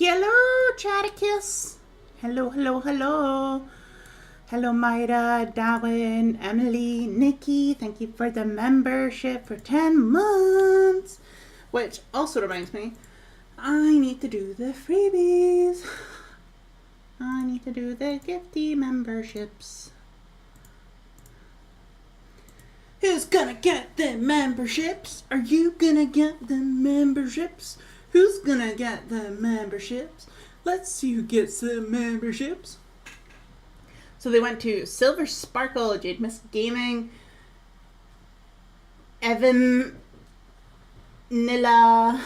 Hello, Chatticus. Hello, hello, hello. Hello, Maida, Darwin, Emily, Nikki. Thank you for the membership for 10 months. Which also reminds me, I need to do the freebies. I need to do the gifty memberships. Who's gonna get the memberships? Are you gonna get the memberships? Who's gonna get the memberships? Let's see who gets the memberships. So they went to Silver Sparkle, Jade Mist Gaming, Evan, Nilla,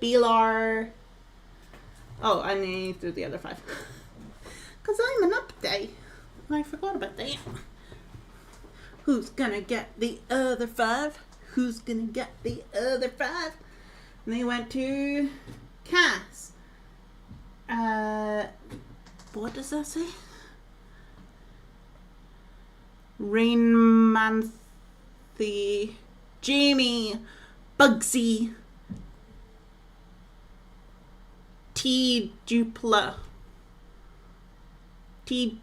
Belar. Oh, I need to do the other 5. Because I'm an update. I forgot about that. Who's gonna get the other 5? Who's gonna get the other 5? And they went to Cass. What does that say? Rainmanthy, Jamie, Bugsy, T Dupla, T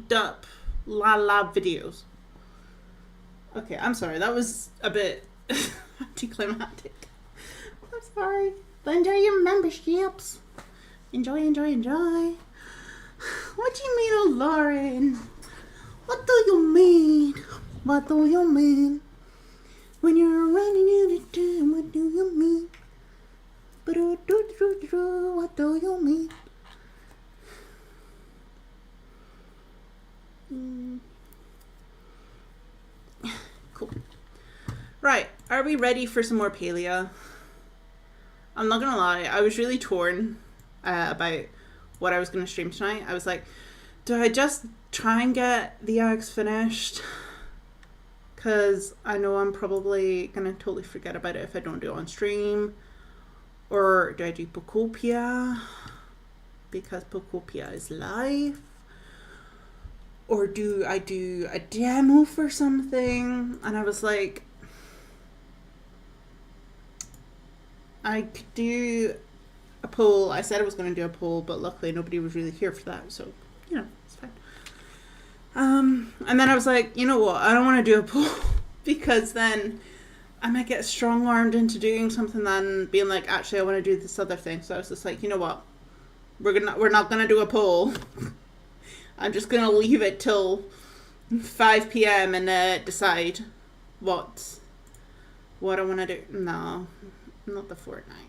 Dup, La videos. Okay, I'm sorry. That was a bit anticlimactic. I'm sorry. But enjoy your memberships. Enjoy, enjoy, enjoy. What do you mean, oh Lauren? What do you mean? What do you mean? When you're running out of time, what do you mean? What do you mean? Cool. Right, are we ready for some more Palia? I'm not gonna lie, I was really torn about what I was gonna stream tonight. I was like, do I just try and get the eggs finished? Because I know I'm probably gonna totally forget about it if I don't do it on stream. Or do I do Pocopia? Because Pocopia is live. Or do I do a demo for something? And I was like, I could do a poll. I said I was going to do a poll, but luckily nobody was really here for that. So, you know, it's fine. And then I was like, you know what? I don't want to do a poll because then I might get strong-armed into doing something than being like, actually, I want to do this other thing. So I was just like, you know what? We're not going to do a poll. I'm just going to leave it till 5 p.m. and decide what I want to do. No, not the Fortnite.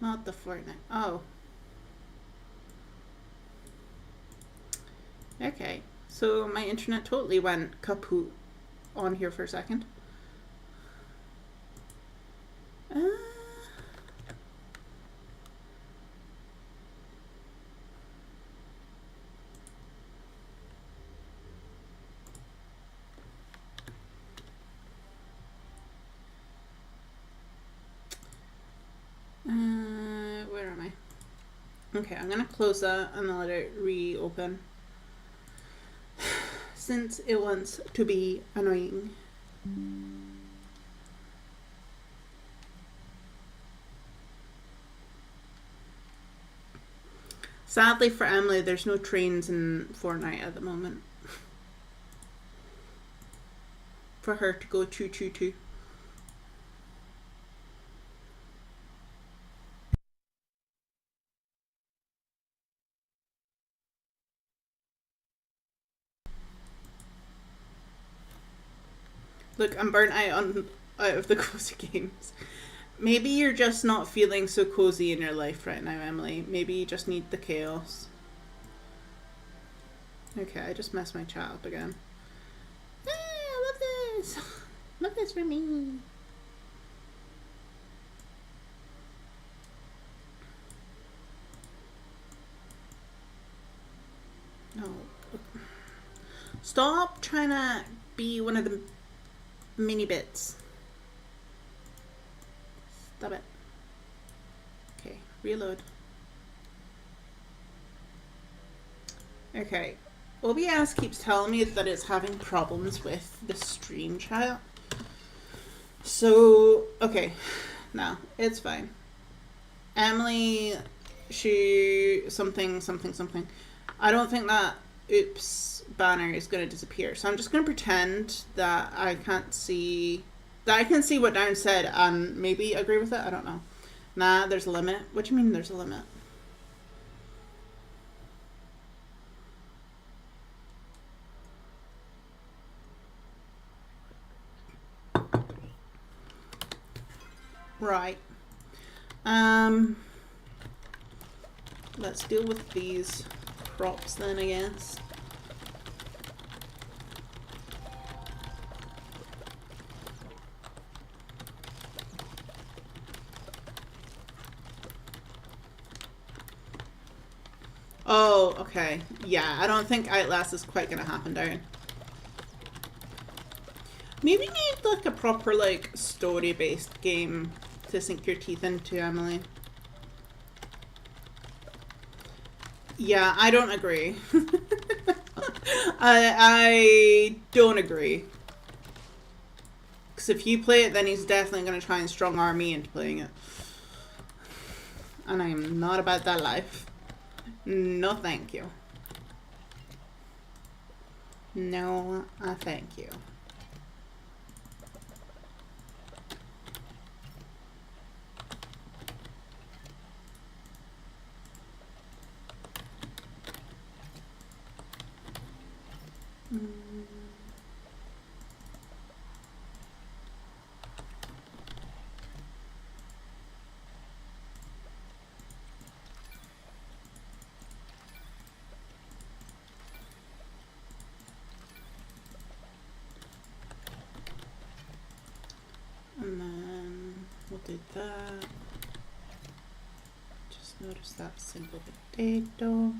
Not the Fortnite. Oh. Okay. So my internet totally went kaput on here for a second. Where am I? Okay, I'm gonna close that and let it reopen since it wants to be annoying. Sadly for Emily, there's no trains in Fortnite at the moment for her to go to. Look, I'm burnt out of the cozy games. Maybe you're just not feeling so cozy in your life right now, Emily. Maybe you just need the chaos. Okay, I just messed my chat up again. Ah, love this! Love this for me. No. Stop trying to be one of the mini bits. Stop it. Okay, reload. Okay, OBS keeps telling me that it's having problems with the stream chat. So, okay. No, it's fine. Emily, she something something something. I don't think that oops banner is going to disappear. So I'm just going to pretend that I can't see that I can see what Down said and maybe agree with it. I don't know. Nah, there's a limit. What do you mean there's a limit? Right. Let's deal with these props then, I guess. Oh, okay. Yeah, I don't think Outlast is quite gonna happen, Down. Maybe you need like a proper like story-based game to sink your teeth into, Emily. Yeah, I don't agree. I don't agree. Because if you play it, then he's definitely going to try and strong arm me into playing it. And I am not about that life. No, thank you. No, thank you. And then we'll do that. Just notice that single potato.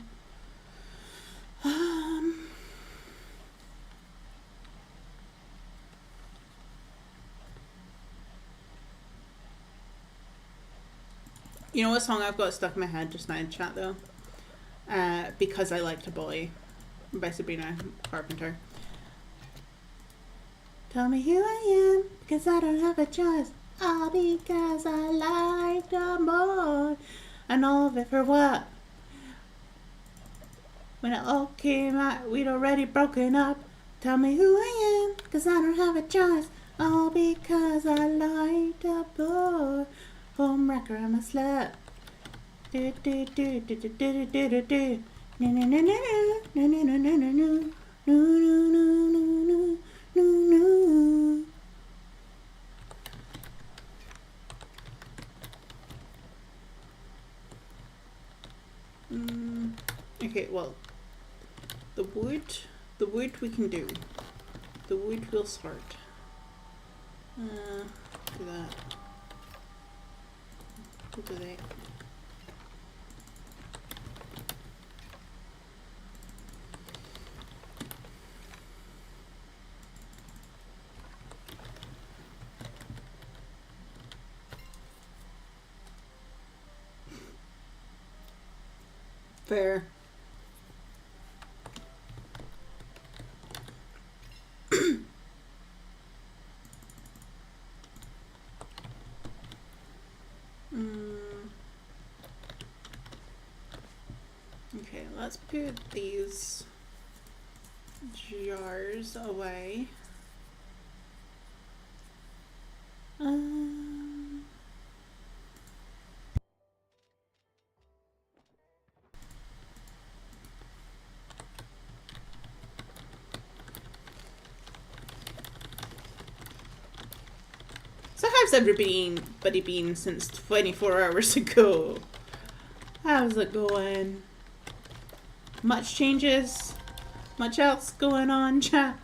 You know what song I've got stuck in my head just now in chat though? Because I Like to Bully by Sabrina Carpenter. Tell me who I am, because I don't have a choice. All because I like the boy. And all of it for what? When it all came out, we'd already broken up. Tell me who I am, because I don't have a choice. All because I like the boy. Home wrecker, I'm a slut. Do do do do do do do do do. No no no no no no no no no no no no no no no. Okay, well, the wood we can do. The wood will start. Do that. We'll do that. Fair. Okay, let's put these jars away. So how's everybody been since 24 hours ago? How's it going? Much changes? Much else going on, chat?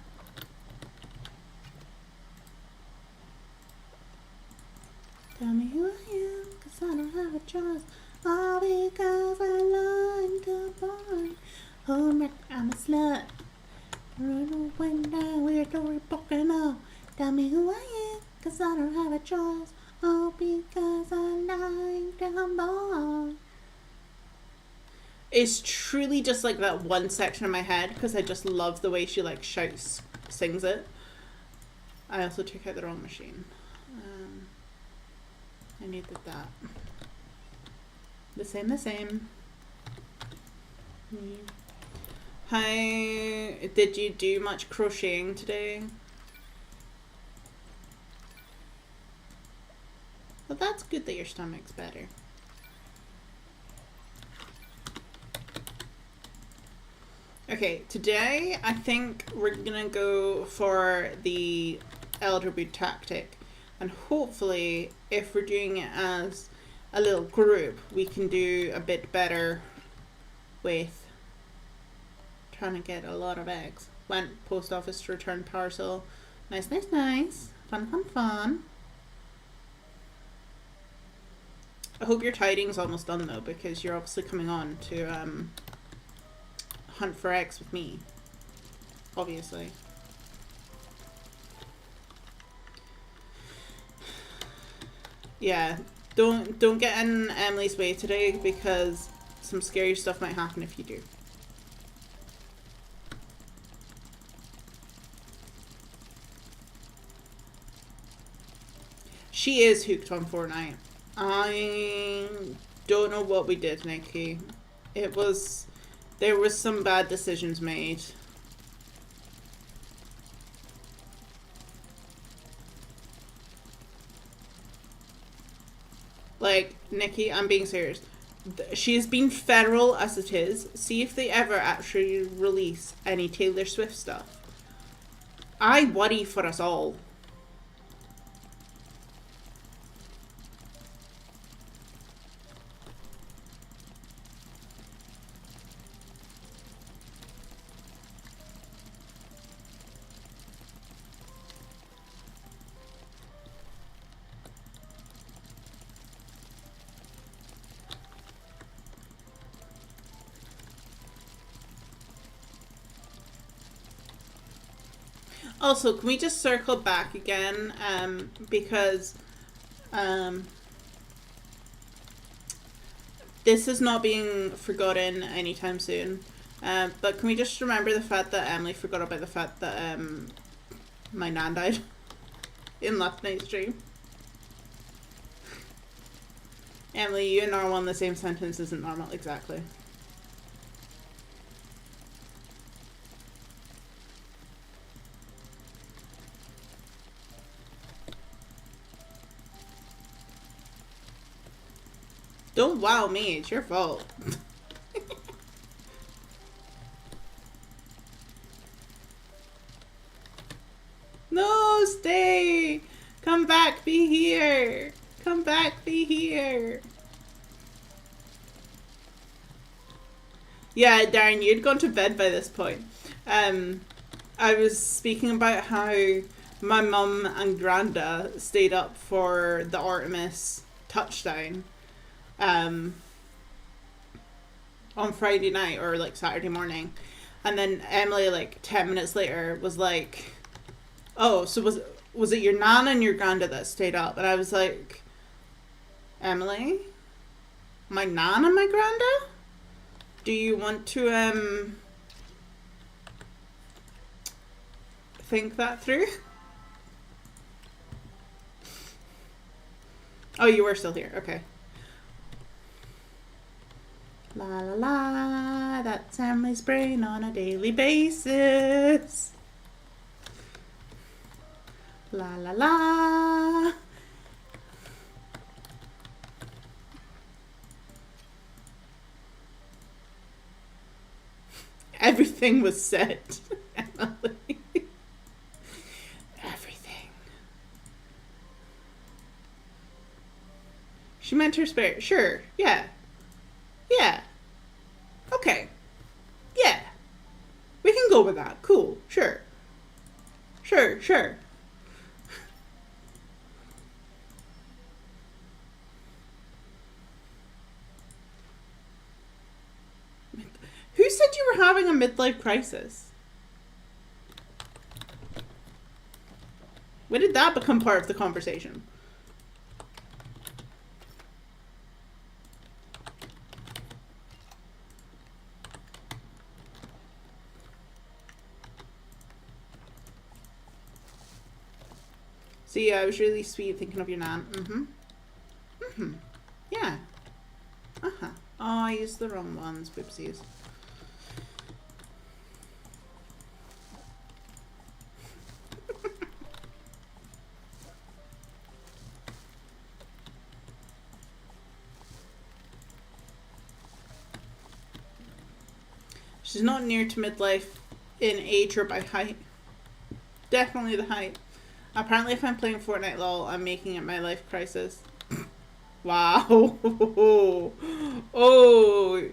Tell me who I am, cause I don't have a choice. All because I like the boy. Home wreck, I'm a slut. Run when down, we're already broken up. Tell me who I am, cause I don't have a choice. All because I like the boy. It's truly just like that one section of my head because I just love the way she like sings it. I also took out the wrong machine. I needed that. The same, the same. How did you do much crocheting today? Well, that's good that your stomach's better. Okay, today I think we're gonna go for the elder boot tactic, and hopefully if we're doing it as a little group we can do a bit better with trying to get a lot of eggs. Went post office to return parcel. Nice, nice, nice. Fun, fun, fun. I hope your tiding's almost done though, because you're obviously coming on to hunt for eggs with me. Obviously. Yeah. Don't get in Emily's way today, because some scary stuff might happen if you do. She is hooked on Fortnite. I don't know what we did, Nikki. There was some bad decisions made. Like, Nikki, I'm being serious. She has been feral as it is. See if they ever actually release any Taylor Swift stuff. I worry for us all. Also, can we just circle back again? Because this is not being forgotten anytime soon. But can we just remember the fact that Emily forgot about the fact that my nan died in last night's stream? Emily, you and normal in the same sentence isn't normal, exactly. Don't wow me, it's your fault. No, stay! Come back, be here! Come back, be here! Yeah, Darren, you'd gone to bed by this point. I was speaking about how my mum and Granda stayed up for the Artemis touchdown on Friday night or like Saturday morning, and then Emily like 10 minutes later was like, oh, so was it your nan and your Granda that stayed up? And I was like, Emily, my nan and my Granda? Do you want to think that through? Oh, you were still here, okay. La la la, that's Emily's brain on a daily basis. La la la. Everything was said, Emily. Everything. She meant her spirit. Sure, yeah. Yeah. Okay. Yeah. We can go with that. Cool. Sure. Sure, sure. Who said you were having a midlife crisis? When did that become part of the conversation? See, I was really sweet thinking of your nan. Mm-hmm. Yeah. Uh-huh. Oh, I used the wrong ones. Whoopsies. She's not near to midlife in age or by height. Definitely the height. Apparently, if I'm playing Fortnite LOL, I'm making it my life crisis. Wow. Oh,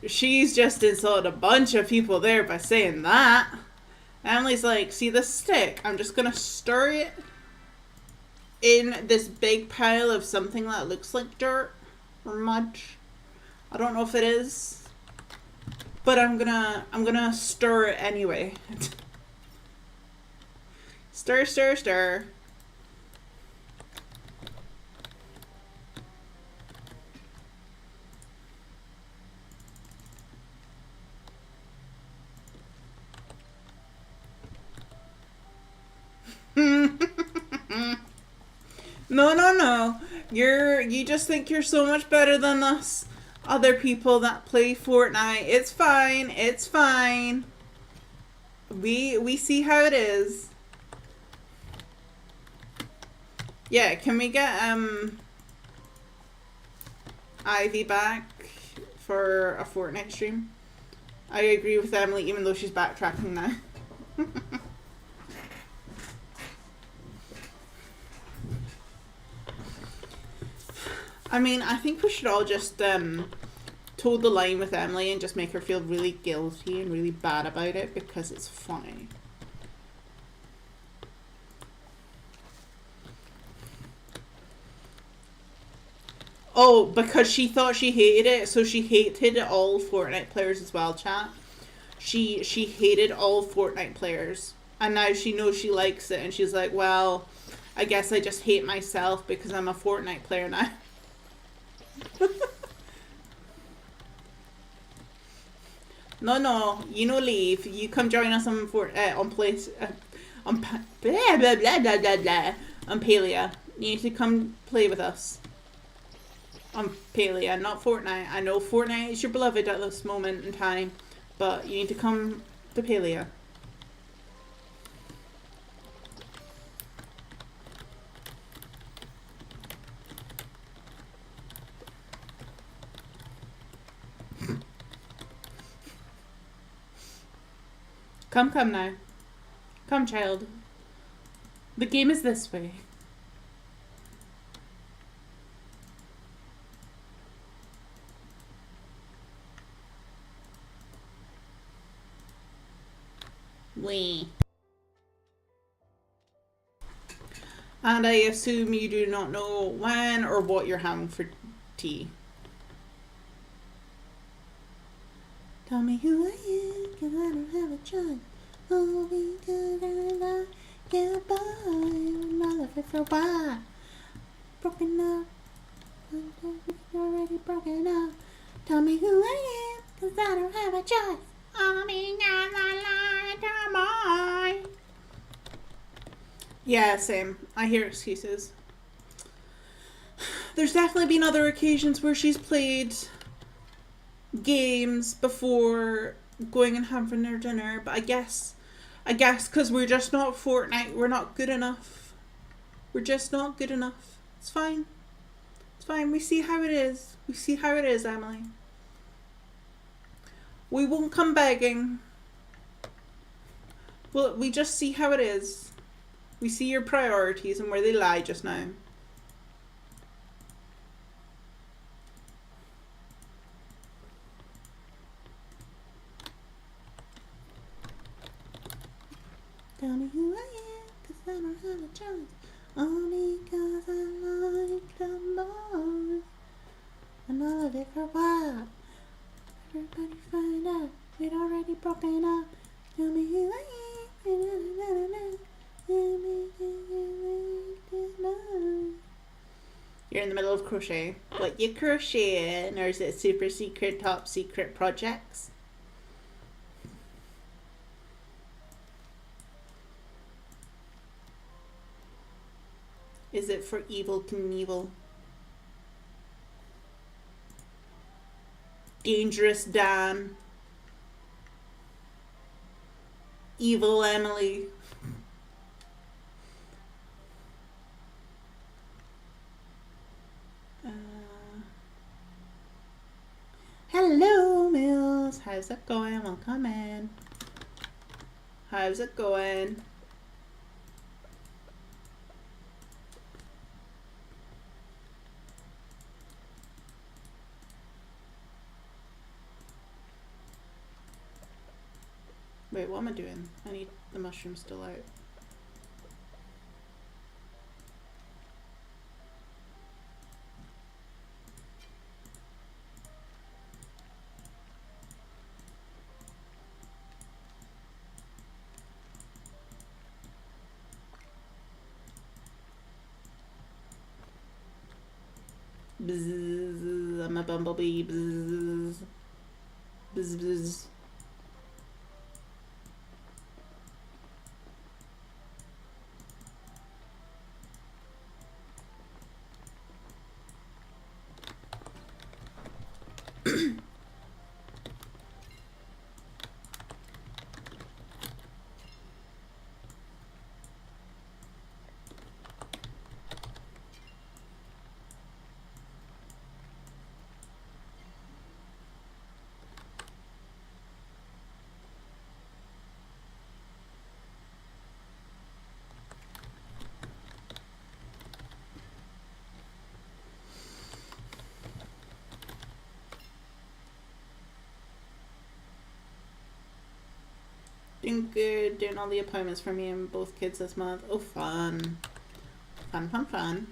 she's just insulted a bunch of people there by saying that. Emily's like, see this stick? I'm just gonna stir it in this big pile of something that looks like dirt or mud. I don't know if it is, but I'm gonna stir it anyway. Stir, stir, stir. No, no, no. You just think you're so much better than us other people that play Fortnite. It's fine. It's fine. We see how it is. Yeah, can we get Ivy back for a Fortnite stream? I agree with Emily, even though she's backtracking now. I mean, I think we should all just toe the line with Emily and just make her feel really guilty and really bad about it because it's funny. Oh, because she thought she hated it, so she hated all Fortnite players as well, chat. She hated all Fortnite players. And now she knows she likes it and she's like, well, I guess I just hate myself because I'm a Fortnite player now. No, you no leave. You come join us on blah blah blah blah blah blah on Palia. You need to come play with us on Palia, not Fortnite. I know Fortnite is your beloved at this moment in time, but you need to come to Palia. Come now. Come, child. The game is this way. Wee. And I assume you do not know when or what you're having for tea. Tell me who I am, 'cause I don't have a choice. Oh, because I get by, my love it for a while. Broken up, already broken up. Tell me who I am, 'cause I don't have a choice. Oh, because I like mine. Yeah, same. I hear excuses. There's definitely been other occasions where she's played games before going and having their dinner, but I guess because we're just not Fortnite, we're not good enough. We're just not good enough. It's fine. It's fine. We see how it is. We see how it is, Emily. We won't come begging. Well, we just see how it is. We see your priorities and where they lie just now. Tell me who I am, 'cause I don't have a choice. Only 'cause I like the boys. And all of it for a while. Everybody find out we'd already broken up. Tell me who I am. You're in the middle of crochet. What you crocheting? Or is it super secret, top secret projects? Is it for Evil Knievel? Dangerous Dan. Evil Emily. Hello, Mills. How's it going? Welcome in. How's it going? Wait, what am I doing? I need the mushroom still out. Bzzz, I'm a bumblebee. Bzzz. Bzz, bzz. Doing good, doing all the appointments for me and both kids this month. Oh, fun. Fun, fun, fun.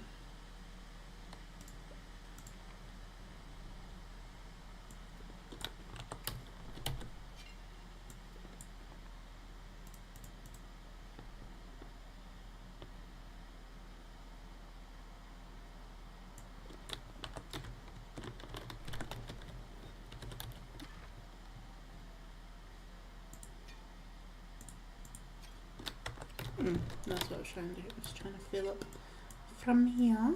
That's what I was trying to do. I was trying to fill up from here.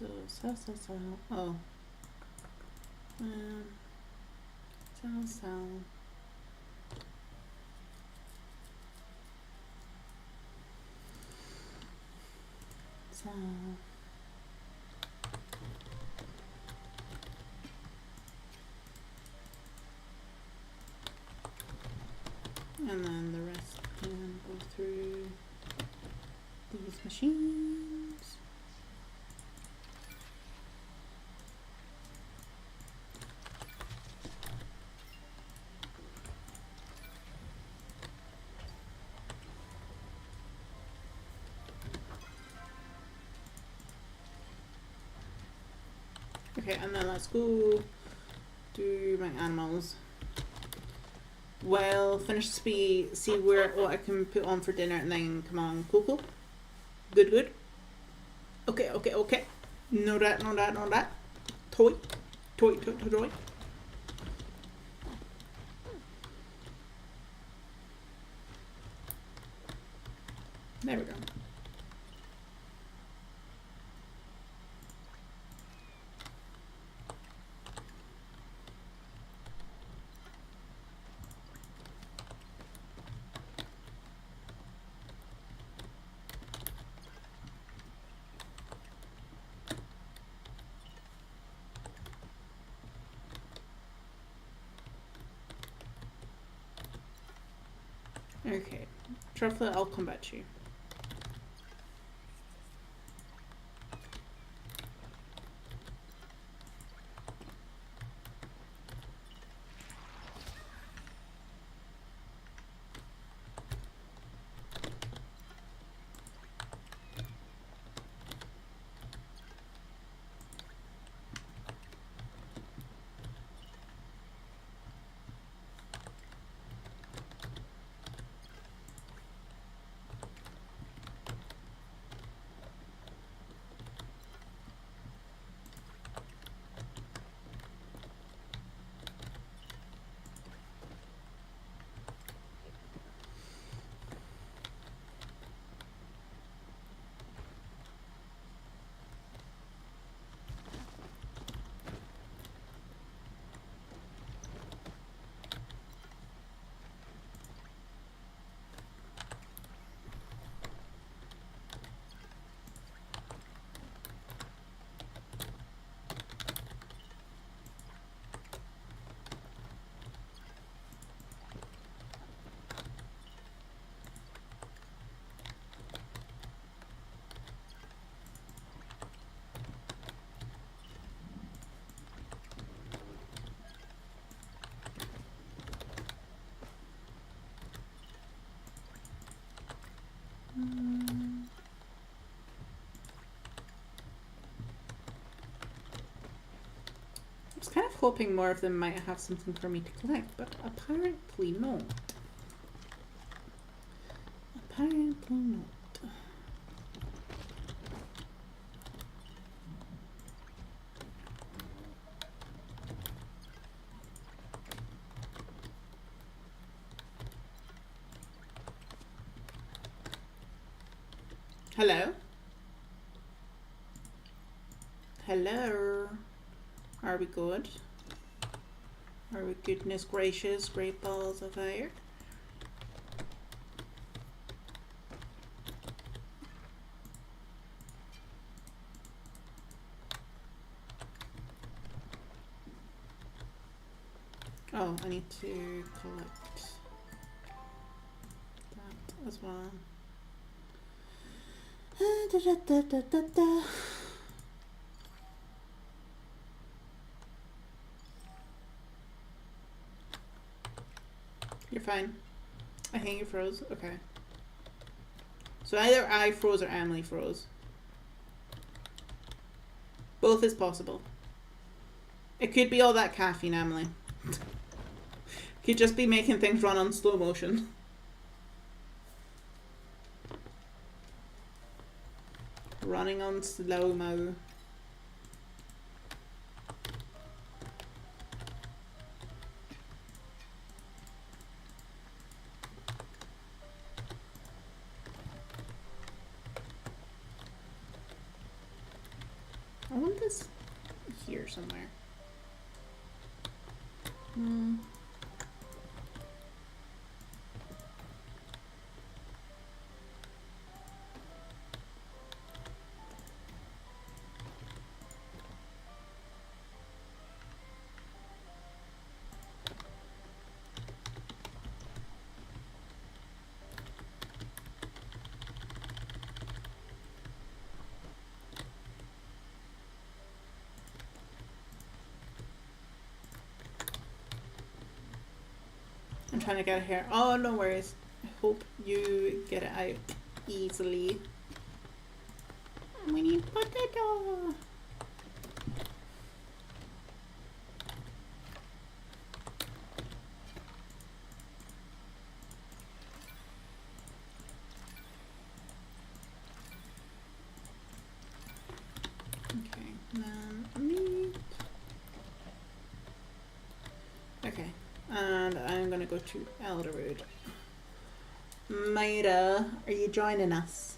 So. Oh. So. And then the rest can go through these machines. Okay, and then let's go do my animals. Well, finish see what I can put on for dinner, and then come on, cool. Good. Okay. No that. Toy. Toy, toy, toy, toy. There we go. Okay. Truffle, I'll come back to you. I was kind of hoping more of them might have something for me to collect, but apparently not. Apparently not. Hello? Hello? Are we good? Are we goodness gracious, great balls of fire? Oh, I need to collect that as well. Da, da, da, da, da, da. You're fine. I think you froze. Okay. So either I froze or Emily froze. Both is possible. It could be all that caffeine, Emily. Could just be making things run on slow motion. Running on slow-mo. I want this here somewhere. I'm trying to get it here. Oh, no worries. I hope you get it out easily. We need potato. Okay, then meat. go to Elderwood. Myra, are you joining us?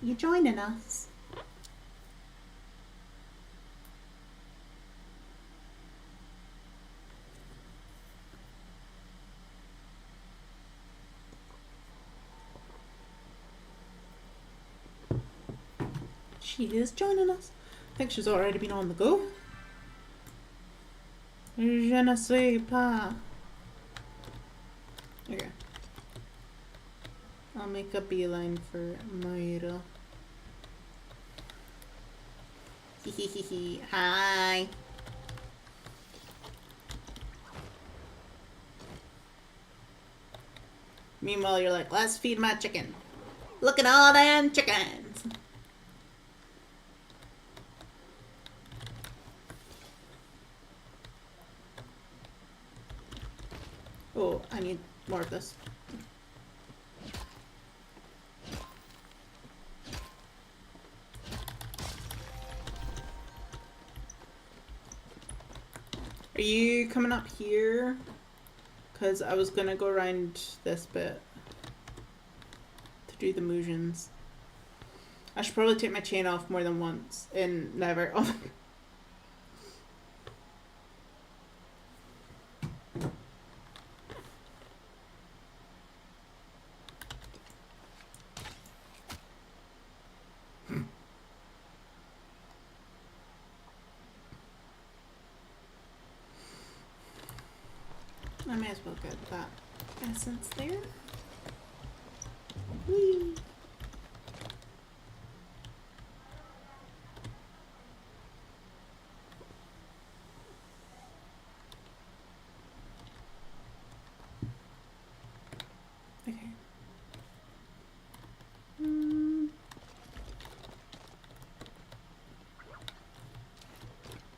You joining us? She is joining us. I think she's already been on the go. Je ne sais pas. Okay. I'll make a beeline for Myra. Hi. Meanwhile, you're like, let's feed my chicken. Look at all them chickens. Oh, I need more of this. Are you coming up here? Because I was gonna go around this bit to do the motions. I should probably take my chain off more than once and never. I may as well get that essence there. Whee! Okay.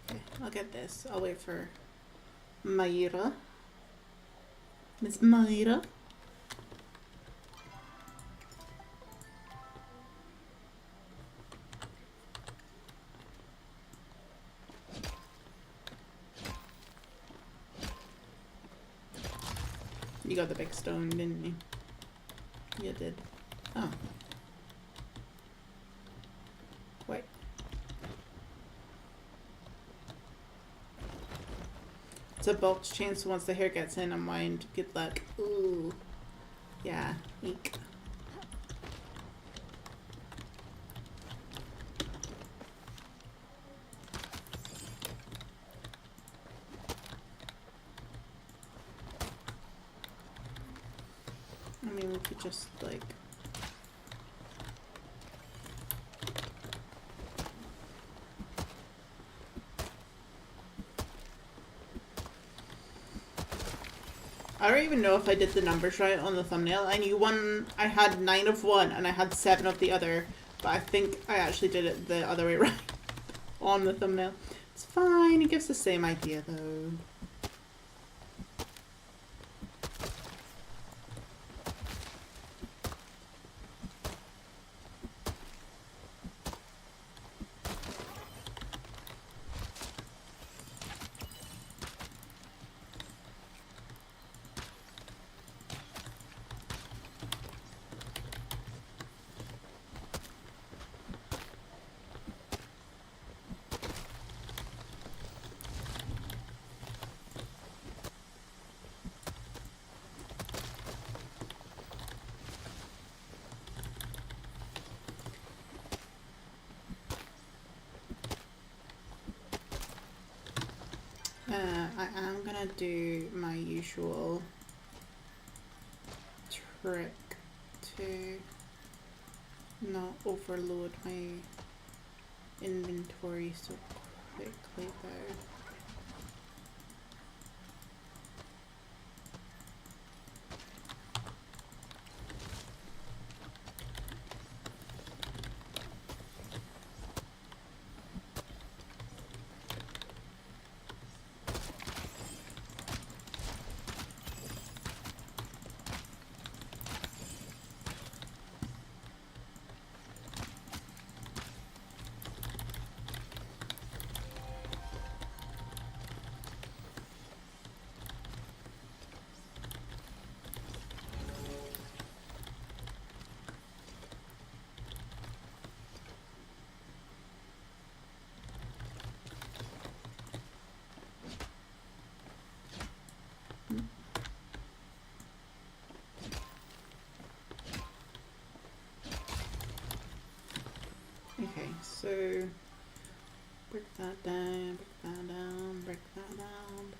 Okay, I'll get this. I'll wait for Myra. Miss Myra. You got the big stone, didn't you? You did. Oh. Wait. It's a bulk chain, so once the hair gets in, unwind. Good luck. Ooh. Yeah. Eek. I mean, we could just, like... I don't even know if I did the numbers right on the thumbnail. I knew I had 9 of one and I had 7 of the other, but I think I actually did it the other way around on the thumbnail. It's fine, it gives the same idea though. I am gonna do my usual trick to not overload my inventory so quickly though. that down, break that down, break that down.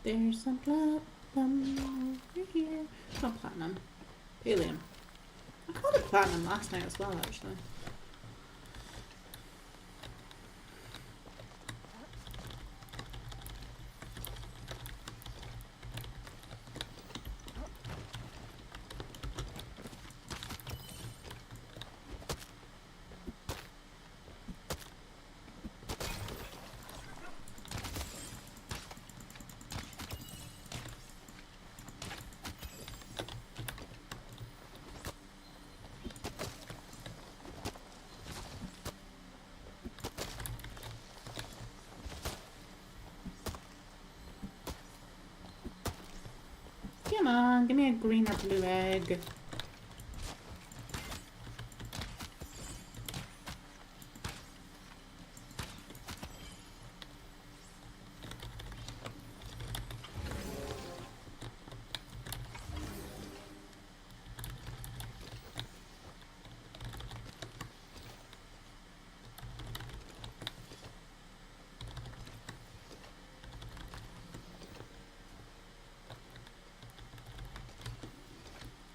There's some platinum over here. Not platinum. Palium. I called it platinum last night as well, actually. Come on, give me a green or blue egg.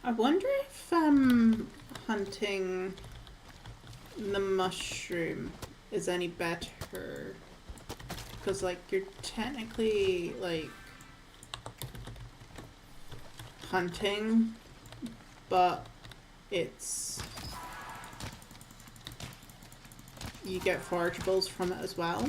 I wonder if hunting the mushroom is any better, because like you're technically like hunting, but it's you get forageables from it as well.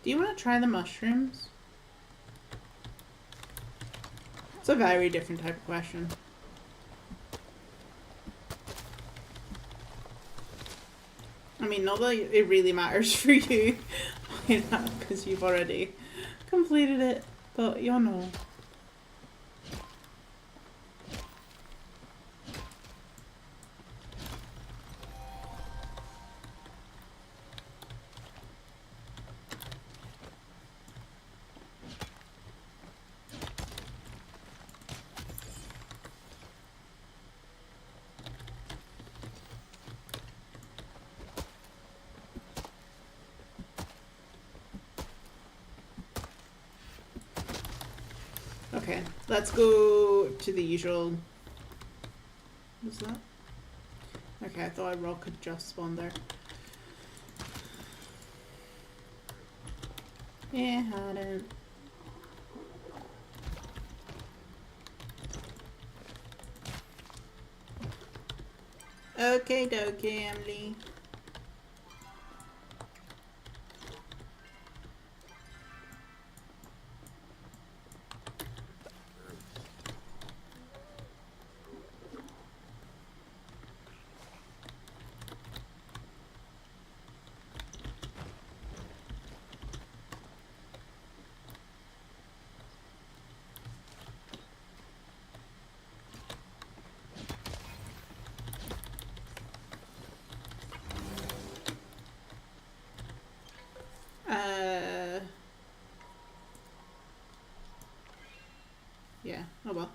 Do you want to try the mushrooms? It's a very different type of question. mean, not that it really matters for you, because you've already completed it, but you know. Okay, let's go to the usual. What's that? Okay, I thought a rock had just spawned there. Yeah, hadn't. Okay, dokie, Emily. Yeah, oh well.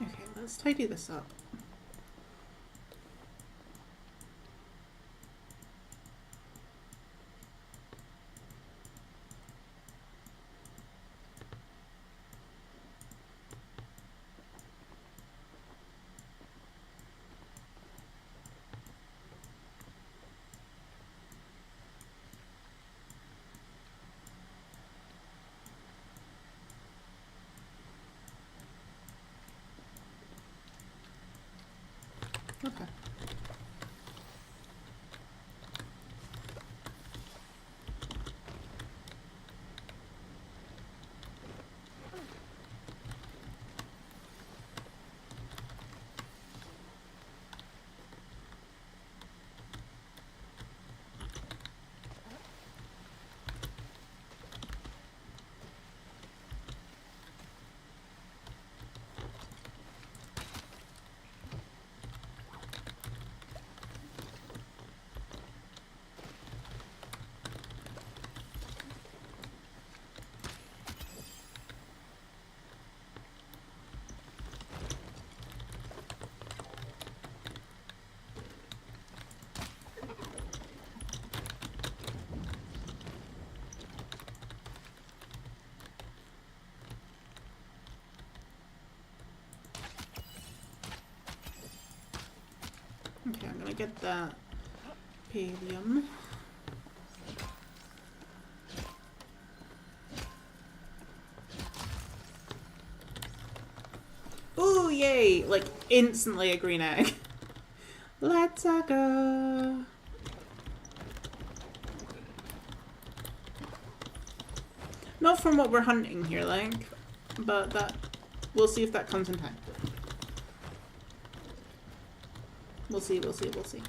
Okay, let's tidy this up. Okay. Okay, I'm gonna get that Palium. Ooh, yay! Like, instantly a green egg. Let's go. Not from what we're hunting here, like, but that we'll see if that comes in time. We'll see, we'll see, we'll see.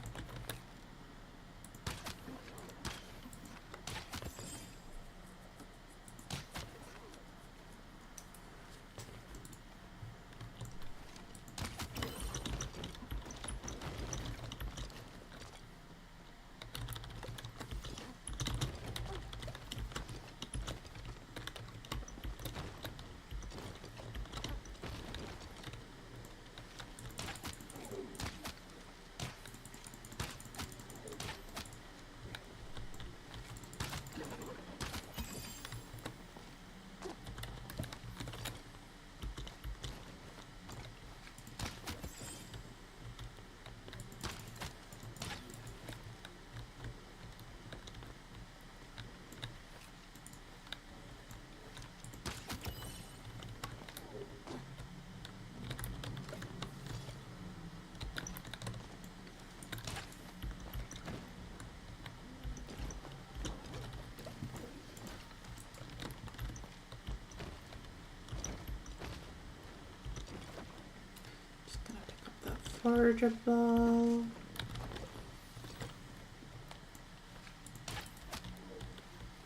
forageable.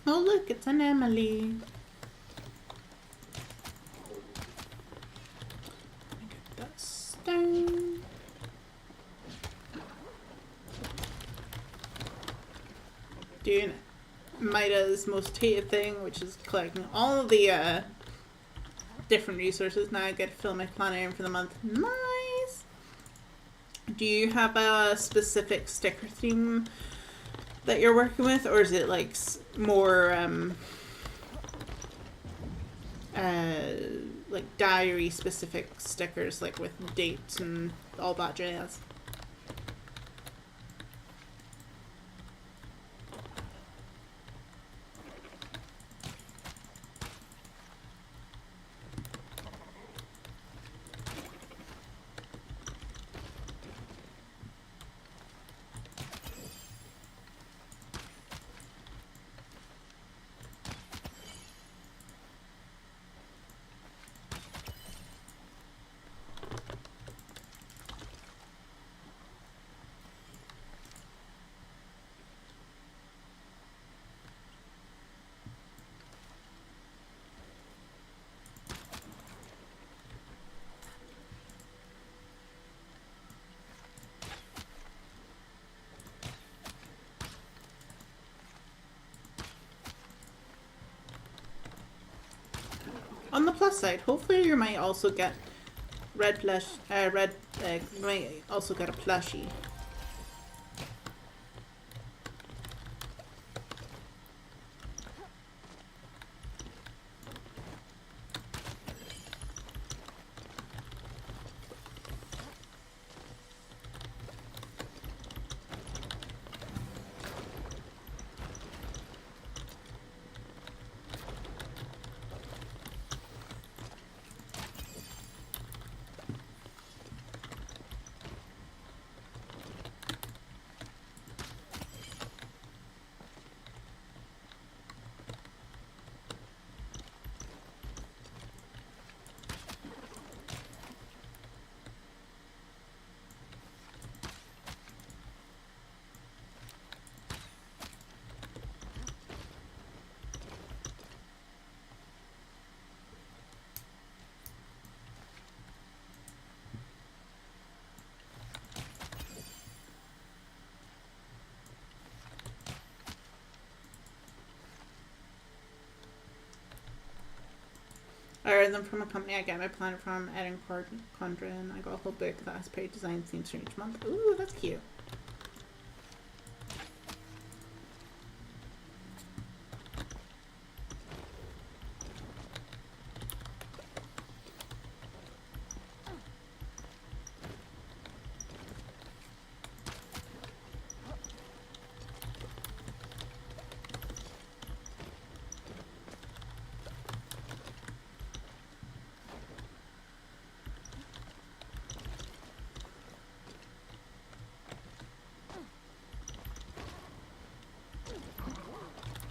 Oh look, it's an Emily. Get that stone. Doing Maida's most hated thing, which is collecting all the different resources. Now I get to fill my planarium for the month. Nice! Do you have a specific sticker theme that you're working with, or is it like more like diary specific stickers, like with dates and all that jazz? On the plus side, hopefully you might also get you might also get a plushie. I earn them from a company I get my plan from, Erin Condren. I got a whole book that has paid design themes for each month. Ooh, that's cute.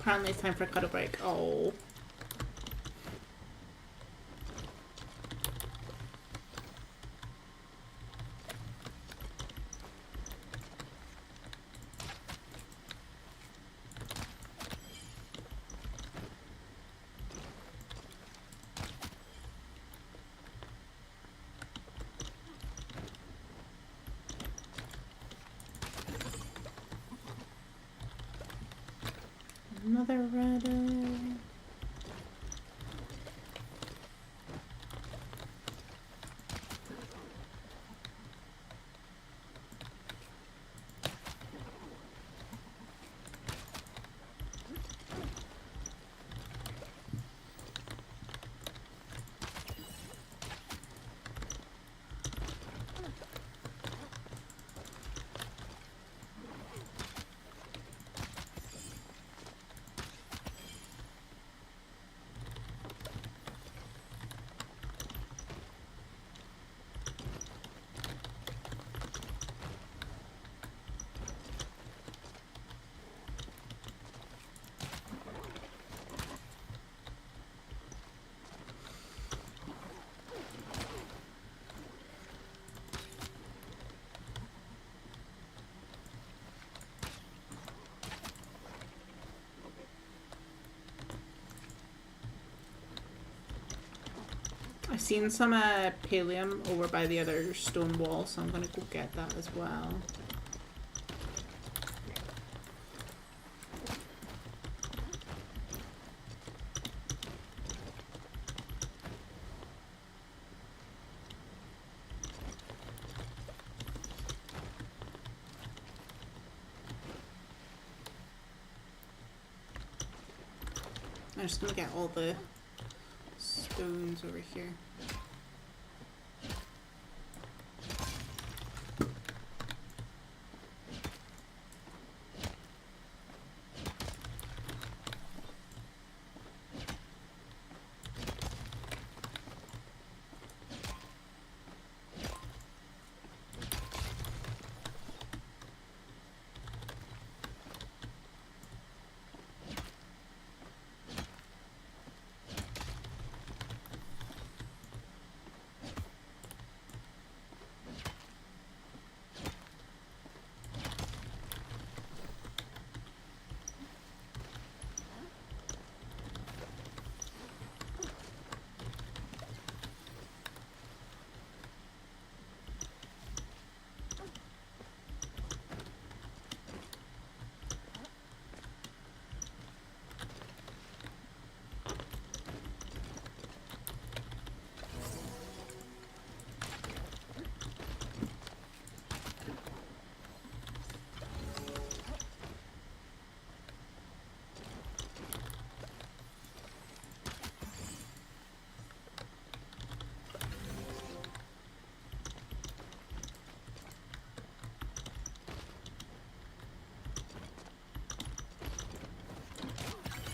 Apparently it's time for a cuddle break. Oh. Another Reddit. seen some pallium over by the other stone wall, so I'm gonna go get that as well. I'm just gonna get all the stones over here.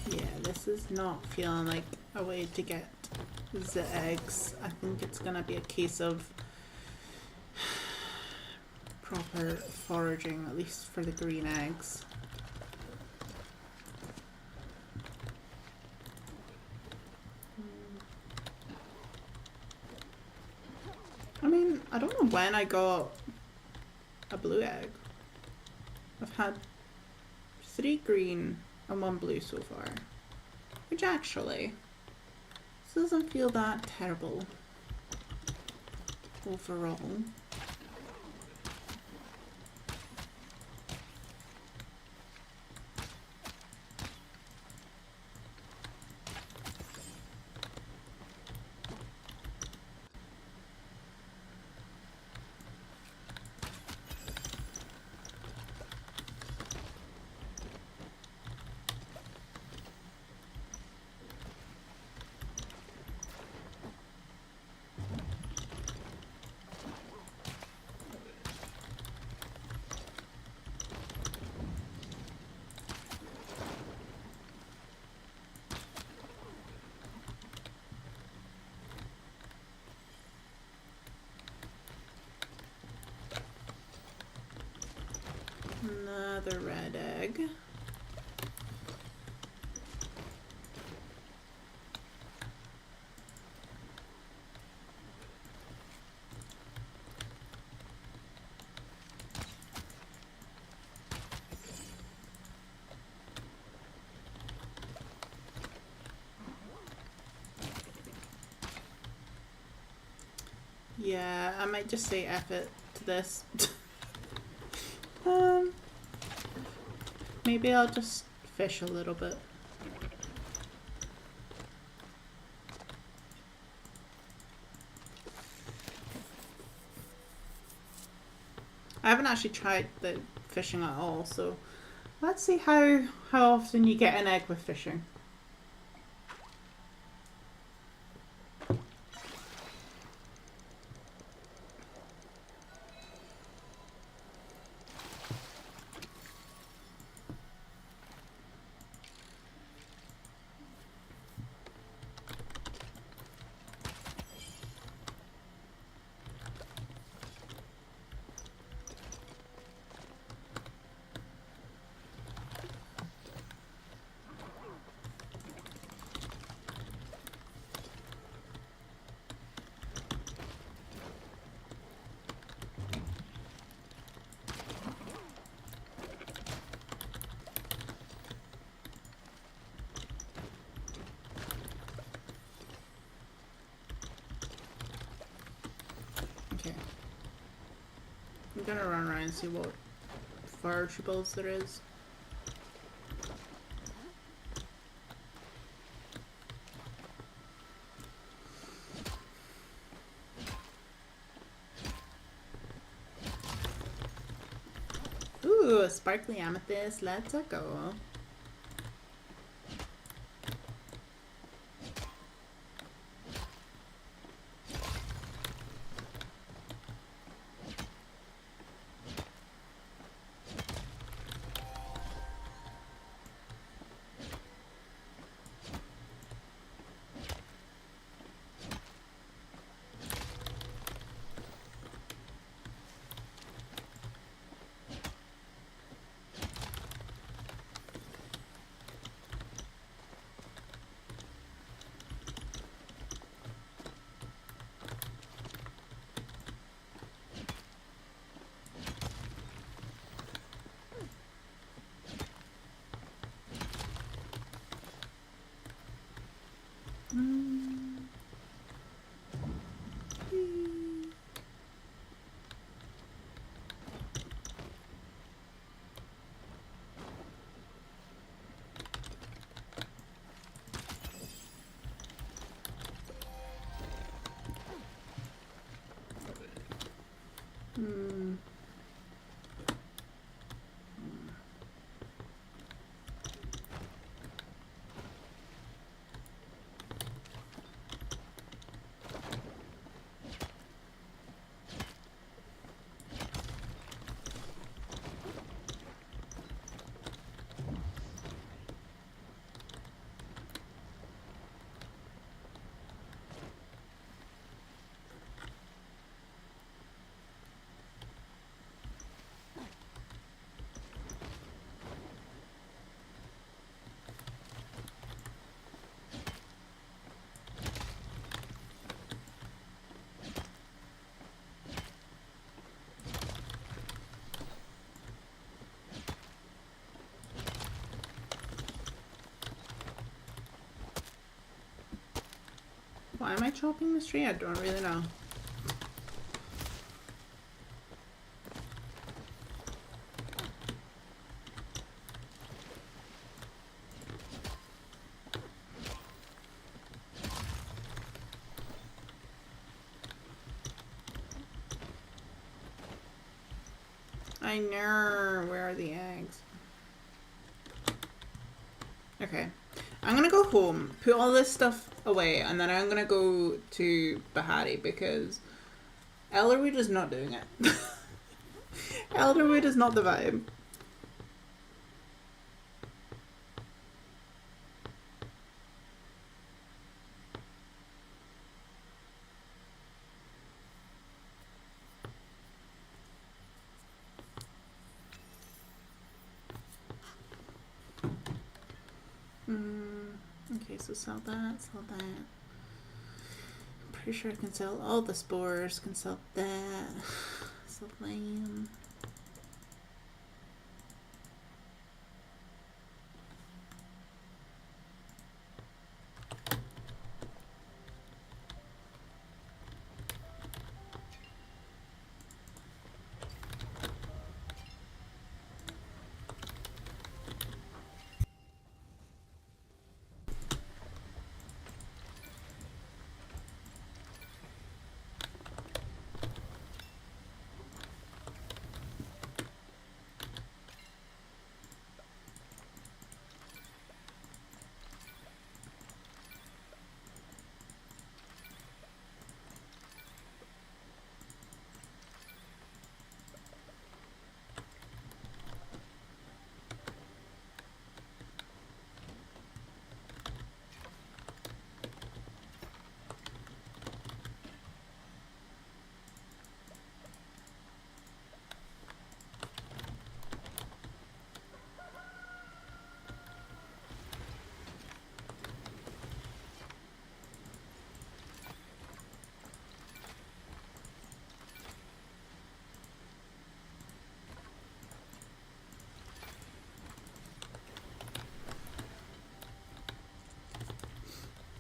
Yeah, this is not feeling like a way to get the eggs. I think it's gonna be a case of proper foraging, at least for the green eggs. I mean, I don't know when I got a blue egg. I've had 3 green and 1 blue so far, which actually doesn't feel that terrible overall. Another red egg. Yeah, I might just say F it to this. Maybe I'll just fish a little bit. I haven't actually tried the fishing at all, so let's see how often you get an egg with fishing. I'm gonna run around and see what vegetables there is. Ooh, a sparkly amethyst. Let's go. Why am I chopping this tree? I don't really know. I know. Where are the eggs? Okay. I'm gonna go home, put all this stuff away, and then I'm gonna go to Bahari because Elderwood is not doing it. Elderwood is not the vibe. Okay, so sell that, sell that. I'm pretty sure I can sell all the spores, can sell that, sell lamb.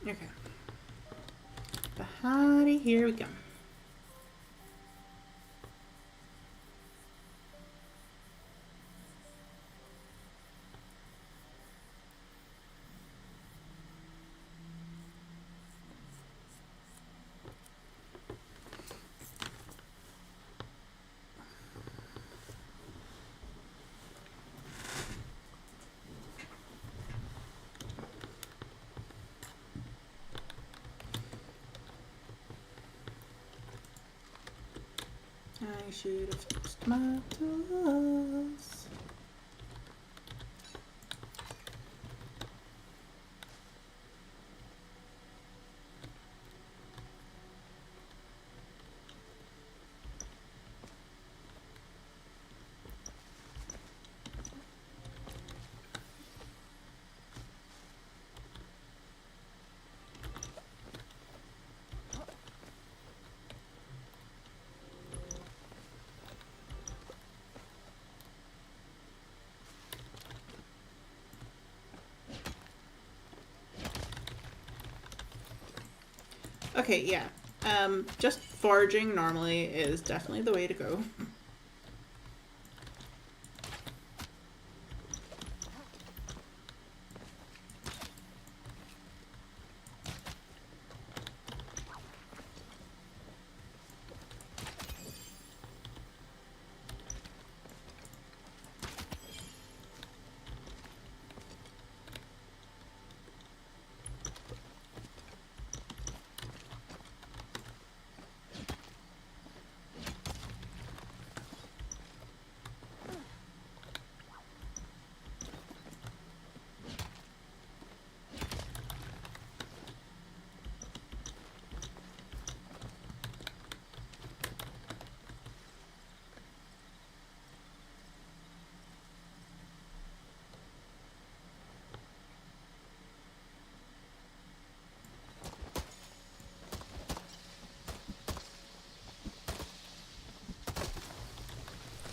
Okay. Bahari, here we go. I should have fixed tomatoes. Okay, yeah. Just foraging normally is definitely the way to go.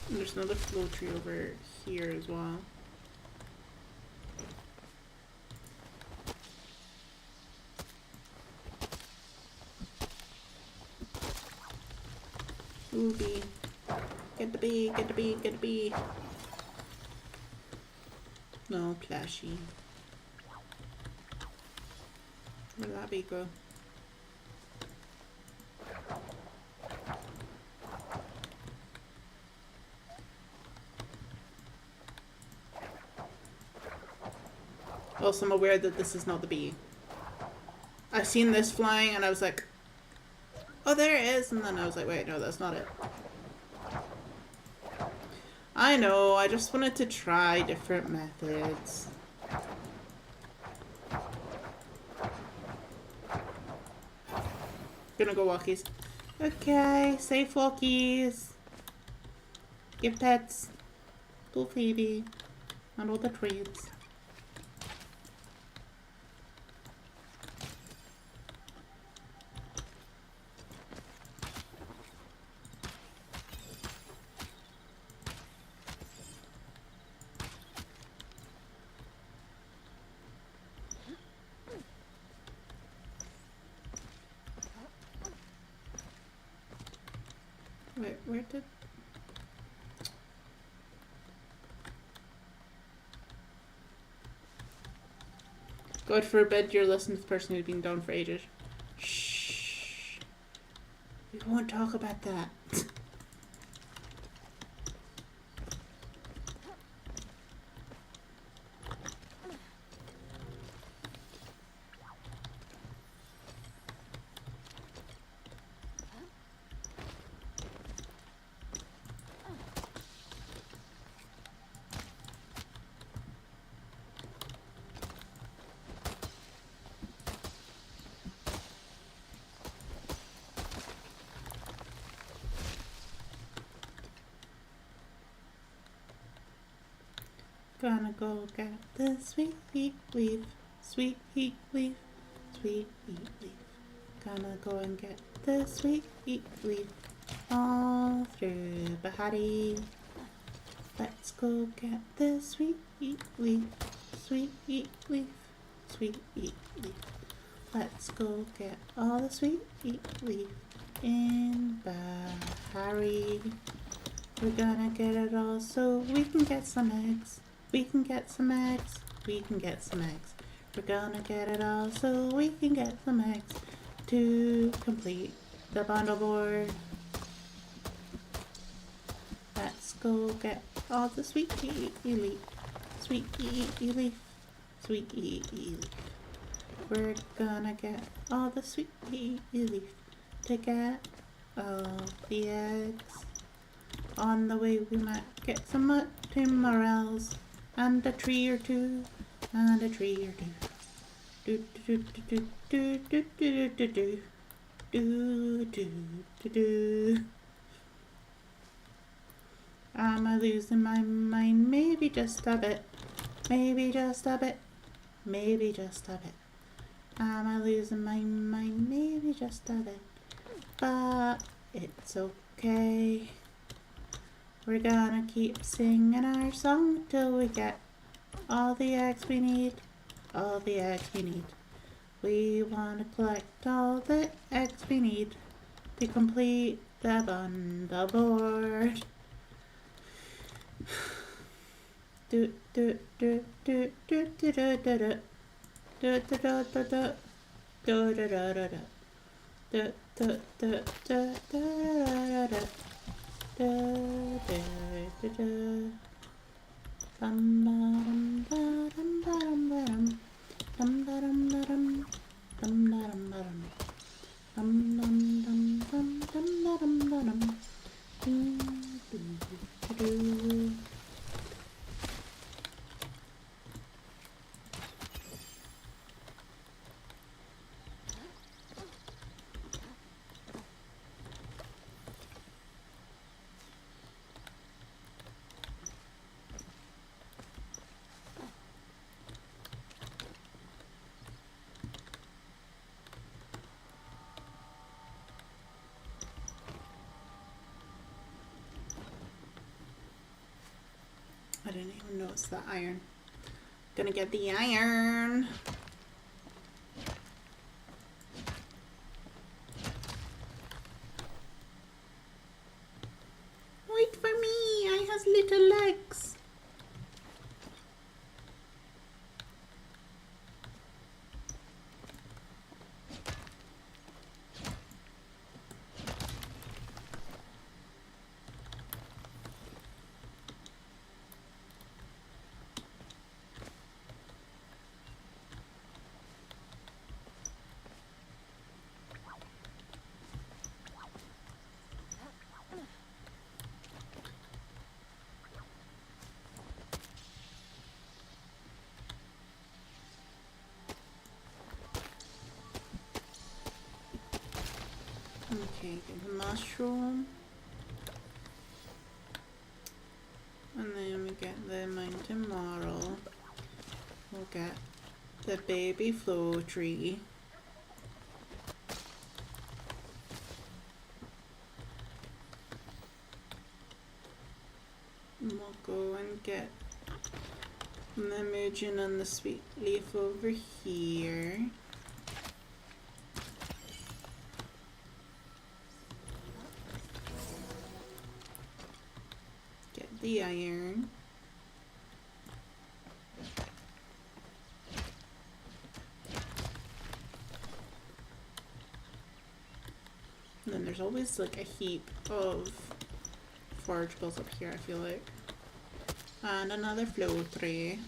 And there's another flow tree over here as well. Ooh, bee. Get the bee, get the bee, get the bee. No, plashy. Where'd that bee go? Also, I'm aware that this is not the bee. I've seen this flying and I was like, oh, there it is. And then I was like, wait, no, that's not it. I know, I just wanted to try different methods. Gonna go walkies. Okay, safe walkies. Give pets. Little Phoebe. And all the treats. Wait, where did... God forbid you're listening to the person who's been down for ages. Shh. We won't talk about that. Gonna go get the sweet leaf, sweet leaf, sweet leaf. Gonna go and get the sweet leaf all through Bahari. Let's go get the sweet leaf, sweet leaf, sweet leaf. Let's go get all the sweet leaf in Bahari. We're gonna get it all so we can get some eggs. We can get some eggs. We can get some eggs. We're gonna get it all so we can get some eggs to complete the bundle board. Let's go get all the sweet leaf. Sweet leaf. Sweet leaf. We're gonna get all the sweet leaf to get all the eggs. On the way we might get some morels and a tree or two, and a tree or two. Do do do do do do do do do do do do. Am I losing my mind? Maybe just a bit. Maybe just a bit. Maybe just a bit. Am I losing my mind? Maybe just a bit. But it's okay. We're gonna keep singing our song till we get all the eggs we need. All the eggs we need. We want to collect all the eggs we need to complete the bundle board. Do do do do do do do do do do do do do do do do do do. Do do do do do do do do do. Bum bum bum bum bum bum bum bum bum bum bum bum bum bum bum bum bum. Do do do. I didn't even notice the iron. Gonna get the iron. Wait for me, I has little legs. Okay, get the mushroom. And then we get the mountain laurel. We'll get the baby flow tree. And we'll go and get the mujin and the sweet leaf over here. The iron. And then there's always like a heap of forageables up here, I feel like. And another flow tray.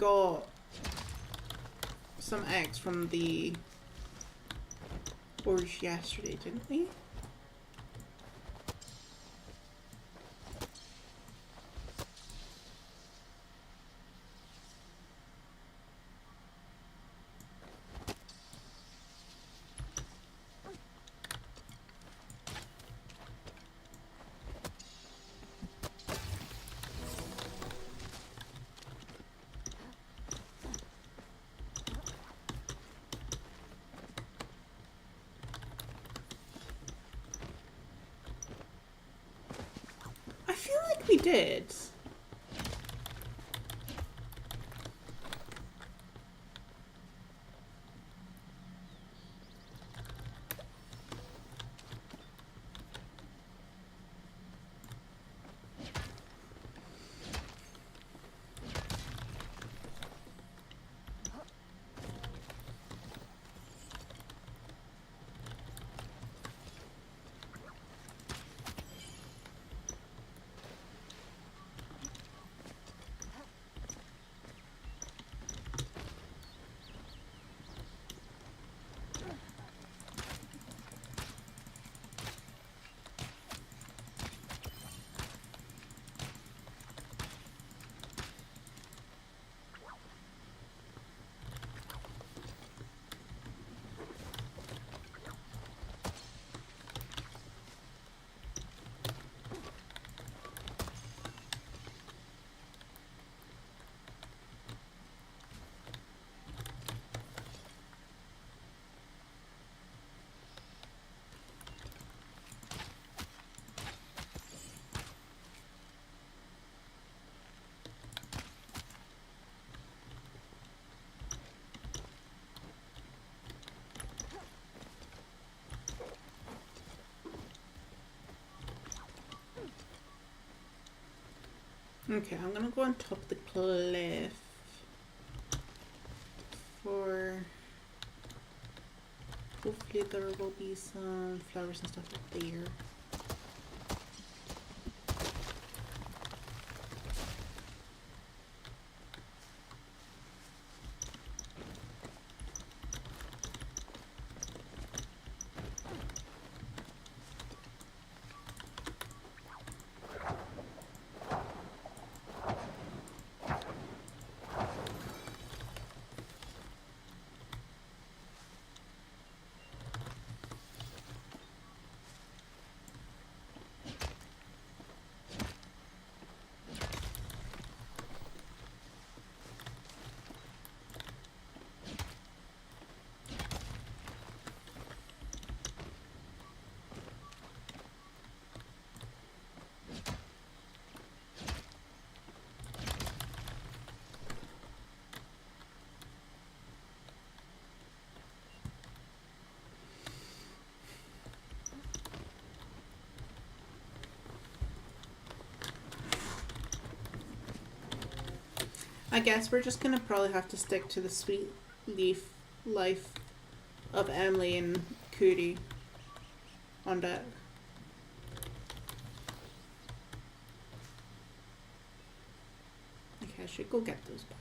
got some eggs from the orge yesterday, didn't we? I feel like we did. Okay, I'm gonna go on top of the cliff for hopefully there will be some flowers and stuff up there. I guess we're just gonna probably have to stick to the sweet leaf life of Emily and Coorie on deck. Okay, I should go get those patches.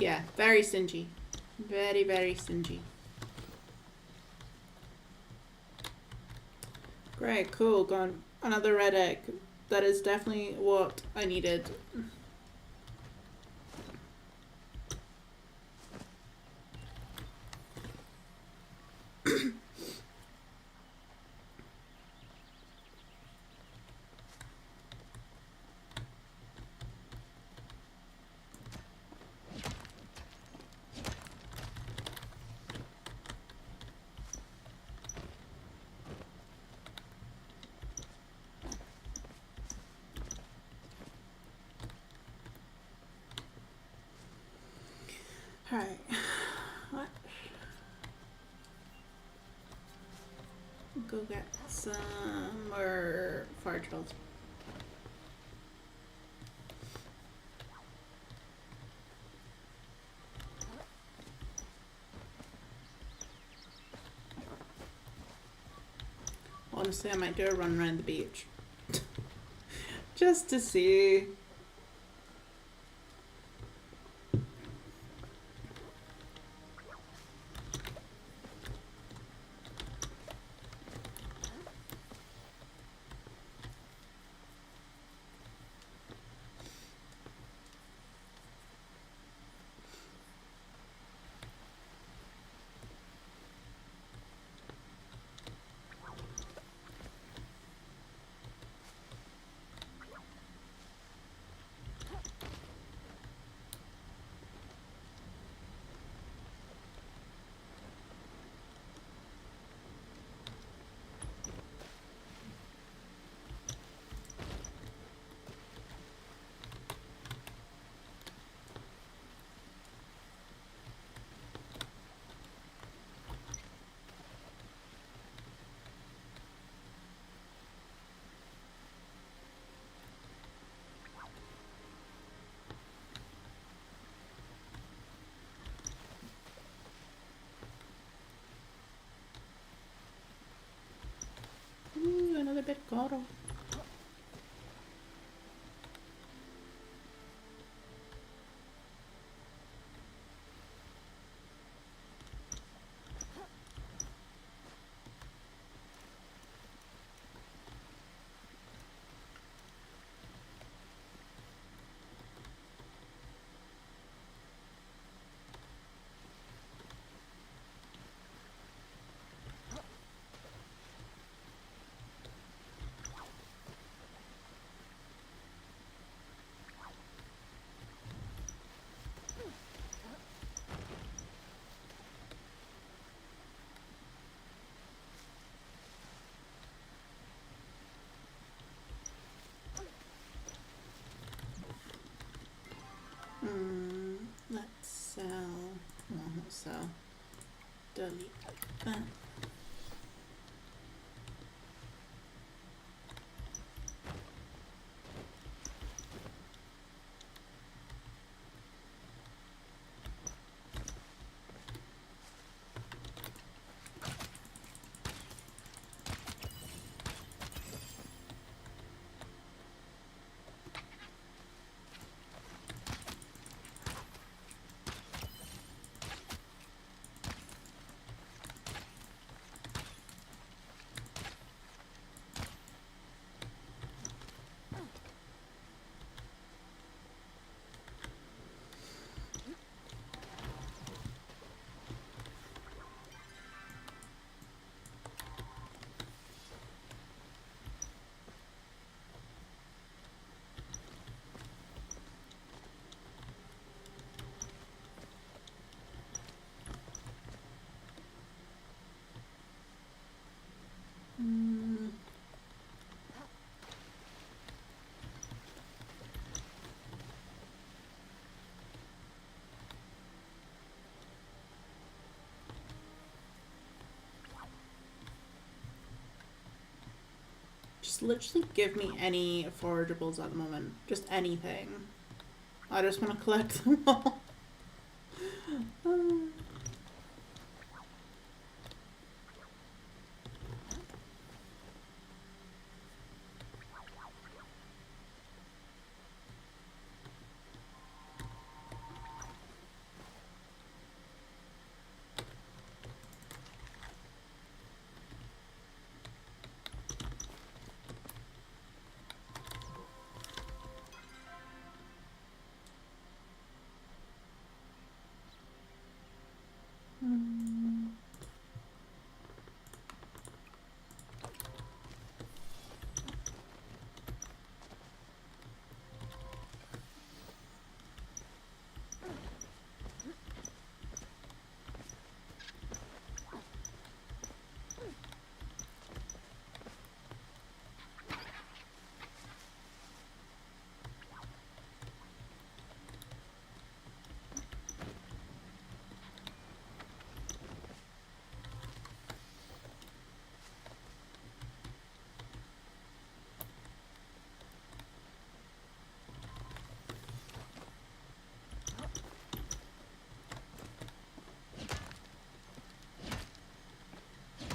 Yeah, very stingy. Very, very stingy. Great, cool, gone. Another red egg. That is definitely what I needed. Alright. What? Go get some more fire drills. Honestly, I might do a run around the beach. Just to see. Ooh, another bit coral. Let's sell. No, not sell. Delete that. Just literally give me any forageables at the moment. Just anything. I just want to collect them all.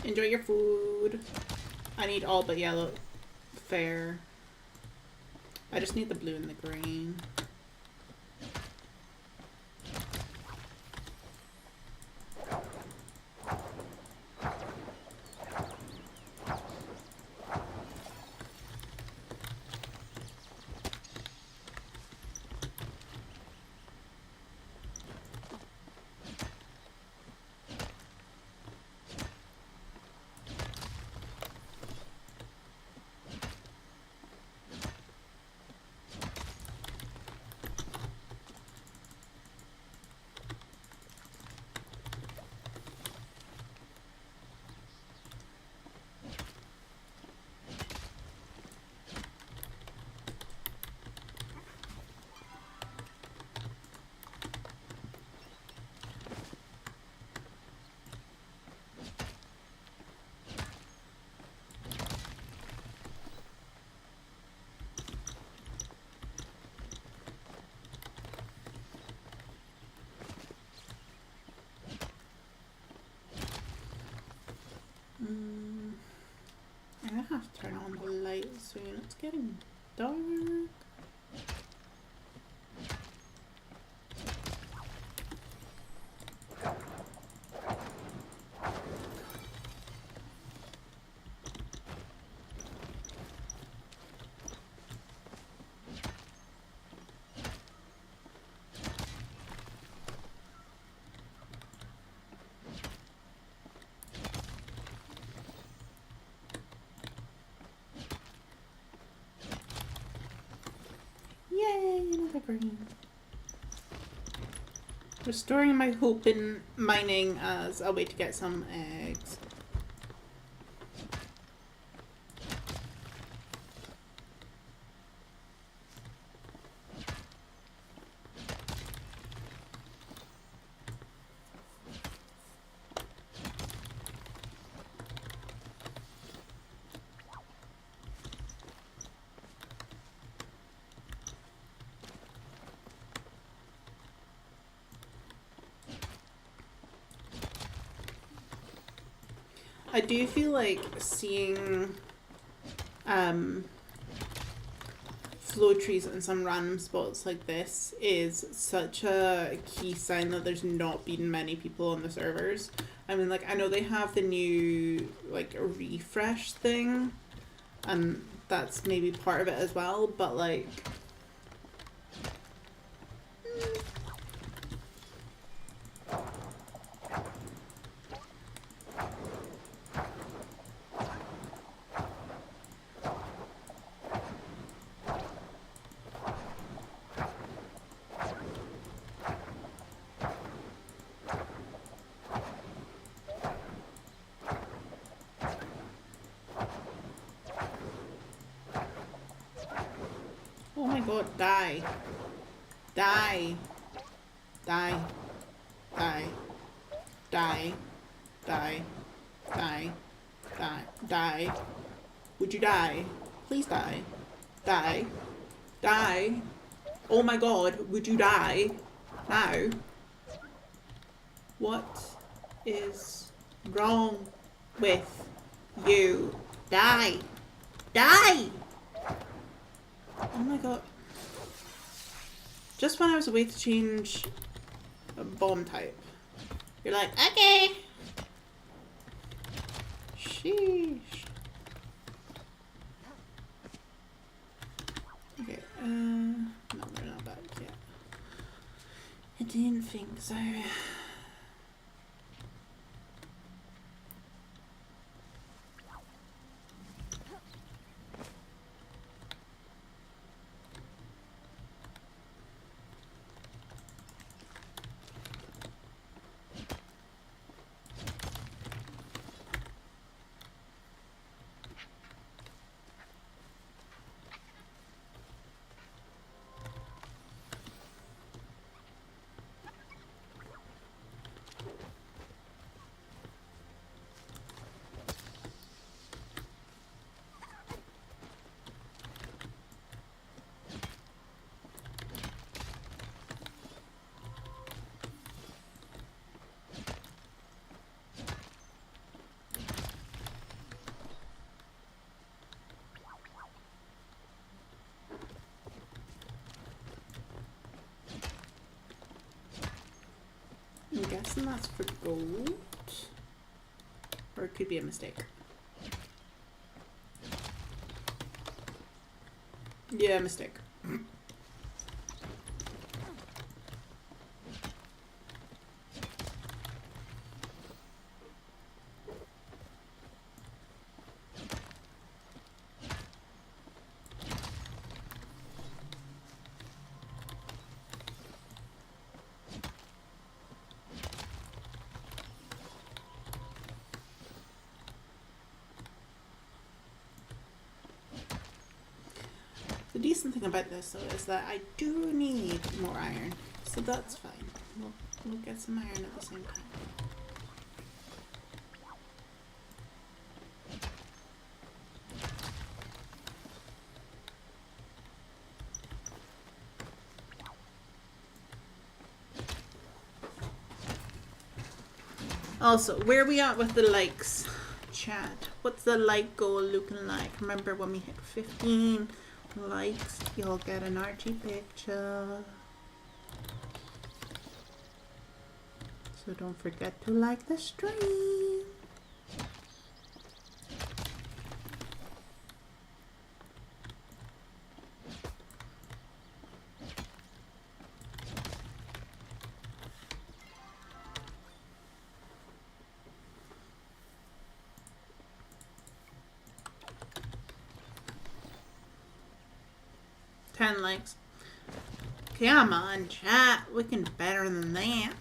Enjoy your food. I need all but yellow. Fair. I just need the blue and the green. I have to turn on the light soon. It's getting dark. Yay, another green. Restoring my hope in mining as a way to get some eggs. I do feel like seeing flow trees in some random spots like this is such a key sign that there's not been many people on the servers. I mean, like, I know they have the new, like, refresh thing, and that's maybe part of it as well, but, like... Oh my god, die. Die. Die. Die. Die. Die. Die. Die. Die. Would you die? Please die. Die. Die. Oh my god, would you die? Now? What is wrong with you? Die. Die! Oh my god. Just when I was away to change a bomb type, you're like, okay. Sheesh. Okay, no, they're not back yet. I didn't think so. guessing that's for gold. Or it could be a mistake. Yeah, mistake. The decent thing about this, though, is that I do need more iron, so that's fine. We'll get some iron at the same time. Also, where are we at with the likes, chat? What's the like goal looking like? Remember when we hit 15 likes, you'll get an Archie picture. So don't forget to like the stream. Ten likes. Come on, chat. We can do better than that.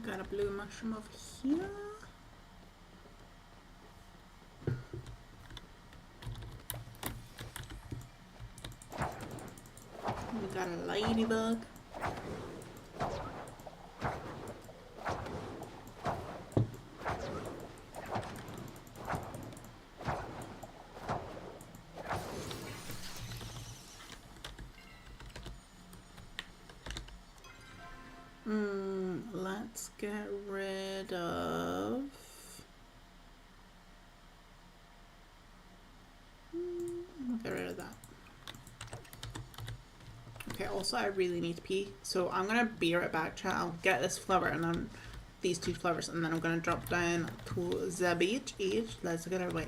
Got a blue mushroom over here. We got a ladybug. Let's get rid of... We'll get rid of that. Okay, also I really need to pee, so I'm gonna be right back, chat. I'll get this flower and then these two flowers, and then I'm gonna drop down to the beach. Let's get our way.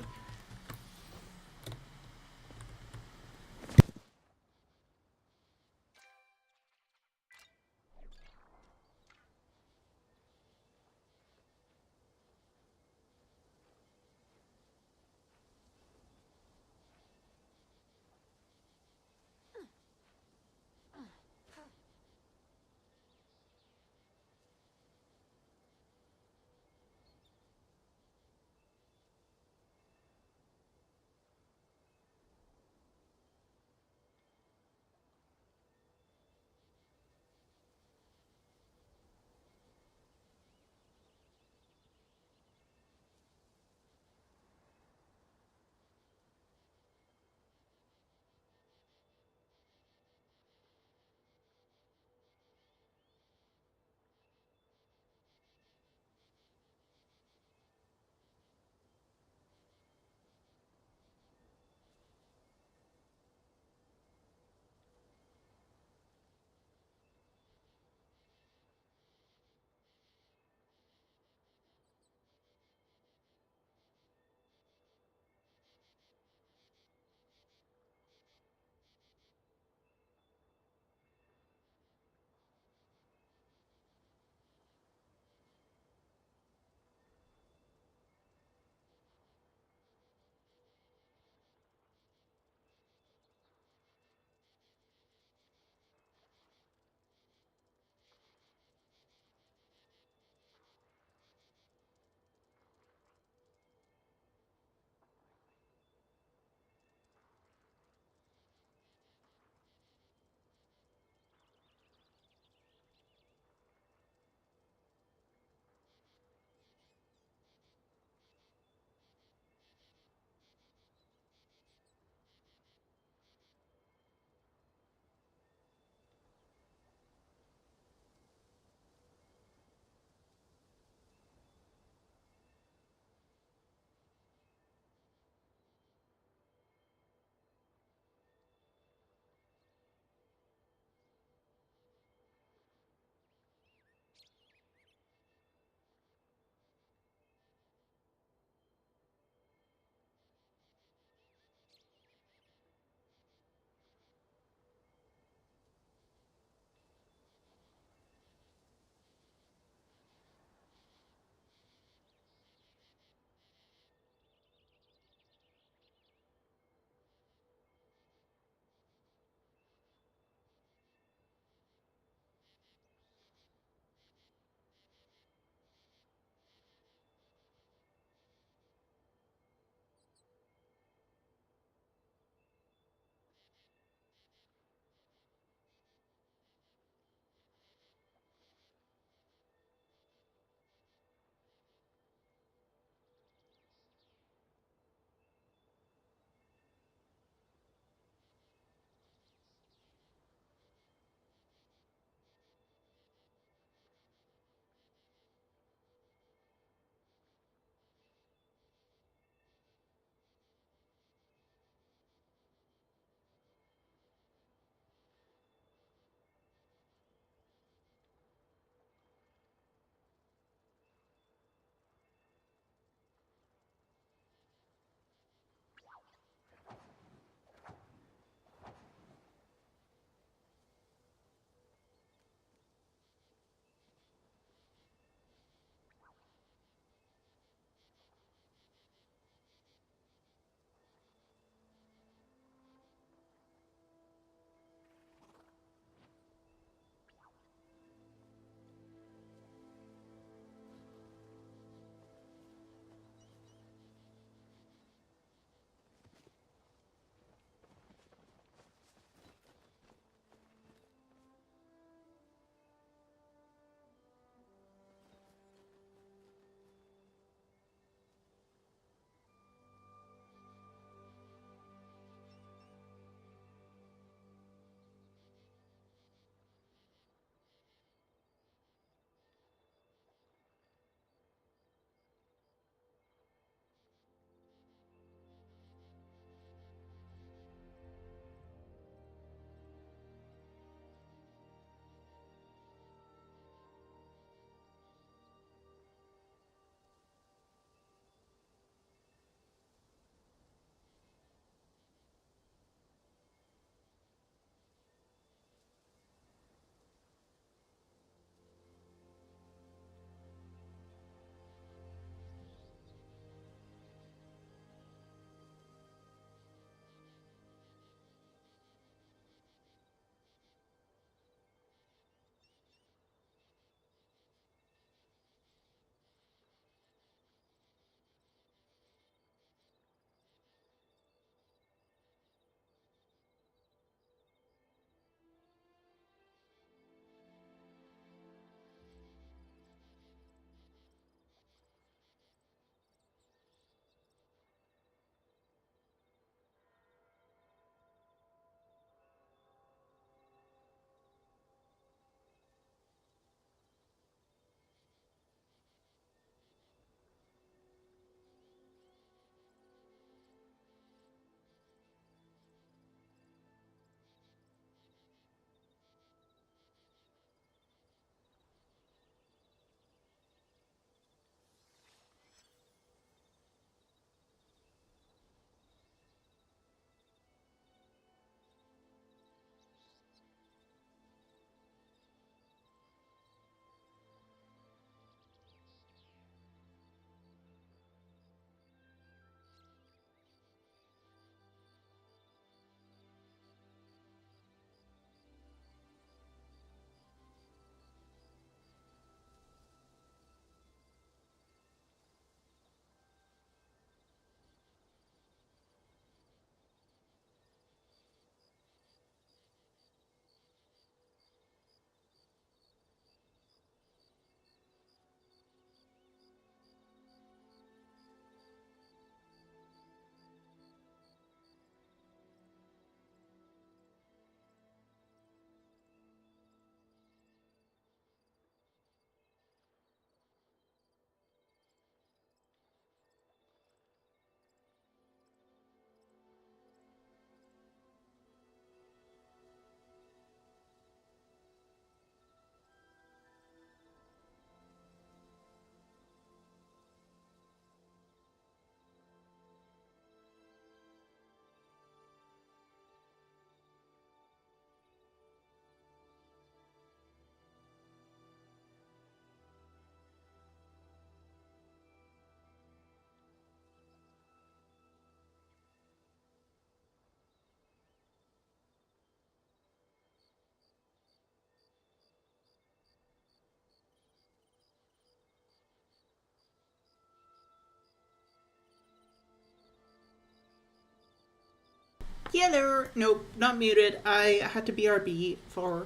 Hello. Nope, not muted. I had to BRB for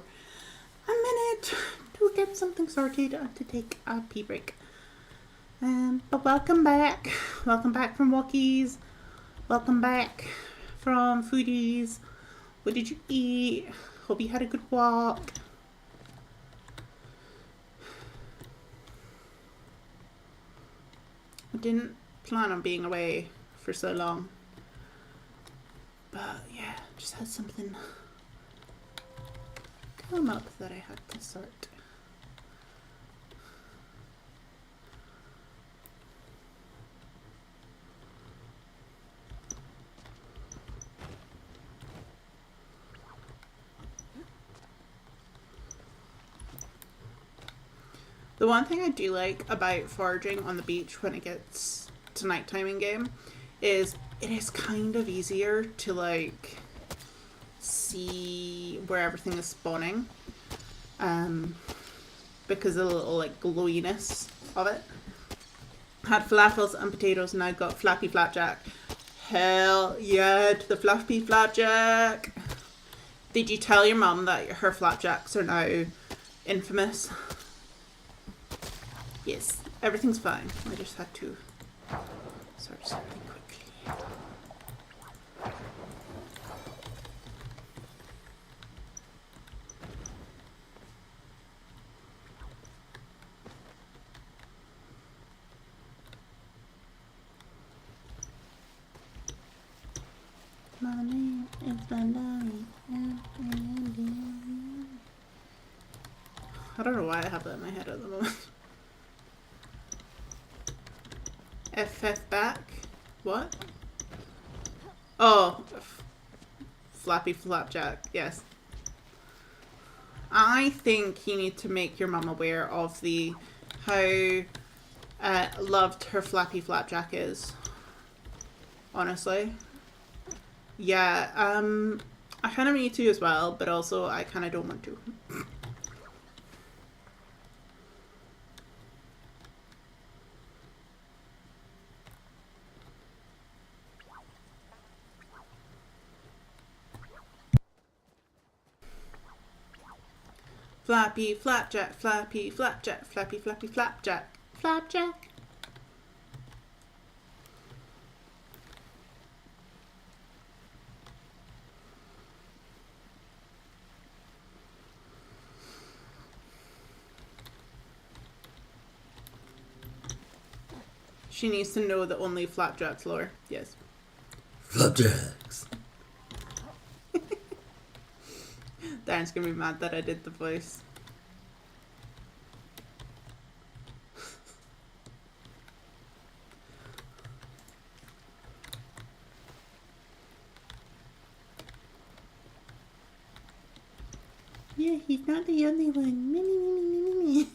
a minute to get something sorted and to take a pee break. But welcome back. Welcome back from walkies. Welcome back from foodies. What did you eat? Hope you had a good walk. I didn't plan on being away for so long. But yeah, just had something come up that I had to sort. The one thing I do like about foraging on the beach when it gets to nighttime in game is it is kind of easier to like see where everything is spawning, because of the little like glowiness of it. Had falafels and potatoes and I got flappy flapjack. Hell yeah to the flappy flapjack. Did you tell your mum that her flapjacks are now infamous? Yes, everything's fine. I just had to sort something quickly. My name is Vandali. I don't know why I have that in my head at the moment. FF back? What? Oh, flappy flapjack, yes. I think you need to make your mum aware of the how loved her flappy flapjack is. Honestly. Yeah, I kind of need to as well, but also I kind of don't want to. Flappy flapjack, flappy flapjack, flappy flappy flapjack, flapjack. She needs to know that only flapjacks lore. Yes. Flapjacks. Darren's gonna be mad that I did the voice. Yeah, he's not the only one. Me, me, me, me, me, me.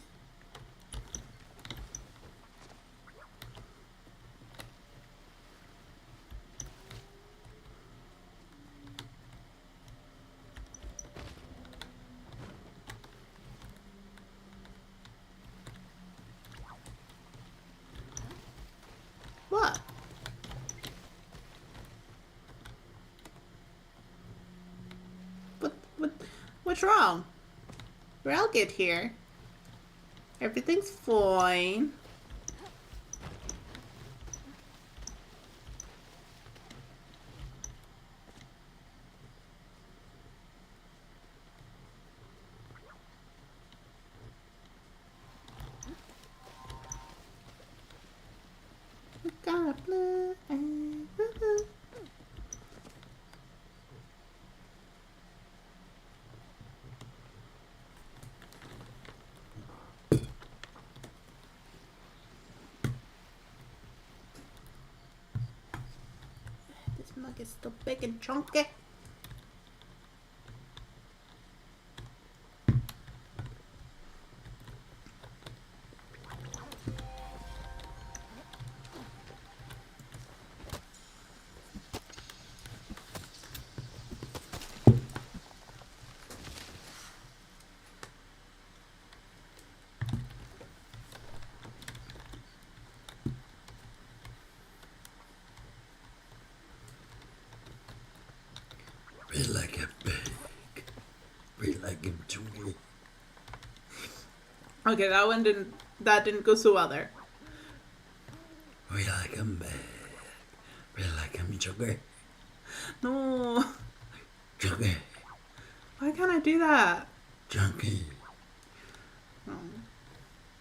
What? What's wrong? We're all good here. Everything's fine. We got a blue and woo-hoo. This mug is still big and chunky. Breathe like a pig. Breathe like him chunky. Okay, that didn't go so well there. Breathe like him big. Breathe like him chunky. No. Chunky. Why can't I do that? Chunky. Oh.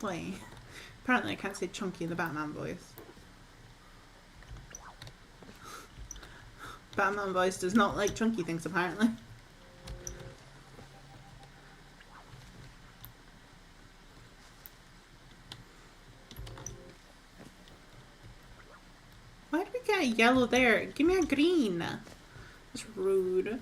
Wait. Apparently I can't say chunky in the Batman voice. Batman voice does not like chunky things, apparently. Why did we get a yellow there? Give me a green. That's rude.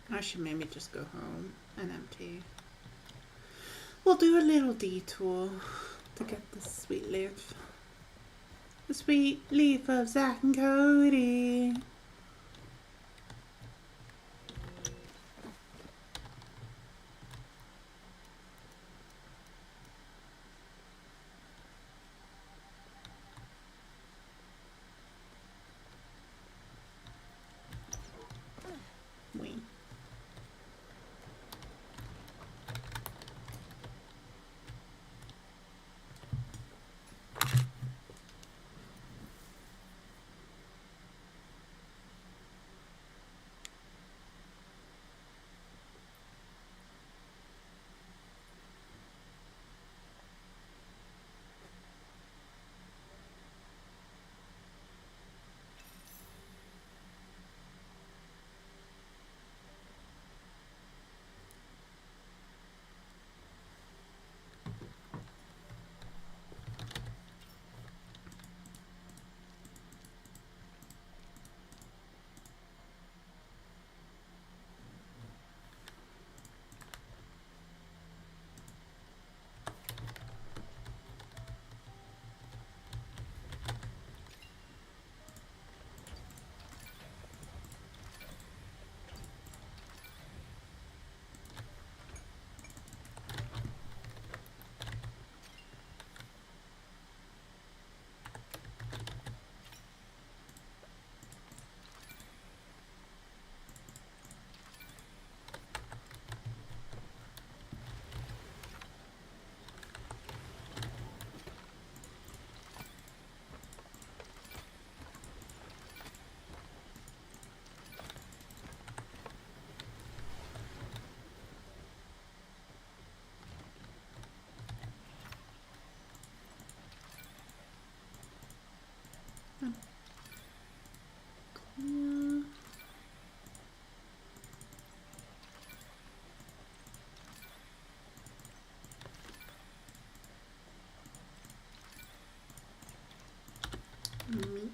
I should maybe just go home and empty. We'll do a little detour to get the sweet leaf. The sweet leaf of Zach and Cody. Wait. Yeah. Meat.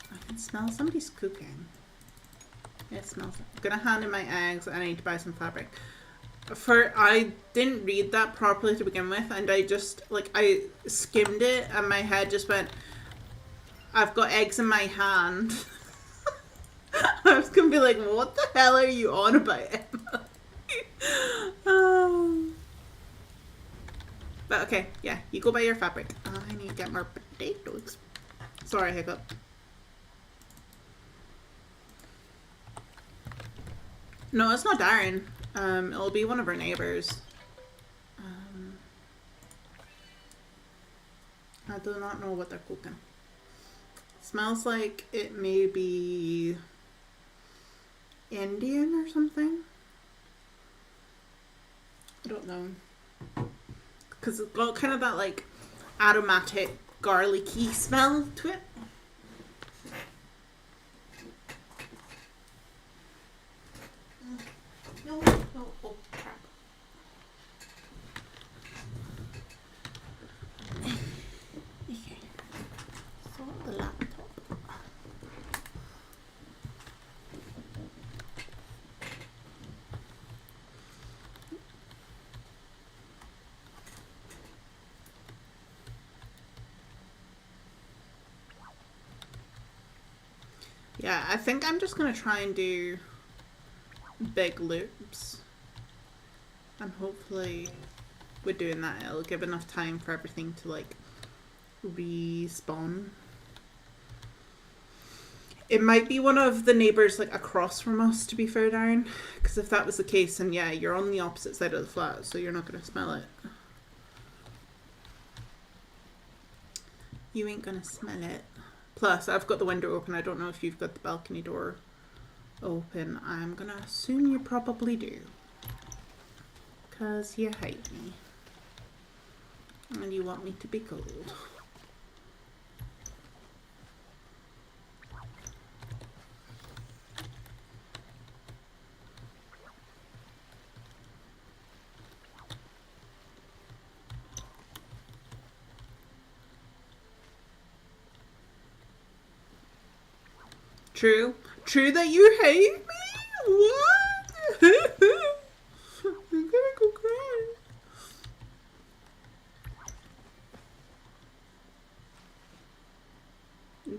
I can smell somebody's cooking. It smells. I'm gonna hand in my eggs and I need to buy some fabric. I didn't read that properly to begin with, and I just I skimmed it and my head just went, I've got eggs in my hand. I was gonna be like, what the hell are you on about, Emma? But okay, yeah, you go buy your fabric. I need to get more potatoes. Sorry, hiccup. No, it's not Darren. It'll be one of our neighbours. I do not know what they're cooking. Smells like it may be Indian or something. I don't know. Because it's got kind of that like aromatic, garlicky smell to it. No, oh crap. Okay. So the laptop. Yeah, I think I'm just gonna try and do big loops. And hopefully with doing that it'll give enough time for everything to like respawn. It might be one of the neighbours like across from us, to be fair, Darren. Because if that was the case, then yeah, you're on the opposite side of the flat, so you're not gonna smell it. You ain't gonna smell it. Plus, I've got the window open. I don't know if you've got the balcony door open. I'm gonna assume you probably do. Because you hate me. And you want me to be cold. True. True that you hate me? What? I'm gonna go cry.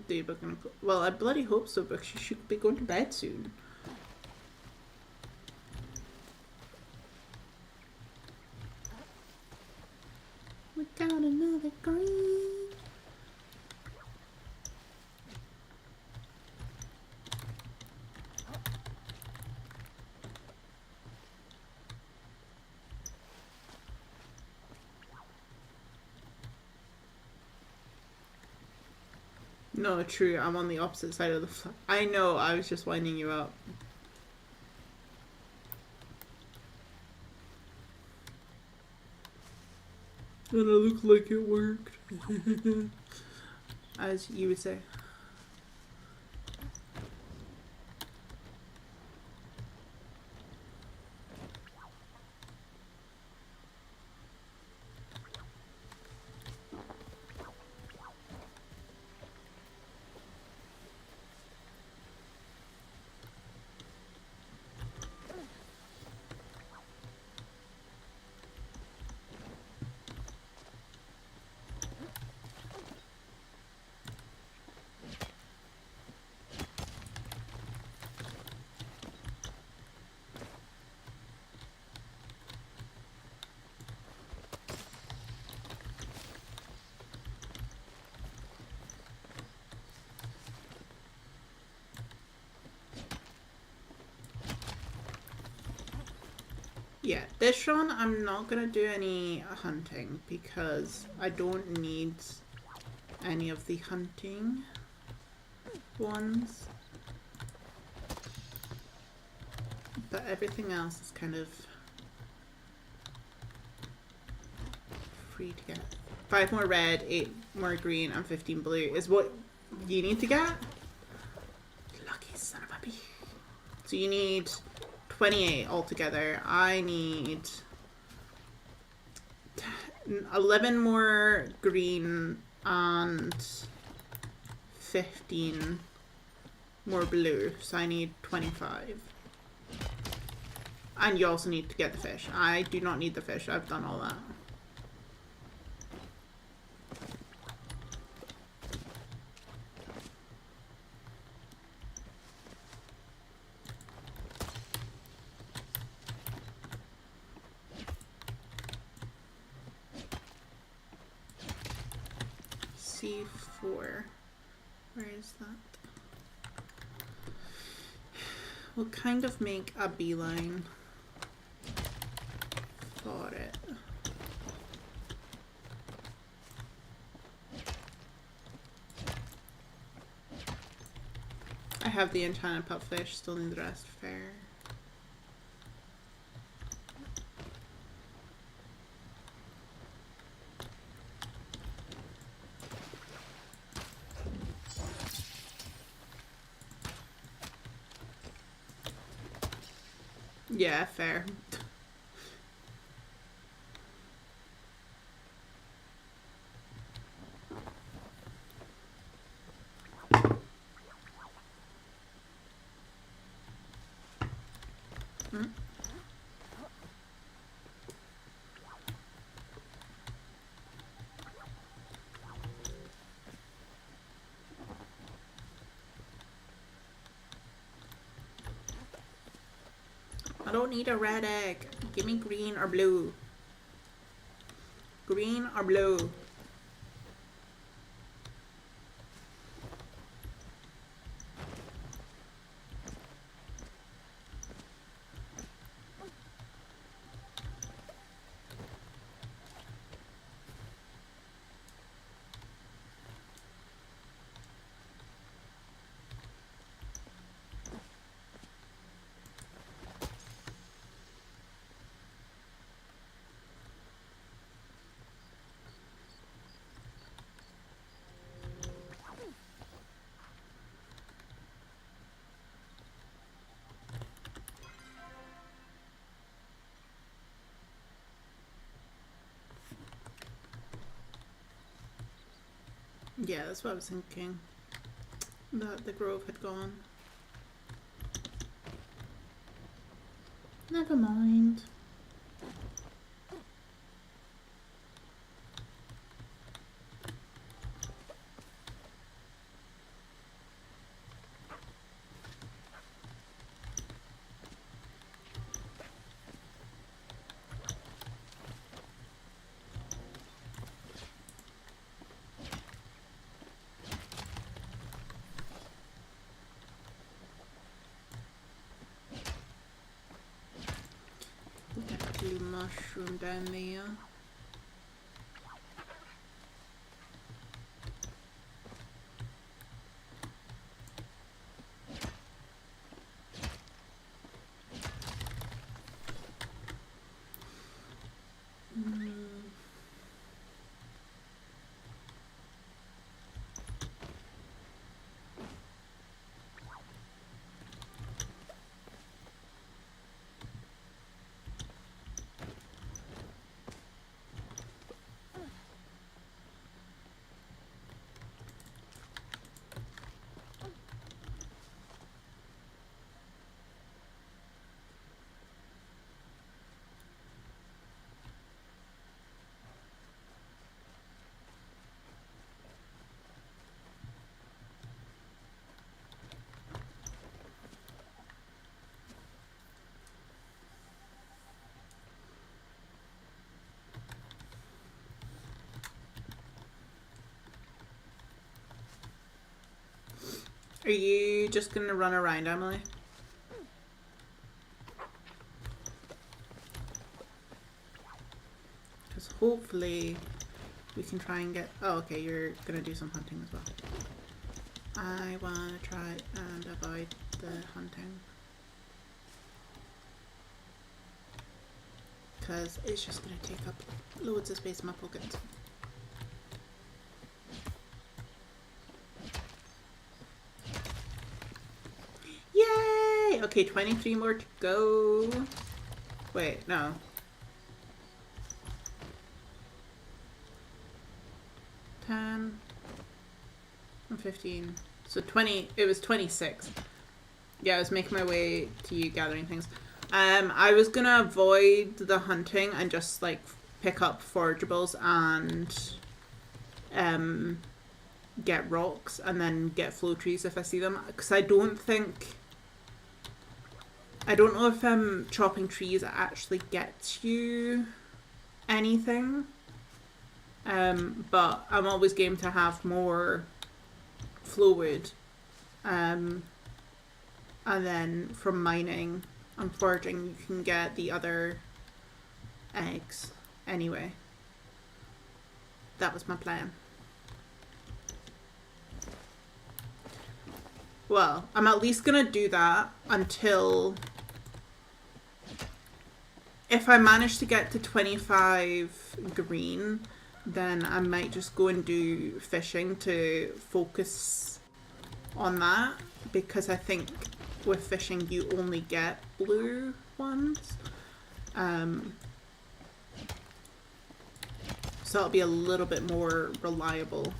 Dave, gonna go. Well, I bloody hope so, because she should be going to bed soon. We got another green. No, true. I'm on the opposite side of the flat. I know. I was just winding you up. And it looked like it worked. As you would say. Yeah, this run I'm not gonna do any hunting because I don't need any of the hunting ones. But everything else is kind of free to get. 5 more red, 8 more green, and 15 blue is what you need to get. Lucky son of a bee. So you need 28 altogether. I need 11 more green and 15 more blue. So I need 25. And you also need to get the fish. I do not need the fish. I've done all that. C4. Where is that? We'll kind of make a beeline for it. have the enchanted pupfish, still need the rest. Fair. Yeah, fair. I don't need a red egg. Give me green or blue. Green or blue. Yeah, that's what I was thinking. That the grove had gone. Never mind. Blue mushroom down there. Are you just gonna run around, Emily? Because hopefully we can try and get... Oh, okay, you're gonna do some hunting as well. I wanna try and avoid the hunting. Because it's just gonna take up loads of space in my pockets. Yay! Okay, 23 more to go. Wait, no. And 15. So 20, it was 26. Yeah, I was making my way to you gathering things. I was gonna avoid the hunting and just like pick up forageables and get rocks and then get flow trees if I see them. Because I don't know if chopping trees actually gets you anything. But I'm always game to have more flow wood. And then from mining and foraging you can get the other eggs anyway. That was my plan. Well, I'm at least gonna do that until... If I manage to get to 25 green, then I might just go and do fishing to focus on that. Because I think with fishing you only get blue ones. So it'll be a little bit more reliable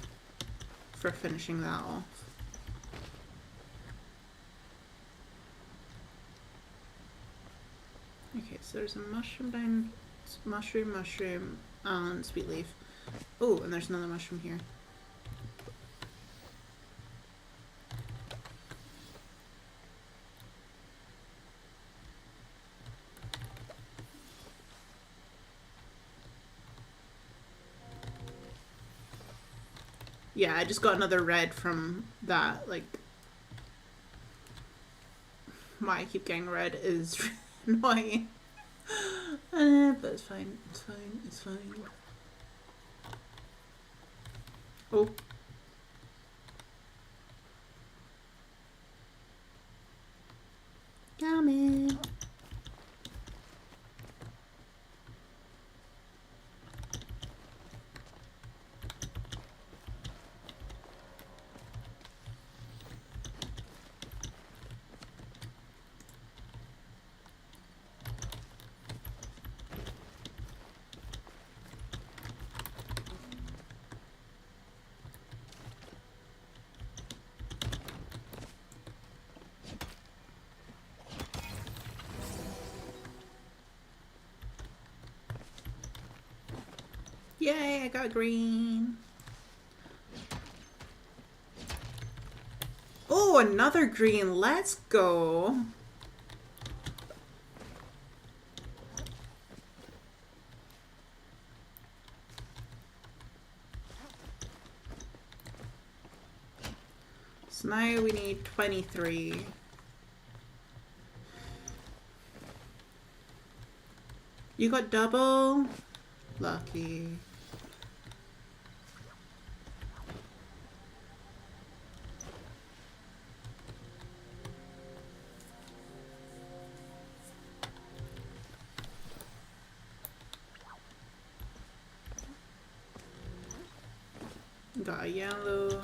for finishing that off. Okay, so there's a mushroom down, mushroom, and sweet leaf. Oh, and there's another mushroom here. Yeah, I just got another red from that, like... Why I keep getting red is annoying. But it's fine, it's fine, it's fine. Oh. Coming. Yay, I got green. Oh, another green. Let's go. So now we need 23. You got double? Lucky. Got a yellow.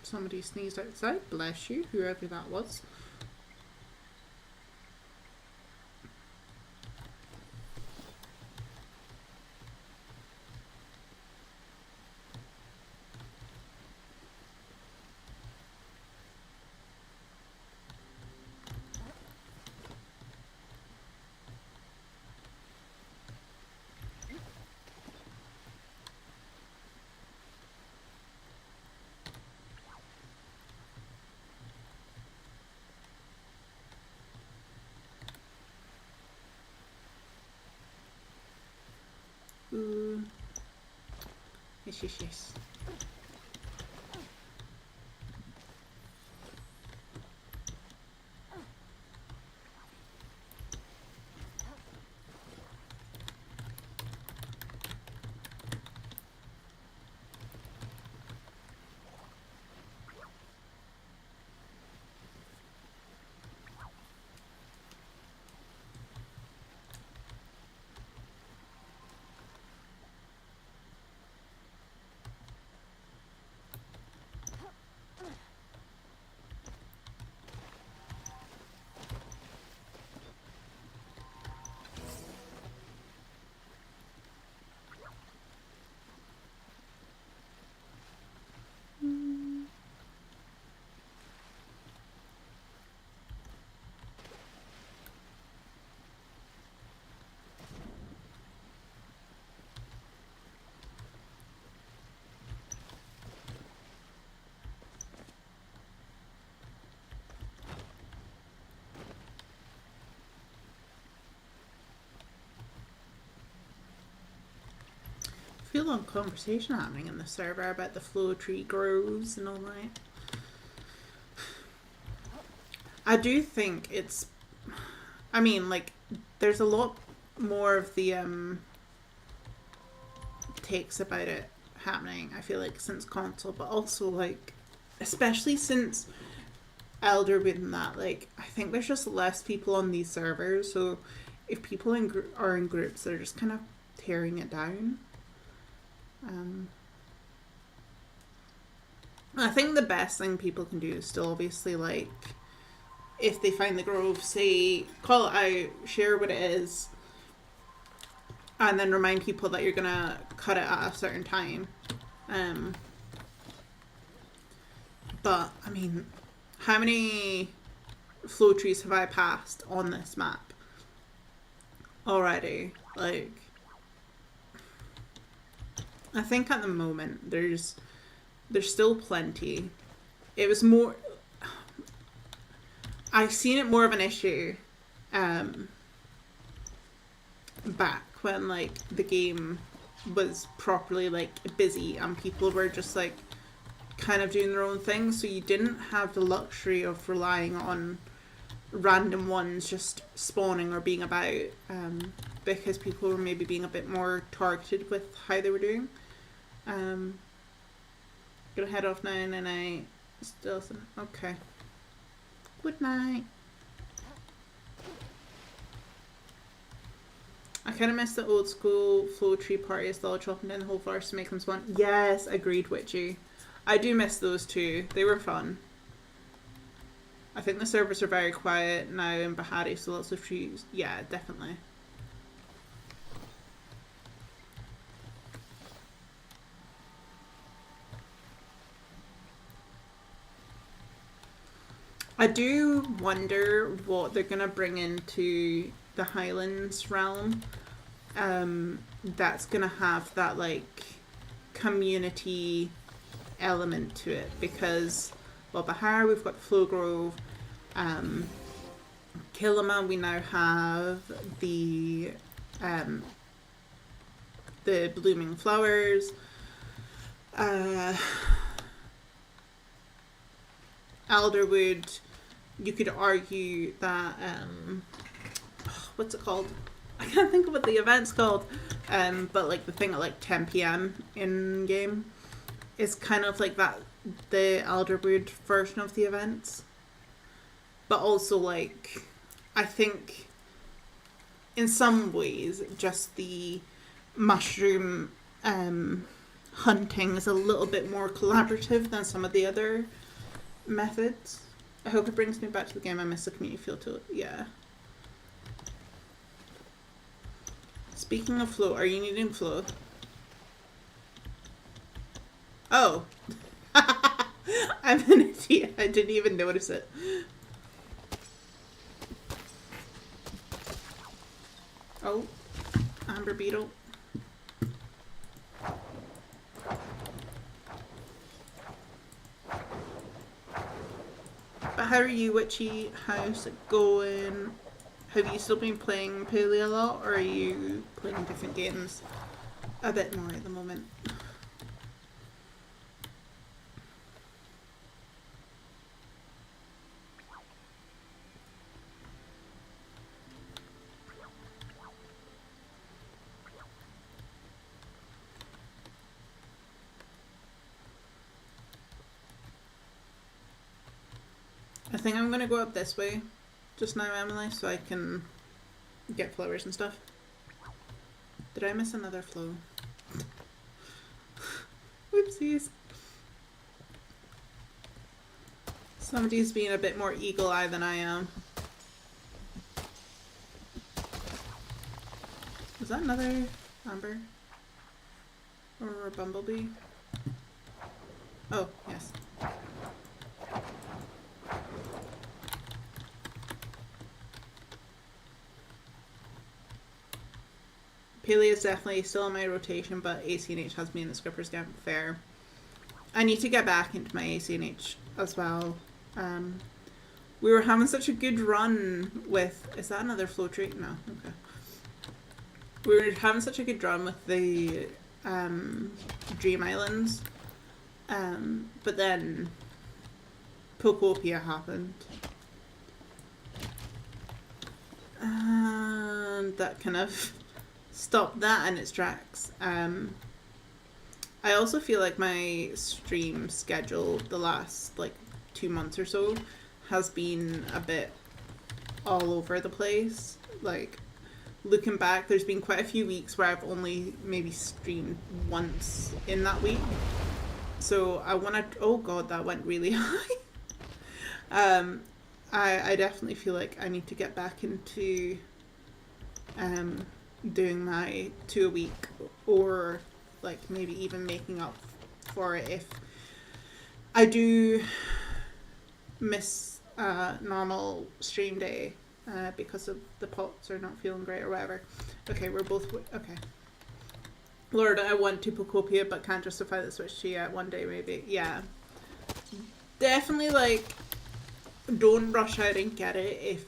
Somebody sneezed outside. Bless you, whoever that was. Ooh. Yes, yes, yes. feel a lot of conversation happening in the server about the flow tree grows and all that. I do think it's, I mean, like, there's a lot more of the takes about it happening, I feel like, since console, but also, like, especially since Elderwood and that, like, I think there's just less people on these servers, so if people are in groups, they're just kind of tearing it down. I think the best thing people can do is still obviously, like, if they find the grove, say, call it out, share what it is, and then remind people that you're gonna cut it at a certain time. But, I mean, how many flow trees have I passed on this map already? Like, I think at the moment there's still plenty. It was more, I've seen it more of an issue back when, like, the game was properly, like, busy and people were just, like, kind of doing their own thing, so you didn't have the luxury of relying on random ones just spawning or being about, because people were maybe being a bit more targeted with how they were doing. Gonna head off now, and I still, okay. Good night. I kind of miss the old school flow tree parties, though, chopping down the whole forest to make them spawn. Yes, agreed, Witchy. I do miss those too. They were fun. I think the servers are very quiet now in Bahari, so lots of trees. Yeah, definitely. I do wonder what they're gonna bring into the Highlands realm. That's gonna have that, like, community element to it, because, well, Bahar, we've got the Flow Grove. Kilima, we now have the blooming flowers. Elderwood, you could argue that what's it called? I can't think of what the event's called. But, like, the thing at, like, 10 PM in game is kind of like that, the Elderwood version of the events. But also, like, I think in some ways just the mushroom hunting is a little bit more collaborative than some of the other methods. I hope it brings me back to the game. I miss the community feel to it. Yeah. Speaking of flow, are you needing flow? Oh. I'm an idiot. I didn't even notice it. Oh. Amber beetle. But how are you, Witchy? How's it going? Have you still been playing Palia a lot, or are you playing different games a bit more at the moment? I think I'm gonna go up this way just now, Emily, so I can get flowers and stuff. Did I miss another flow? Whoopsies. Somebody's being a bit more eagle-eye than I am. Was that another amber? Or a bumblebee? Oh, yes. Palia is definitely still in my rotation, but ACNH has me in the Scrippers Camp. Fair. I need to get back into my ACNH as well. We were having such a good run with... Is that another flow tree? No. Okay. We were having such a good run with the Dream Islands. But then Pokopia happened. And that kind of stopped that in its tracks. I also feel like my stream schedule the last like 2 months or so has been a bit all over the place. Like, looking back, there's been quite a few weeks where I've only maybe streamed once in that week. So I want to... Oh god, that went really high. I definitely feel like I need to get back into doing my 2 a week, or like maybe even making up for it if I do miss normal stream day because of the pots are not feeling great or whatever. Okay, we're both... Okay. Lord, I want to Pokopia but can't justify the switch to yet. One day maybe. Yeah. Definitely, like, don't rush out and get it if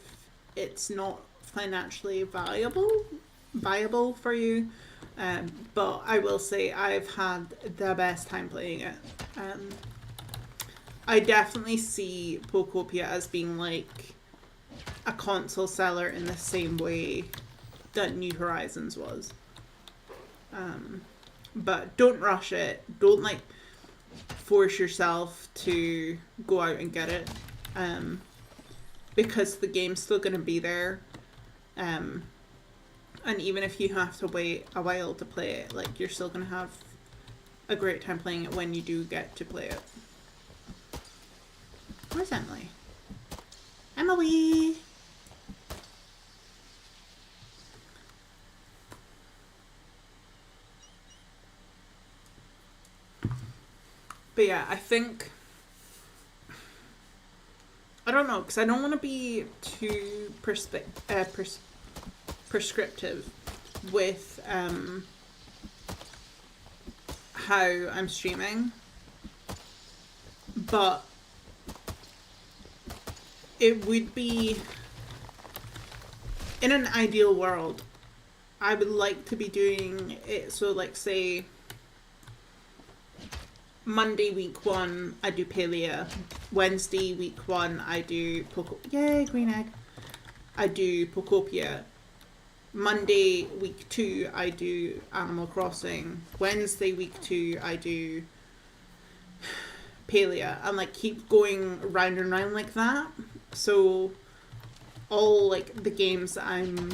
it's not financially viable for you. But I will say I've had the best time playing it. I definitely see Pokopia as being like a console seller in the same way that New Horizons was. But don't rush it. Don't like force yourself to go out and get it. Because the game's still going to be there. And even if you have to wait a while to play it, like, you're still going to have a great time playing it when you do get to play it. Where's Emily? Emily! But yeah, I think... I don't know, because I don't want to be too prescriptive with how I'm streaming. But it would be... In an ideal world, I would like to be doing it so, like, say... Monday week 1 I do Palia. Wednesday week 1 I do Yay, green egg. I do Pokopia. Monday week 2 I do Animal Crossing. Wednesday week 2 I do Palia. And like keep going round and round like that. So all like the games that I'm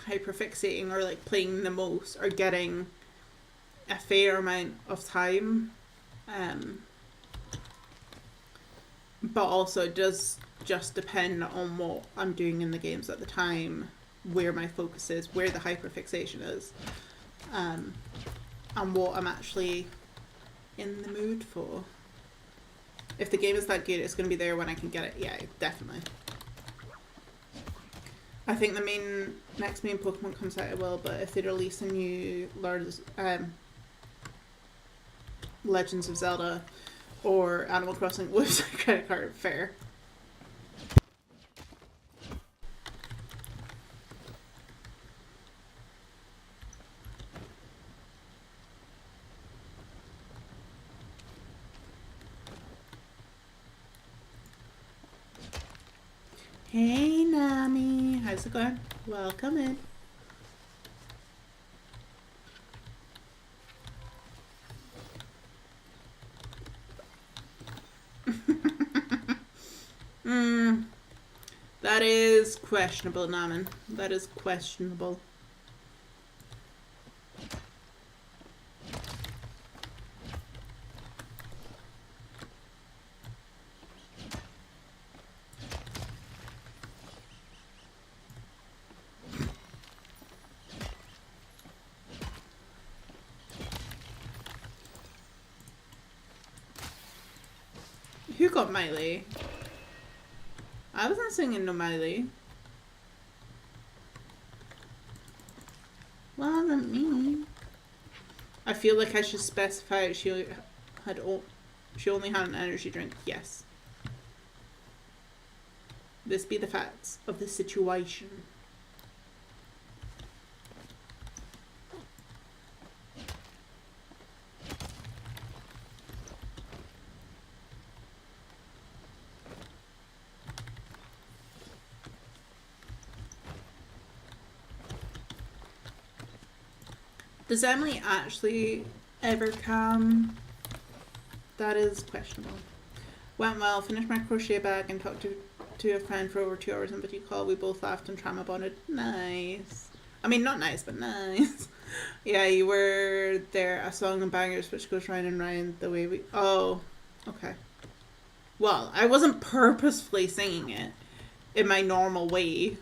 hyperfixating or like playing the most are getting a fair amount of time, but also it does just depend on what I'm doing in the games at the time, where my focus is, where the hyperfixation is, and what I'm actually in the mood for. If the game is that good, it's going to be there when I can get it. Yeah, definitely. I think the next main Pokemon comes out, it will, but if they release a new Legends of Zelda or Animal Crossing with a credit card, fair. Hey Nami, how's it going? Welcome in. That is questionable, Naman. That is questionable. Who got Miley? I wasn't singing no Miley. Wasn't me. I feel like I should specify she only had an energy drink. Yes. This be the facts of the situation. Does Emily actually ever come? That is questionable. Went well, finished my crochet bag and talked to a friend for over 2 hours on video call. We both laughed and trauma bonded. Nice. I mean, not nice, but nice. Yeah, you were there, a song and bangers which goes round and round the way we... Oh, okay. Well, I wasn't purposefully singing it in my normal way.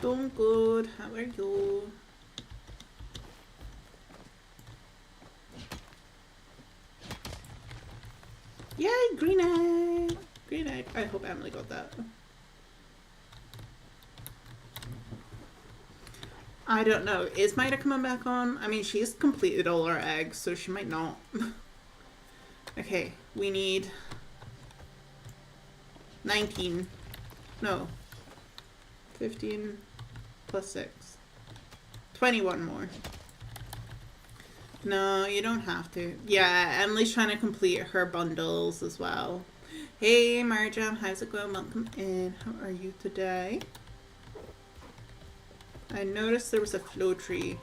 Doing good. How are you? Yay, green egg! Green egg. I hope Emily got that. I don't know. Is Maida coming back on? I mean, she's completed all our eggs, so she might not. Okay, we need 19. No. 15 plus 6. 21 more. No, you don't have to. Yeah, Emily's trying to complete her bundles as well. Hey, Marjam, how's it going? Welcome in. How are you today? I noticed there was a flow tree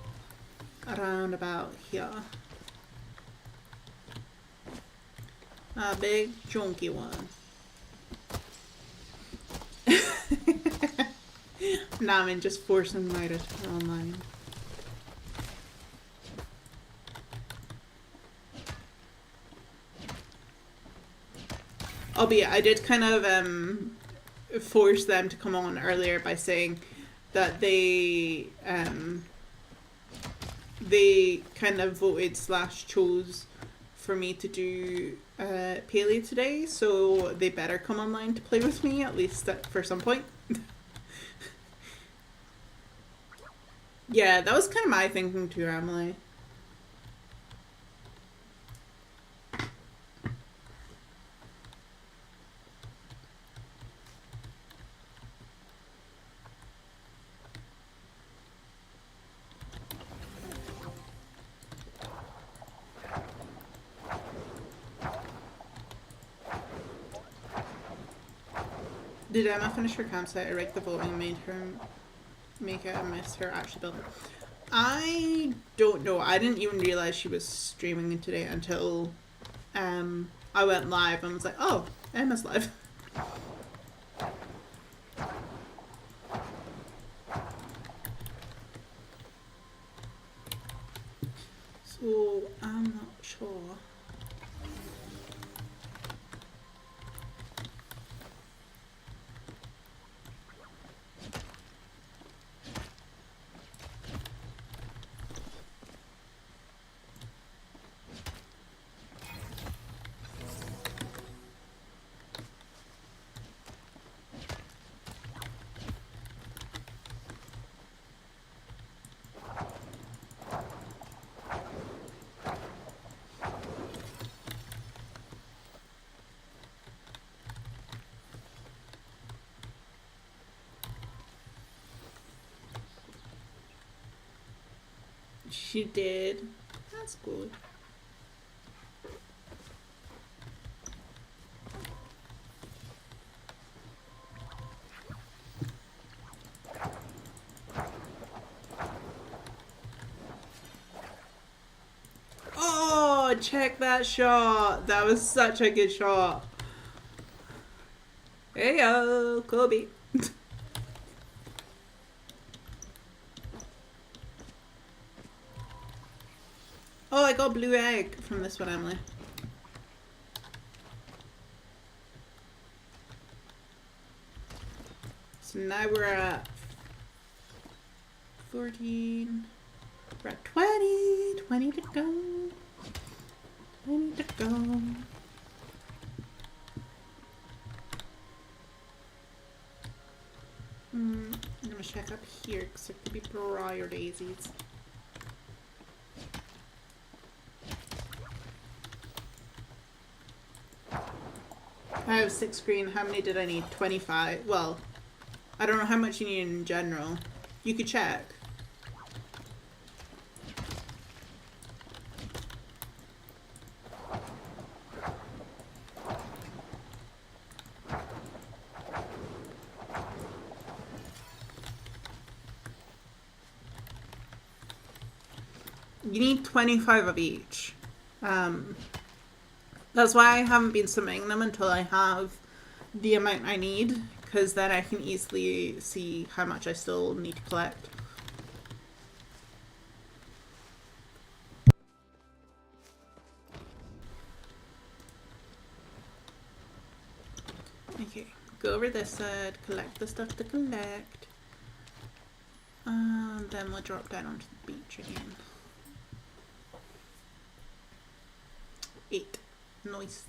around about here. A big, chunky one. Namin just forcing Maida to come online. Albeit, I did kind of force them to come on earlier by saying that they kind of voted / chose for me to do Palia today, so they better come online to play with me, at least for some point. Yeah, that was kind of my thinking too, Emily. Did Emma finish her campsite? I raked the voting and made her make it. I miss her actually build it. I don't know. I didn't even realize she was streaming today until I went live and was like, oh, Emma's live. So I'm not sure. She did. That's good. Oh, check that shot. That was such a good shot. Hey yo, Kobe. Oh, I got blue egg from this one, Emily. So now we're at 14. We're at 20. 20 to go. 20 to go. I'm gonna check up here because there could be briar daisies. I have 6 green. How many did I need? 25. Well, I don't know how much you need in general. You could check. You need 25 of each. That's why I haven't been submitting them until I have the amount I need, because then I can easily see how much I still need to collect. Okay, go over this side, collect the stuff to collect, and then we'll drop down onto the beach again. 8. Nice.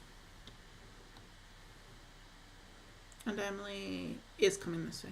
And Emily is coming this way.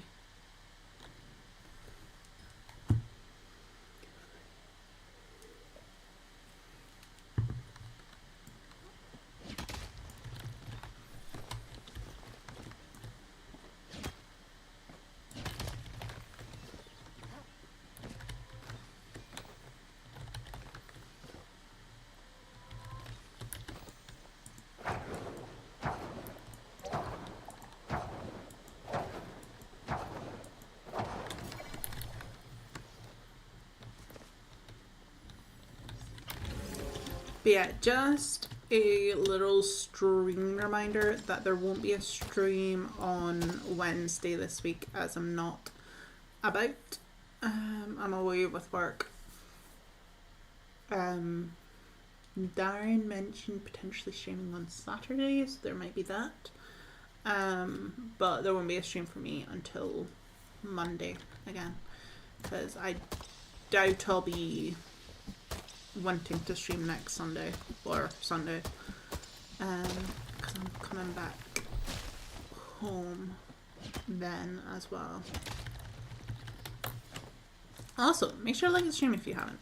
But yeah, just a little stream reminder that there won't be a stream on Wednesday this week, as I'm not about. I'm away with work. Darren mentioned potentially streaming on Saturday, so there might be that. But there won't be a stream for me until Monday again, because I doubt I'll be wanting to stream next Sunday or Sunday, because I'm coming back home then as well. Also, make sure to like the stream if you haven't.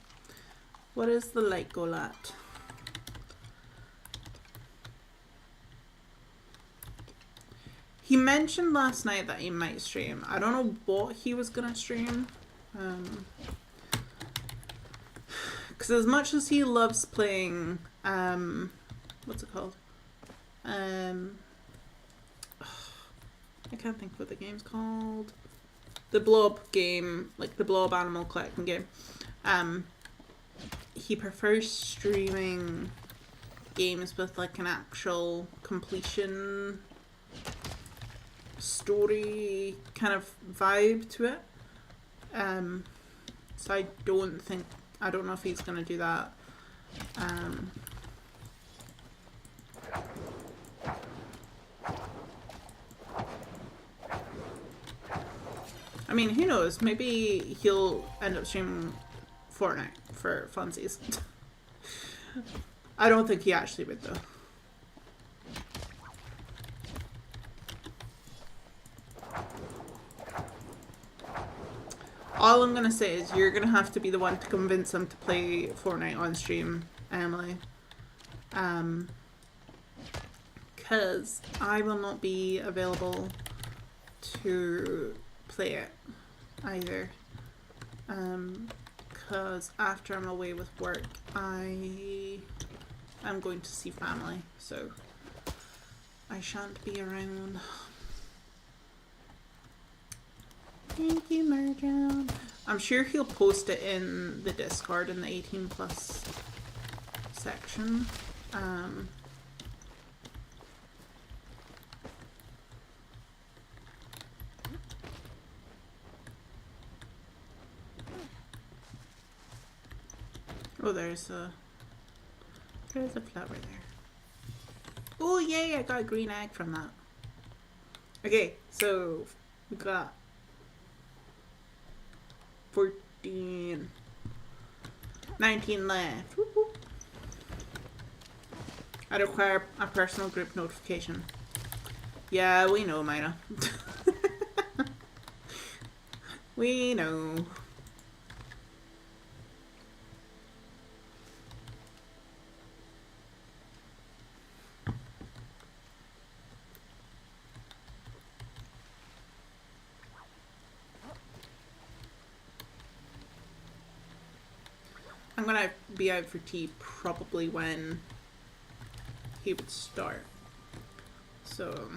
What is the like goal at? He mentioned last night that he might stream. I don't know what he was gonna stream. Because as much as he loves playing, what's it called? I can't think what the game's called. The Blob game, like the Blob animal collecting game. He prefers streaming games with like an actual completion story kind of vibe to it. So I don't know if he's gonna do that. I mean, who knows? Maybe he'll end up streaming Fortnite for funsies. I don't think he actually would, though. All I'm gonna say is you're gonna have to be the one to convince him to play Fortnite on stream, Emily. Because I will not be available to play it either. Because after I'm away with work, I'm going to see family, so I shan't be around. Thank you, Merjan. I'm sure he'll post it in the Discord in the 18 plus section. Oh, there's a flower there. Oh yay, I got a green egg from that. Okay, so we got 14, 19 left. Whoop, whoop. I require a personal group notification. Yeah, we know, Mina. We know. I'm gonna be out for tea probably when he would start. So,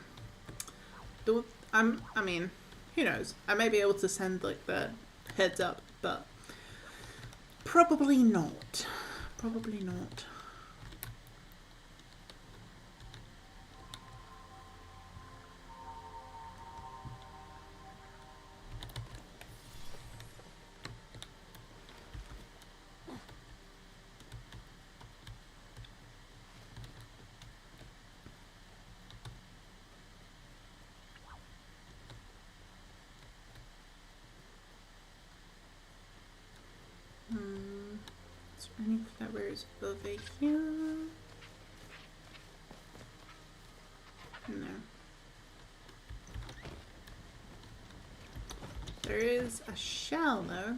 I mean, who knows? I might be able to send like the heads up, but Probably not. Probably not. Is there any flowers over here? No. There is a shell though.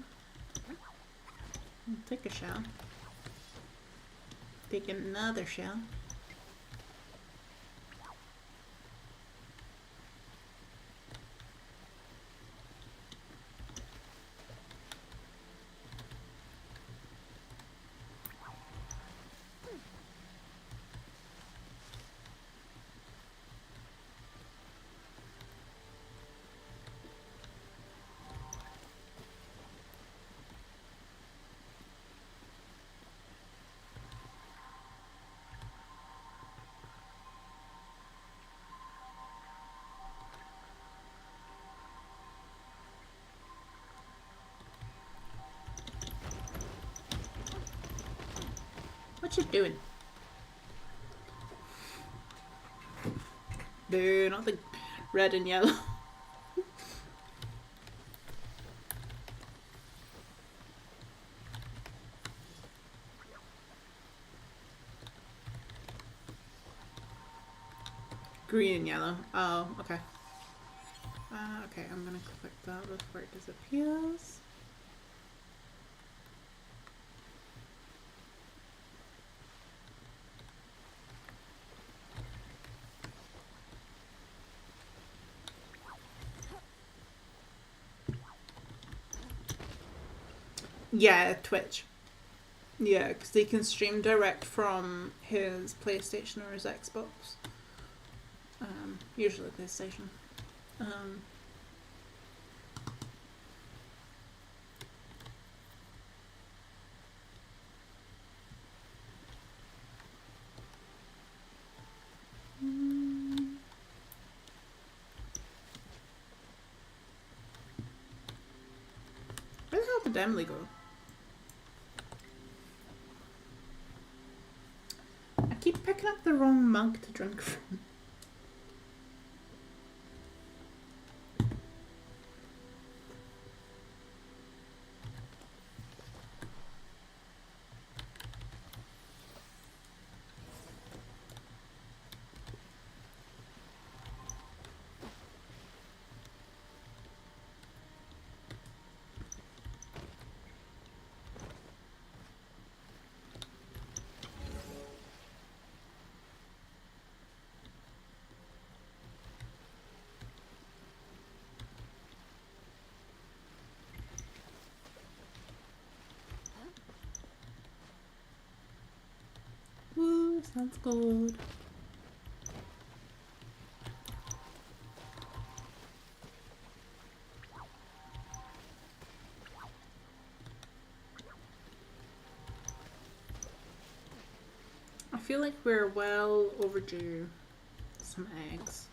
I'll take a shell. Take another shell. What you doing? Boo, not the red and yellow. Green and yellow. Oh, okay. Okay, I'm gonna click that before it disappears. Yeah, Twitch. Yeah, because they can stream direct from his PlayStation or his Xbox. Usually PlayStation. Where the hell did Emily go? I keep picking up the wrong mug to drink from. Ooh, sounds good. I feel like we're well overdue some eggs.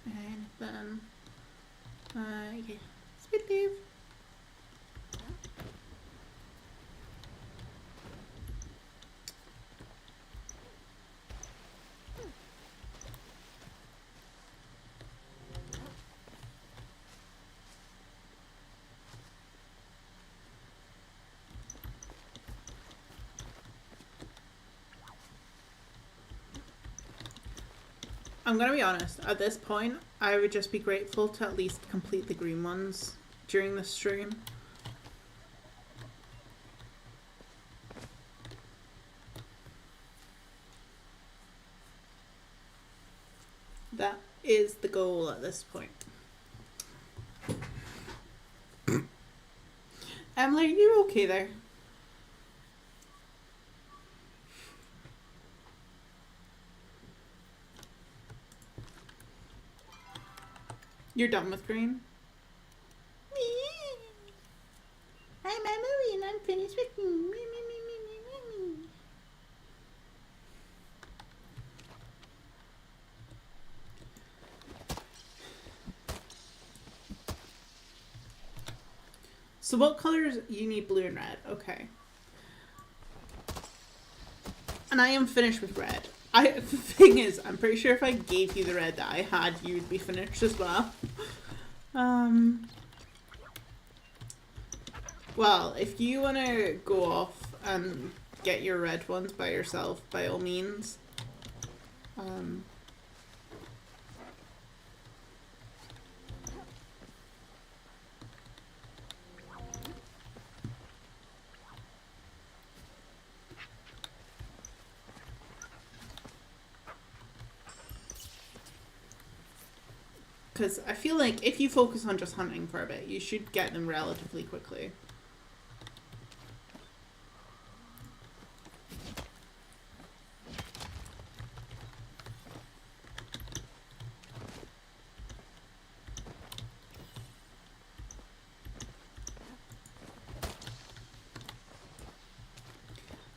And then, yeah, speed leave. I'm gonna be honest. At this point, I would just be grateful to at least complete the green ones during the stream. That is the goal at this point. Emily, are you okay there? You're done with green? I'm Emily and I'm finished with green. So what colors? You need blue and red. Okay. And I am finished with red. The thing is, I'm pretty sure if I gave you the red that I had, you would be finished as well. Well, if you want to go off and get your red ones by yourself, by all means. Because I feel like if you focus on just hunting for a bit, you should get them relatively quickly.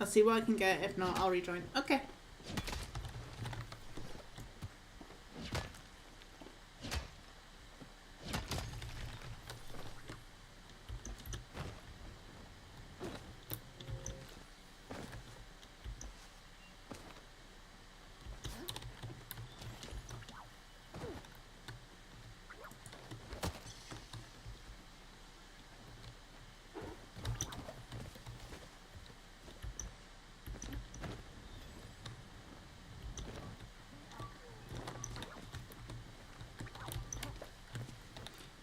I'll see what I can get. If not, I'll rejoin. Okay.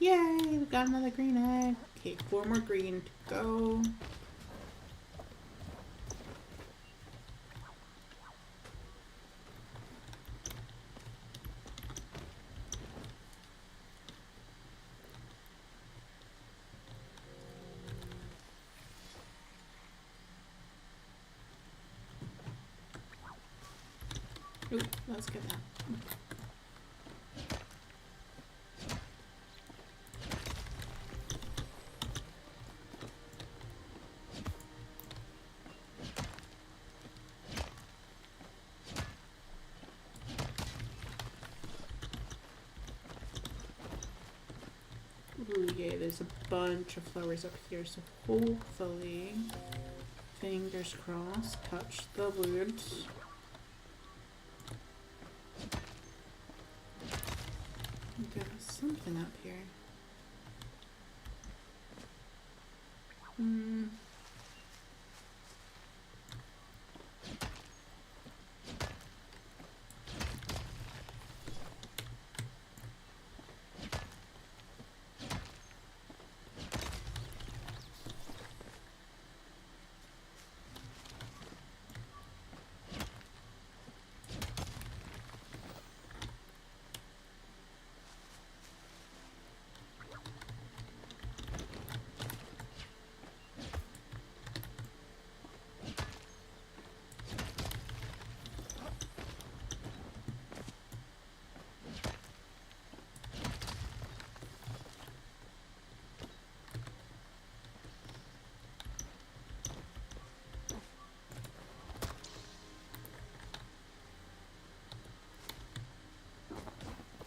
Yay, we got another green egg. Okay, 4 more green to go. Ooh, let's get that. Ooh, yeah, there's a bunch of flowers up here, so hopefully, fingers crossed, touch the wood. There's something up here.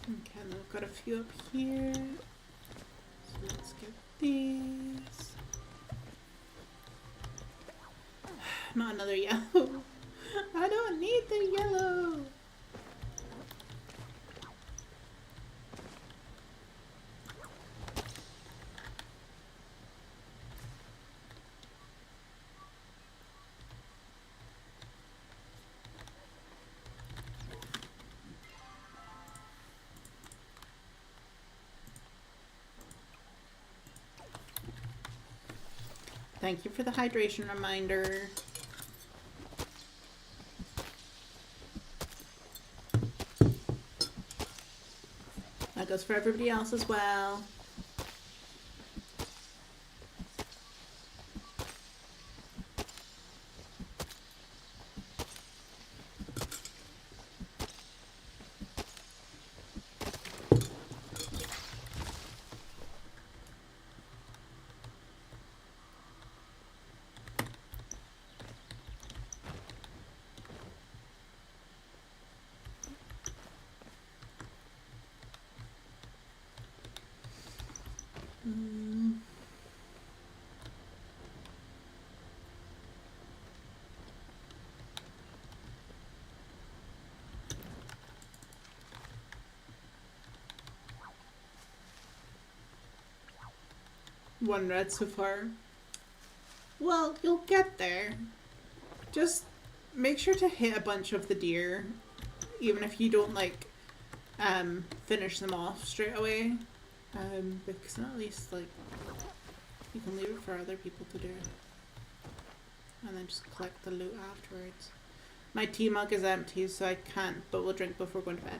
Okay, and we've got a few up here. So let's get these. Not another yellow. I don't need the yellow. Thank you for the hydration reminder. That goes for everybody else as well. One red so far. Well, you'll get there. Just make sure to hit a bunch of the deer, even if you don't like finish them off straight away. Because at least like you can leave it for other people to do. And then just collect the loot afterwards. My tea mug is empty, so I can't, but we'll drink before going to bed.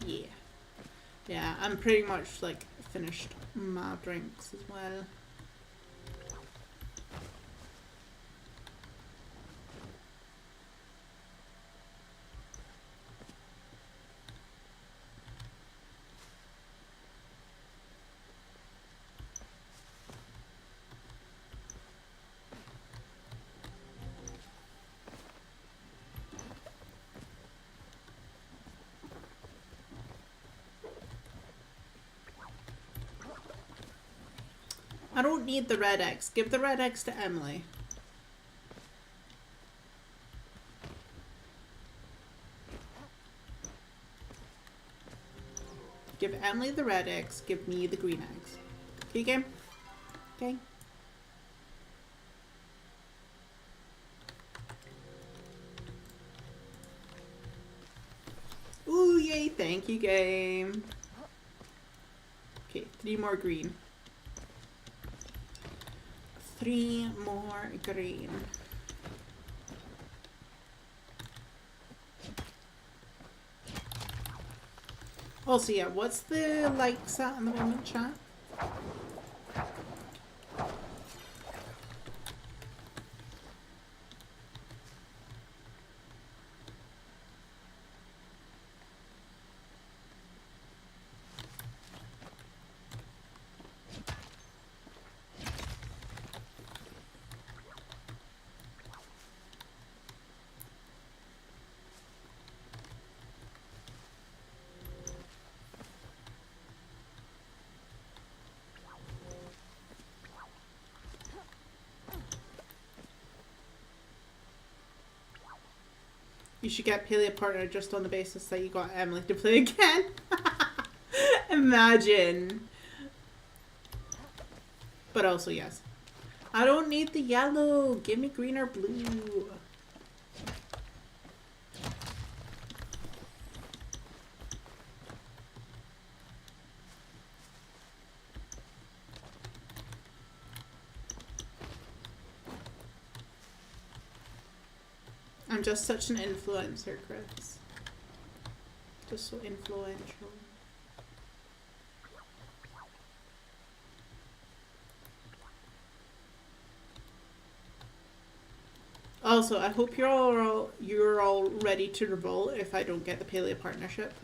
Yeah. Yeah, I'm pretty much like finished my drinks as well. I don't need the red X. Give the red X to Emily. Give Emily the red X. Give me the green X. Okay, game? Okay. Ooh, yay. Thank you, game. Okay, 3 more green. 3 more green. Also, yeah, what's the likes at in the moment, chat? You should get Palia partner just on the basis that you got Emily to play again. Imagine. But also, yes. I don't need the yellow. Give me green or blue. I'm just such an influencer, Chris. Just so influential. Also, I hope you're all ready to revolt if I don't get the Palia partnership.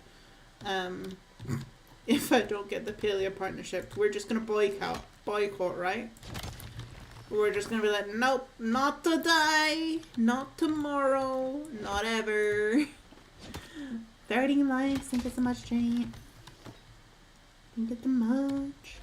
If I don't get the Palia partnership, we're just gonna boycott, right? We're just gonna be like, nope, not today, not tomorrow, not ever. 30 likes, thank you so much, Jane. Thank you so much.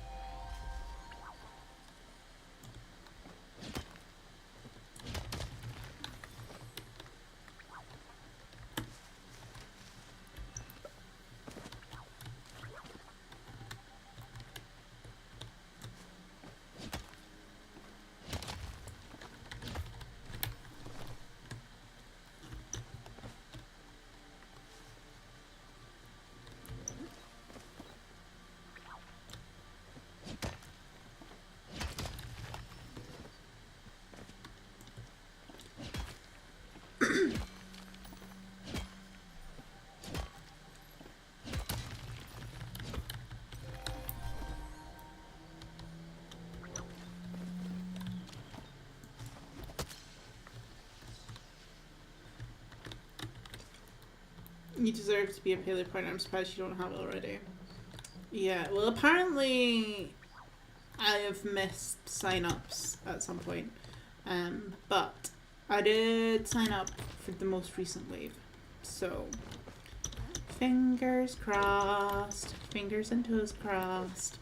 You deserve to be a Palia partner. I'm surprised you don't have it already. Yeah, well, apparently I have missed sign-ups at some point. But I did sign up for the most recent wave. So, fingers crossed. Fingers and toes crossed.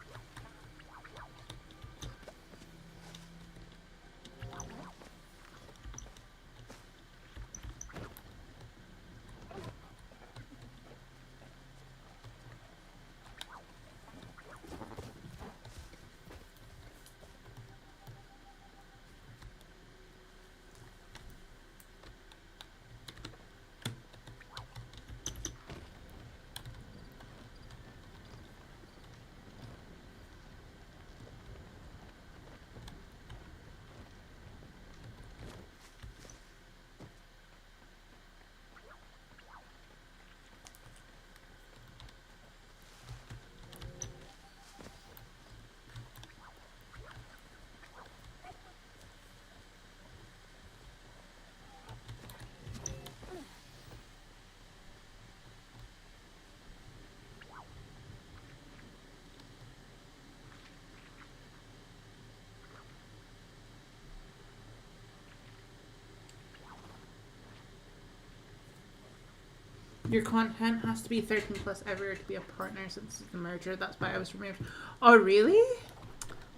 Your content has to be 13 plus everywhere to be a partner since the merger. That's why I was removed. Oh, really?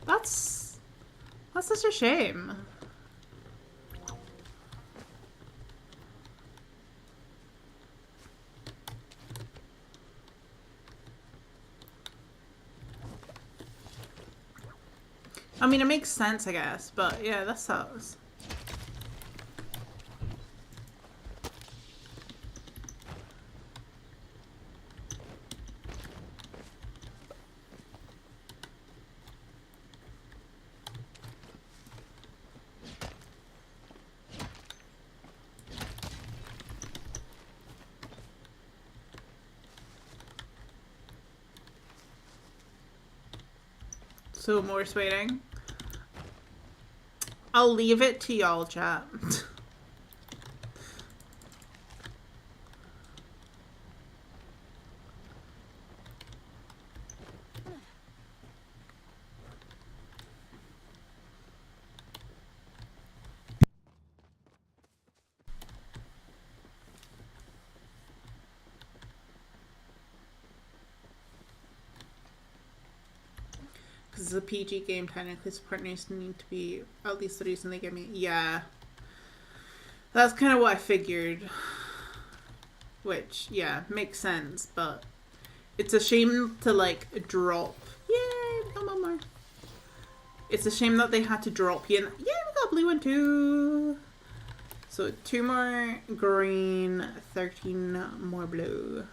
That's such a shame. I mean, it makes sense, I guess, but yeah, that sucks. So Morse waiting. I'll leave it to y'all, chat. Because it's a PG game, technically, so partners need to be at least the reason they give me. Yeah. That's kind of what I figured. Which, yeah, makes sense, but it's a shame to, like, drop. Yay, we got one more. It's a shame that they had to drop you in. Yeah, we got a blue one too. So 2 more green, 13 more blue.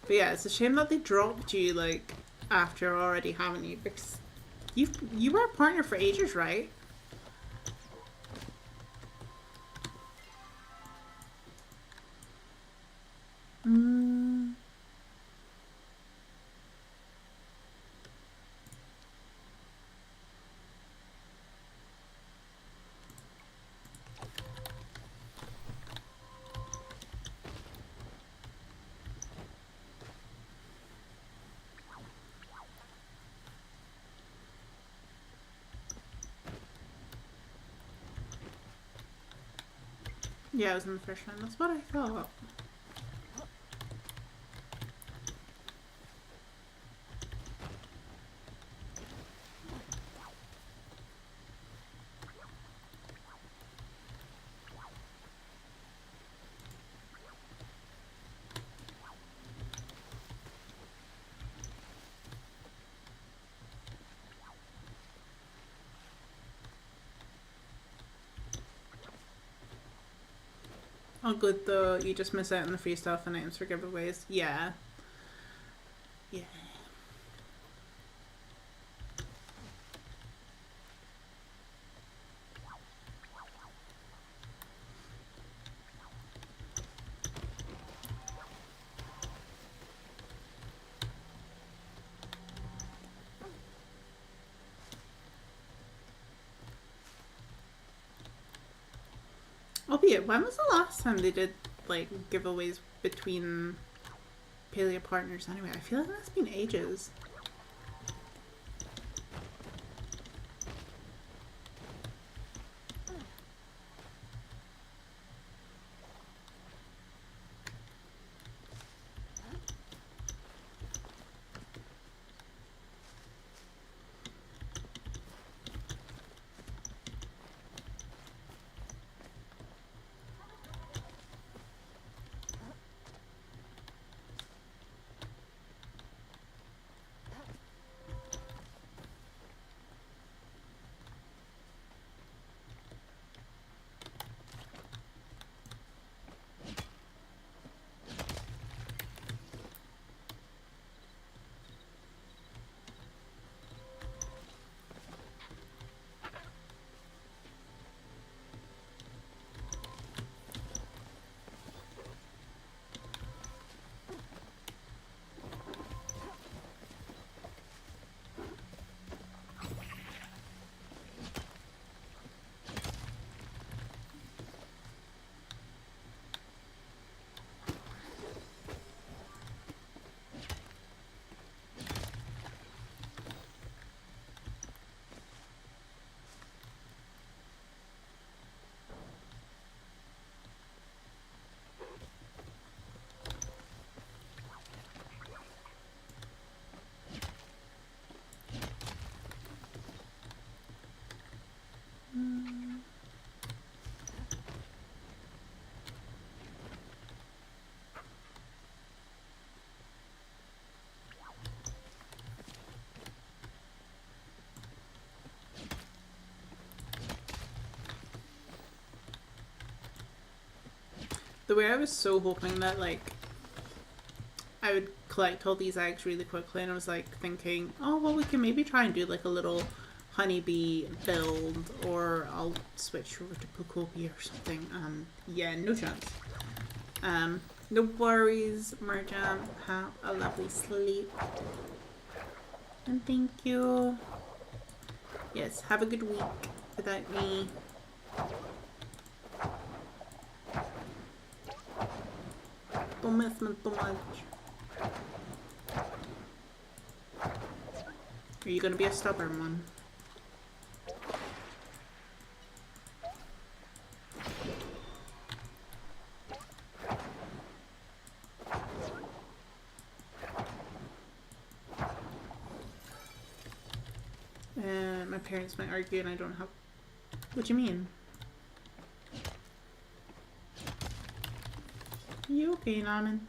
But yeah, it's a shame that they dropped you, like, after already having you, because you were a partner for ages, right? Yeah, it was in the first one. That's what I thought. Oh, good though. You just miss out on the free stuff and items for giveaways. Yeah. Yeah. Albeit, when was the last time they did like giveaways between Palia partners anyway? I feel like that's been ages. The way I was so hoping that like I would collect all these eggs really quickly, and I was like thinking, oh well, we can maybe try and do like a little honeybee build, or I'll switch over to Pukopi or something. Yeah, no chance. No worries, Marjam. Have a lovely sleep. And thank you. Yes, have a good week without me. Don't miss me too much. Are you gonna be a stubborn one? My parents might argue and I don't have... What do you mean? You okay, Naman?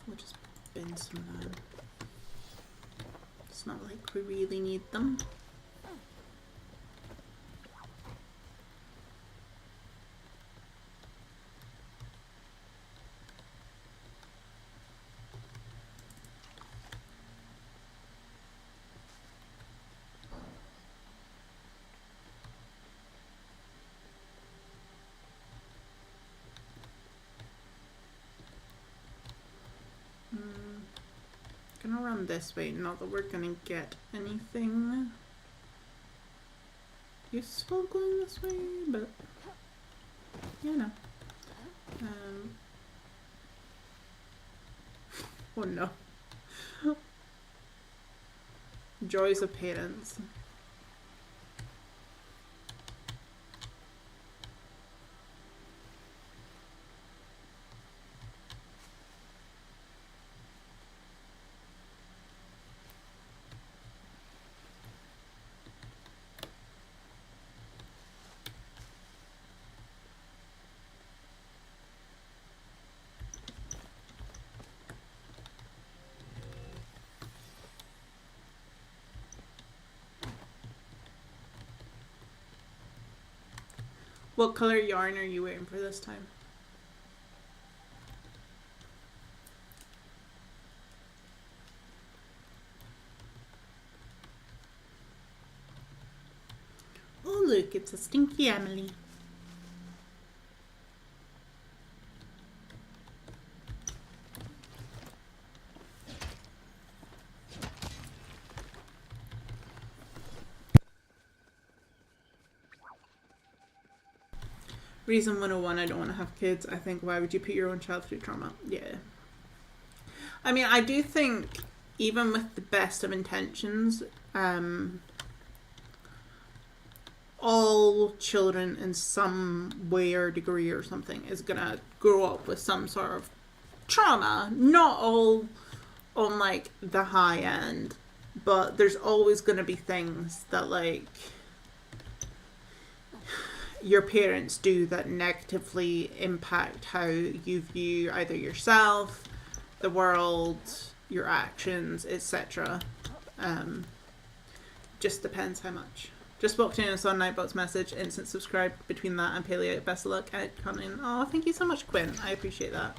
We'll just bin some of them. It's not like we really need them. Gonna run this way, not that we're gonna get anything useful going this way, but you know. Oh no. Joys of parents. What color yarn are you wearing for this time? look, it's a stinky Emily. Reason 101, I don't want to have kids. I think, why would you put your own child through trauma? Yeah. I mean, I do think, even with the best of intentions, all children in some way or degree or something is going to grow up with some sort of trauma. Not all on, like, the high end, but there's always going to be things that, like, your parents do that negatively impact how you view either yourself, the world, your actions, etc. Just depends how much. Just walked in and saw Nightbot's message, instant subscribe between that and Palia. Best of luck at coming. Oh, thank you so much, Quinn. I appreciate that.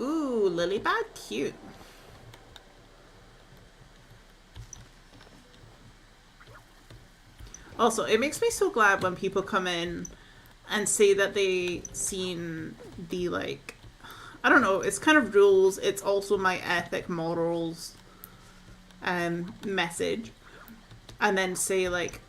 Ooh, Lilybad, cute. Also, it makes me so glad when people come in and say that they seen the, like, I don't know, it's kind of rules, it's also my ethic, morals message, and then say, like,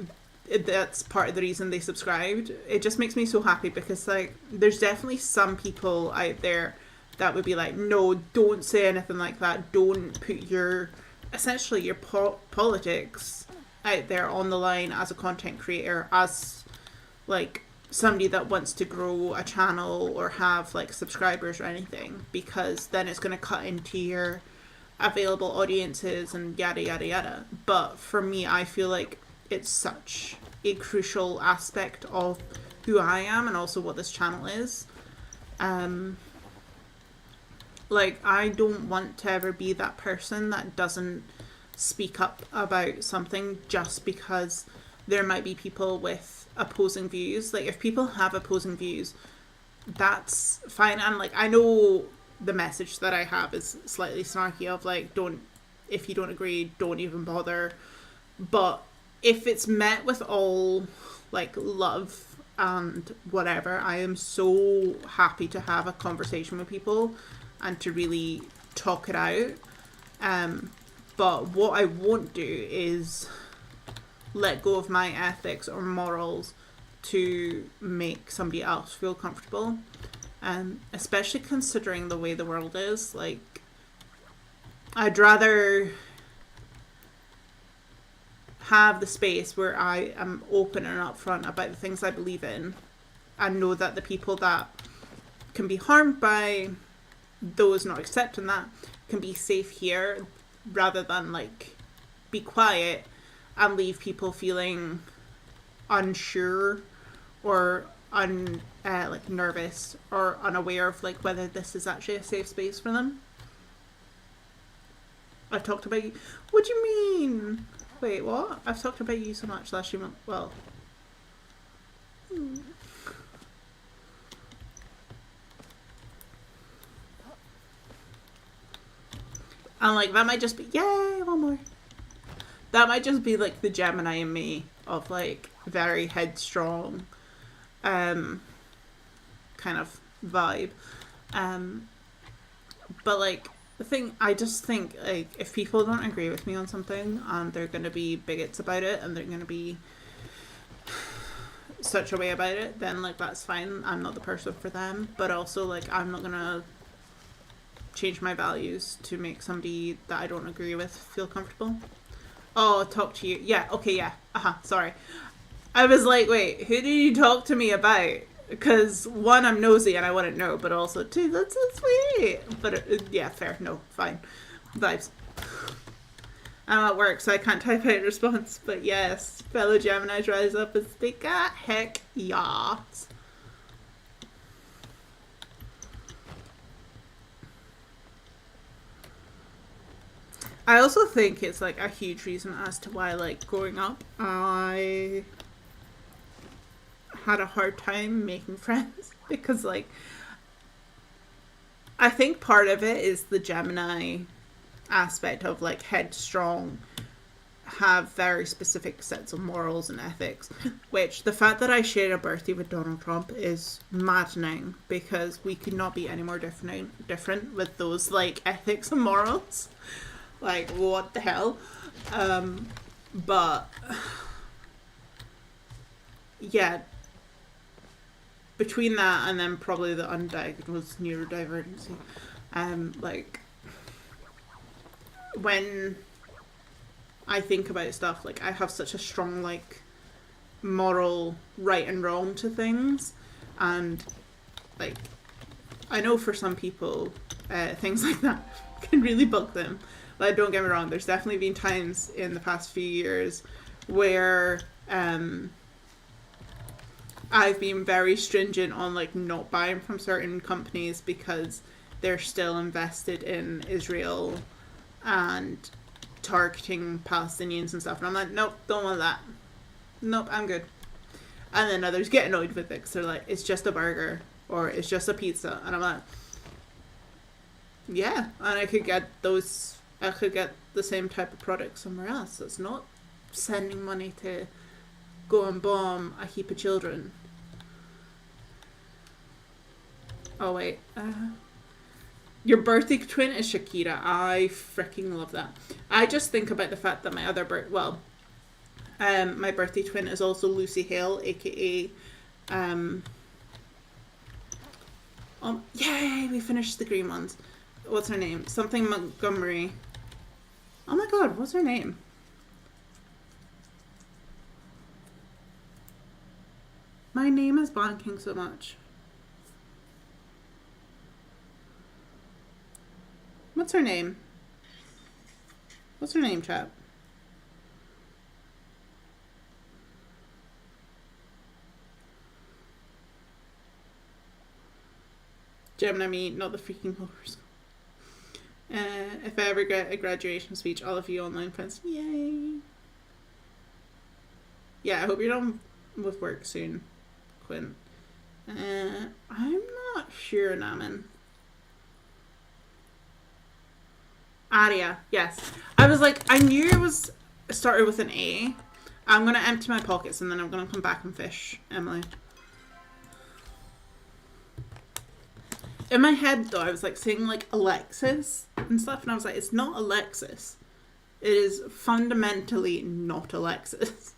that's part of the reason they subscribed. It just makes me so happy because, like, there's definitely some people out there that would be like, no, don't say anything like that, don't put your, essentially your politics out there on the line as a content creator, as, like, somebody that wants to grow a channel or have, like, subscribers or anything, because then it's going to cut into your available audiences and yada yada yada. But for me, I feel like it's such a crucial aspect of who I am and also what this channel is. Like, I don't want to ever be that person that doesn't speak up about something just because there might be people with opposing views. Like, if people have opposing views, that's fine. And, like, I know the message that I have is slightly snarky of, like, don't, if you don't agree, don't even bother. But if it's met with all, like, love and whatever, I am so happy to have a conversation with people and to really talk it out. But what I won't do is let go of my ethics or morals to make somebody else feel comfortable. Especially considering the way the world is. Like, I'd rather have the space where I am open and upfront about the things I believe in and know that the people that can be harmed by those not accepting that can be safe here, rather than, like, be quiet and leave people feeling unsure or like nervous or unaware of, like, whether this is actually a safe space for them. I've talked about you. What do you mean? Wait, what? I've talked about you so much last year. Well, and, like, that might just be, yay, one more. That might just be, like, the Gemini in me of, like, very headstrong, kind of vibe. But, like, the thing, I just think, like, if people don't agree with me on something and they're going to be bigots about it and they're going to be such a way about it, then, like, that's fine. I'm not the person for them. But also, like, I'm not going to change my values to make somebody that I don't agree with feel comfortable. Oh, talk to you. Yeah, okay, yeah. Sorry. I was like, wait, who did you talk to me about? Because, one, I'm nosy and I want to know, but also, two, that's so sweet. But, yeah, fair. No, fine. Vibes. I'm at work, so I can't type out a response. But yes, fellow Geminis rise up and speak. Heck yes. I also think it's, like, a huge reason as to why, like, growing up, I had a hard time making friends. Because, like, I think part of it is the Gemini aspect of, like, headstrong, have very specific sets of morals and ethics, which the fact that I shared a birthday with Donald Trump is maddening, because we could not be any more different with those, like, ethics and morals. Like, what the hell? But yeah, between that and then probably the undiagnosed neurodivergency, like, when I think about stuff, like, I have such a strong, like, moral right and wrong to things, and, like, I know for some people things like that can really bug them. Like, don't get me wrong, there's definitely been times in the past few years where I've been very stringent on, like, not buying from certain companies because they're still invested in Israel and targeting Palestinians and stuff, and I'm like, nope, don't want that. Nope, I'm good. And then others get annoyed with it because they're like, it's just a burger or it's just a pizza, and I'm like, yeah, and I could get the same type of product somewhere else. It's not sending money to go and bomb a heap of children. Oh wait, your birthday twin is Shakira. I freaking love that. I just think about the fact that my other my birthday twin is also Lucy Hale, aka yay, we finished the green ones. What's her name? Something Montgomery. Oh my god, what's her name? My name is blanking so much. What's her name? What's her name, chap? Gemini me, not the freaking horse. If I ever get a graduation speech, all of you online friends, yay. Yeah, I hope you're done with work soon, Quinn. I'm not sure, Naman. Aria, yes. I was like, I knew it was started with an A. I'm going to empty my pockets and then I'm going to come back and fish, Emily. In my head, though, I was like saying like Alexis and stuff, and I was like, it's not Alexis. It is fundamentally not Alexis.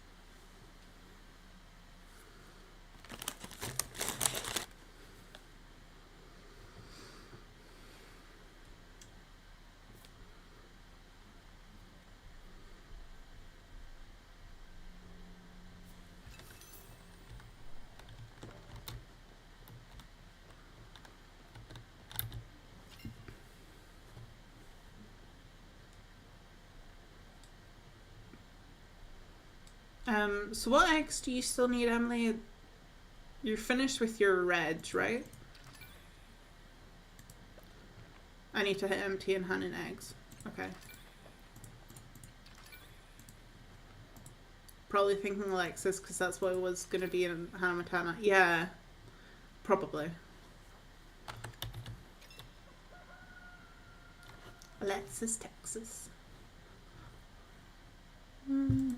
So what eggs do you still need, Emily? You're finished with your reds, right? I need to hit empty and hand in eggs. Okay. Probably thinking Alexis, because that's what it was going to be in Hannah Montana. Yeah, probably. Alexis, Texas. Okay.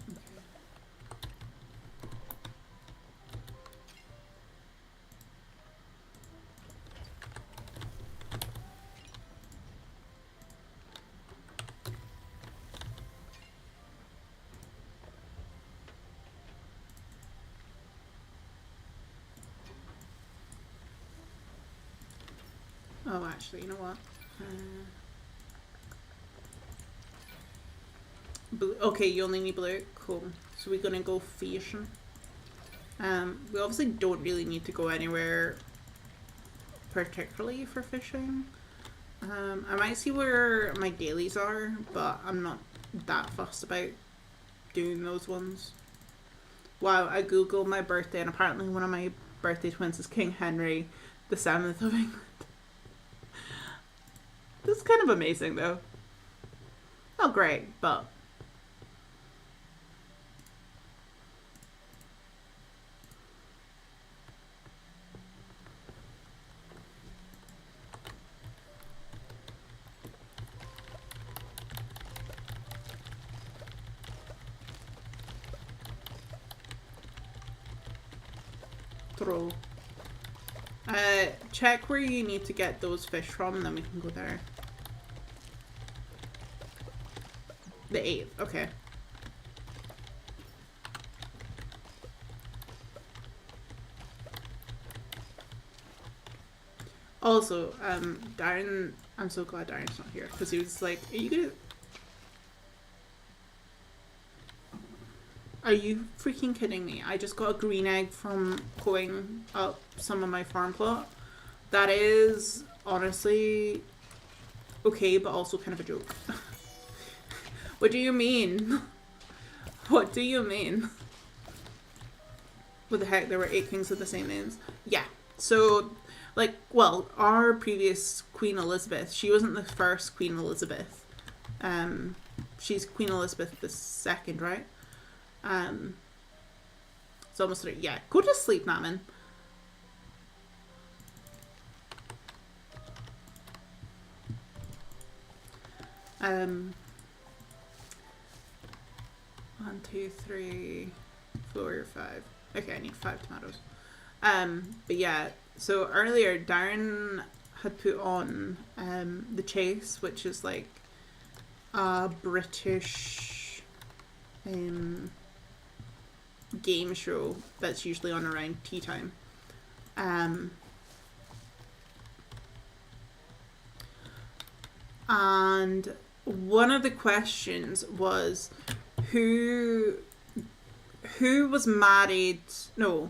Oh, actually, you know what? Blue. Okay, you only need blue. Cool. So we're gonna go fishing. We obviously don't really need to go anywhere particularly for fishing. I might see where my dailies are, but I'm not that fussed about doing those ones. Wow, I googled my birthday and apparently one of my birthday twins is King Henry VII of England. This is kind of amazing, though. Not great, but... Throw. Check where you need to get those fish from, and then we can go there. The 8th, okay. Also, Darren, I'm so glad Darren's not here, because he was like, are you freaking kidding me? I just got a green egg from going up some of my farm plot. That is honestly okay, but also kind of a joke. What do you mean? What do you mean? What the heck? There were 8 kings with the same names. Yeah. So, like, well, our previous Queen Elizabeth, she wasn't the first Queen Elizabeth. She's Queen Elizabeth II, right? It's almost like, yeah. Go to sleep, Naman. One, 2, 3, 4, 5. Okay, I need 5 tomatoes. But yeah, so earlier Darren had put on The Chase, which is like a British game show that's usually on around tea time. And one of the questions was who was married, no,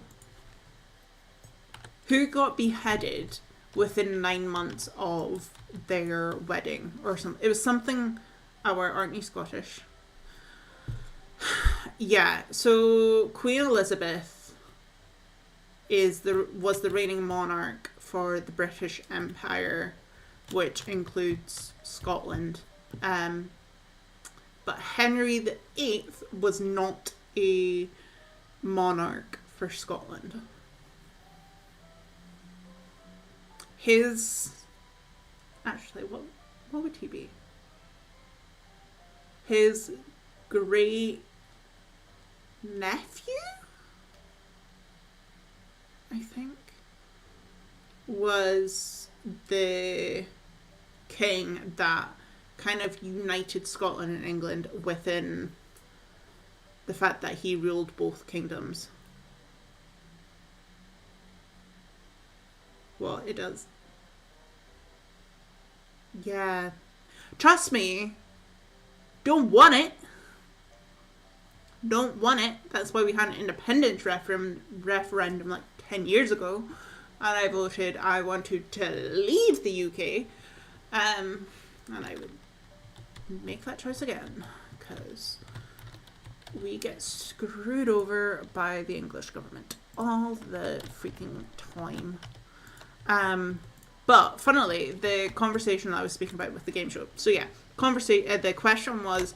who got beheaded within 9 months of their wedding or something. It was something, aren't you Scottish? Yeah, so Queen Elizabeth was the reigning monarch for the British Empire, which includes Scotland. But Henry VIII was not a monarch for Scotland. Actually, what would he be? His great nephew, I think, was the king that kind of united Scotland and England within the fact that he ruled both kingdoms. Well, it does. Yeah. Trust me. Don't want it. Don't want it. That's why we had an independence referendum like 10 years ago. And I voted I wanted to leave the UK. And I would make that choice again. Because we get screwed over by the English government all the freaking time. But funnily, the conversation that I was speaking about with the game show. So yeah, the question was,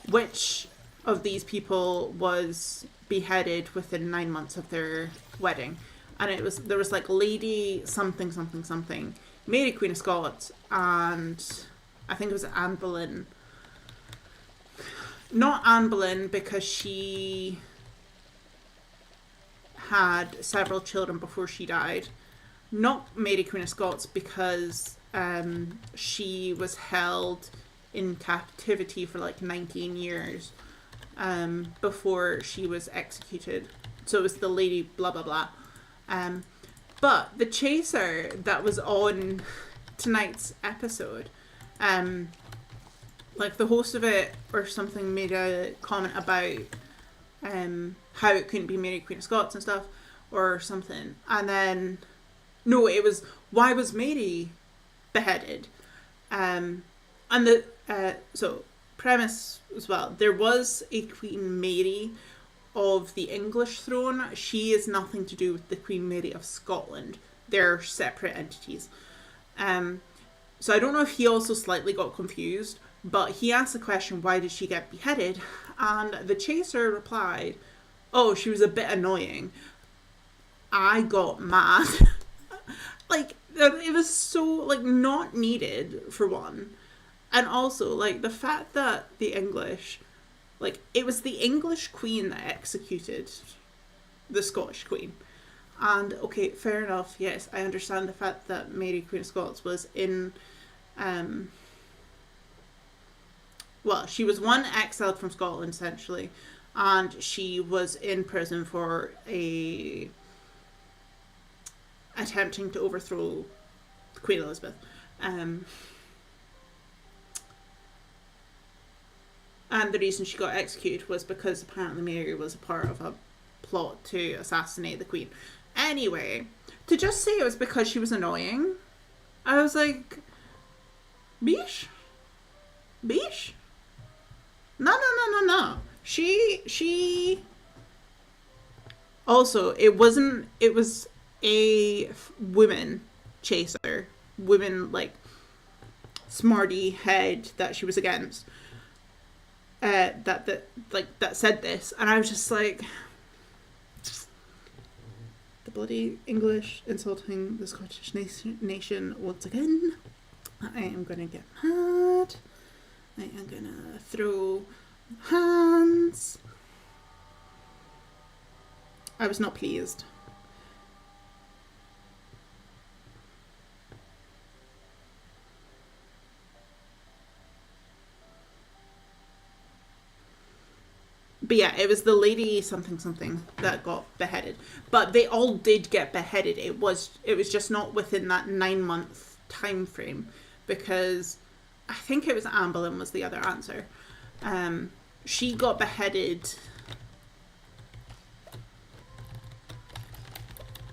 which of these people was beheaded within 9 months of their wedding? And there was like Lady something something something, Mary Queen of Scots, and I think it was Anne Boleyn. Not Anne Boleyn because she had several children before she died. Not Mary Queen of Scots because she was held in captivity for like 19 years before she was executed. So it was the lady blah blah blah. But the chaser that was on tonight's episode, like the host of it or something made a comment about how it couldn't be Mary Queen of Scots and stuff or something, and then no, it was why was Mary beheaded? And the so premise as well. There was a Queen Mary of the English throne. She is nothing to do with the Queen Mary of Scotland. They're separate entities. So I don't know if he also slightly got confused, but he asked the question, why did she get beheaded? And the chaser replied, oh, she was a bit annoying. I got mad. Like, it was so, like, not needed, for one. And also, like, the fact that the English, like, it was the English queen that executed the Scottish queen. And okay, fair enough. Yes, I understand the fact that Mary Queen of Scots was in, well, she was one exiled from Scotland essentially, and she was in prison for attempting to overthrow Queen Elizabeth. And the reason she got executed was because apparently Mary was a part of a plot to assassinate the Queen. Anyway, to just say it was because she was annoying, I was like, Bish? Bish? No. She also, it was a woman chaser, women like smarty head that she was against, that said this, and I was just like, the bloody English insulting the Scottish nation once again. I am gonna get mad. I am gonna throw hands. I was not pleased. But yeah, it was the lady something that got beheaded. But they all did get beheaded. It was just not within that 9-month time frame, because I think it was Anne Boleyn was the other answer. She got beheaded.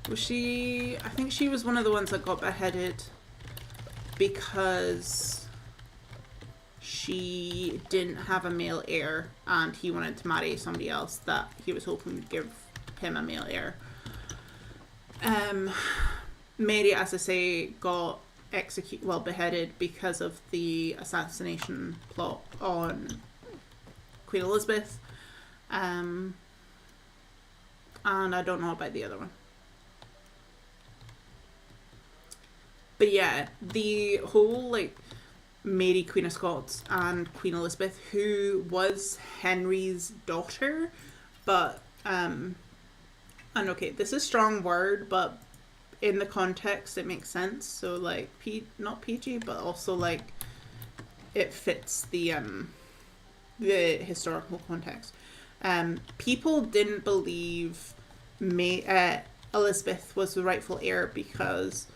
Was she? I think she was one of the ones that got beheaded because she didn't have a male heir and he wanted to marry somebody else that he was hoping would give him a male heir. Mary, as I say, got beheaded because of the assassination plot on Queen Elizabeth. And I don't know about the other one. But yeah, the whole like Mary Queen of Scots and Queen Elizabeth, who was Henry's daughter, but and okay, this is a strong word, but in the context it makes sense. So like not PG, but also like it fits the historical context. People didn't believe Elizabeth was the rightful heir because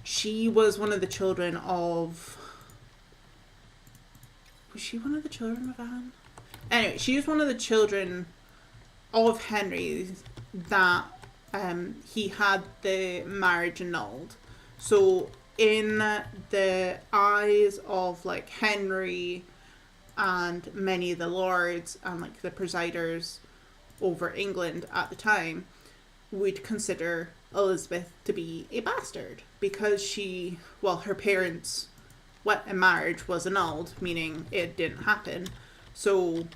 she was one of the children of... Was she one of the children of Anne? Anyway, she was one of the children of Henry that he had the marriage annulled. So in the eyes of like Henry and many of the lords and like the presiders over England at the time would consider Elizabeth to be a bastard because her parents' marriage was annulled, meaning it didn't happen. So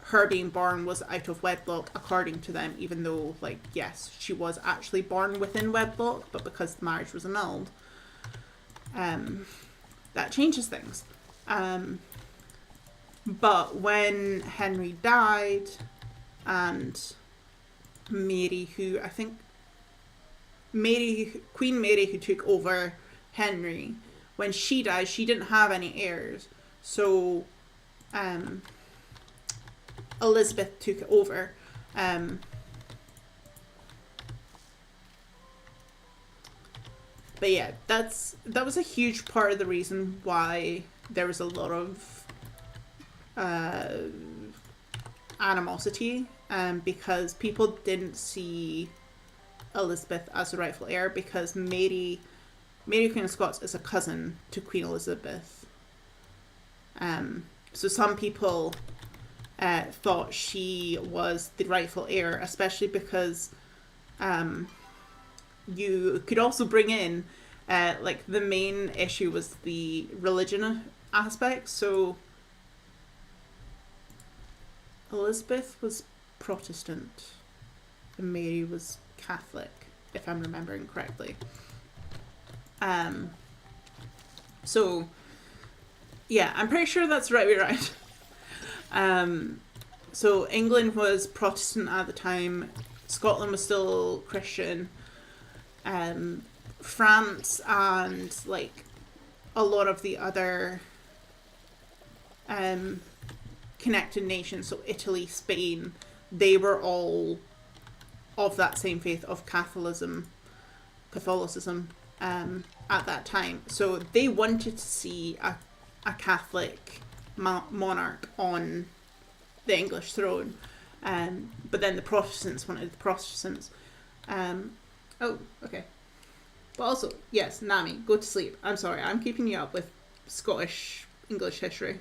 her being born was out of wedlock according to them, even though, like, yes, she was actually born within wedlock, but because the marriage was annulled, that changes things. But when Henry died and Mary, who I think Queen Mary, who took over Henry, when she died, she didn't have any heirs. So Elizabeth took it over. But yeah, that was a huge part of the reason why there was a lot of animosity, because people didn't see Elizabeth as the rightful heir because Mary Queen of Scots is a cousin to Queen Elizabeth. So some people thought she was the rightful heir, especially because you could also bring in like the main issue was the religion aspect. So Elizabeth was Protestant and Mary was Catholic, if I'm remembering correctly. So yeah, I'm pretty sure that's right. We're right. So England was Protestant at the time. Scotland was still Christian. France and like a lot of the other connected nations, so Italy, Spain, they were all of that same faith of Catholicism at that time. So they wanted to see a Catholic monarch on the English throne, but then the Protestants wanted the Protestants. Oh, okay. But also, yes, Nami, go to sleep. I'm sorry, I'm keeping you up with Scottish English history.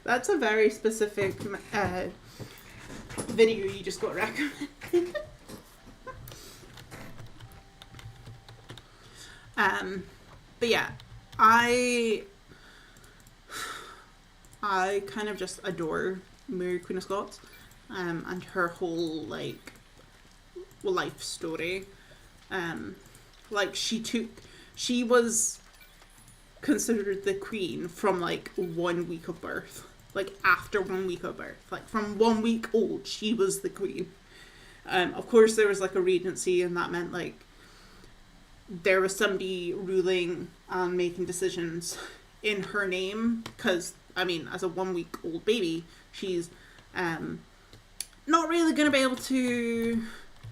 That's a very specific video you just got recommended. But yeah, I kind of just adore Mary Queen of Scots, and her whole like life story. Like she was considered the queen from like 1 week of birth. Like after 1 week of birth, like from 1 week old, she was the queen. Of course, there was like a regency, and that meant like there was somebody ruling and making decisions in her name. Because I mean, as a 1 week old baby, she's not really going to be able to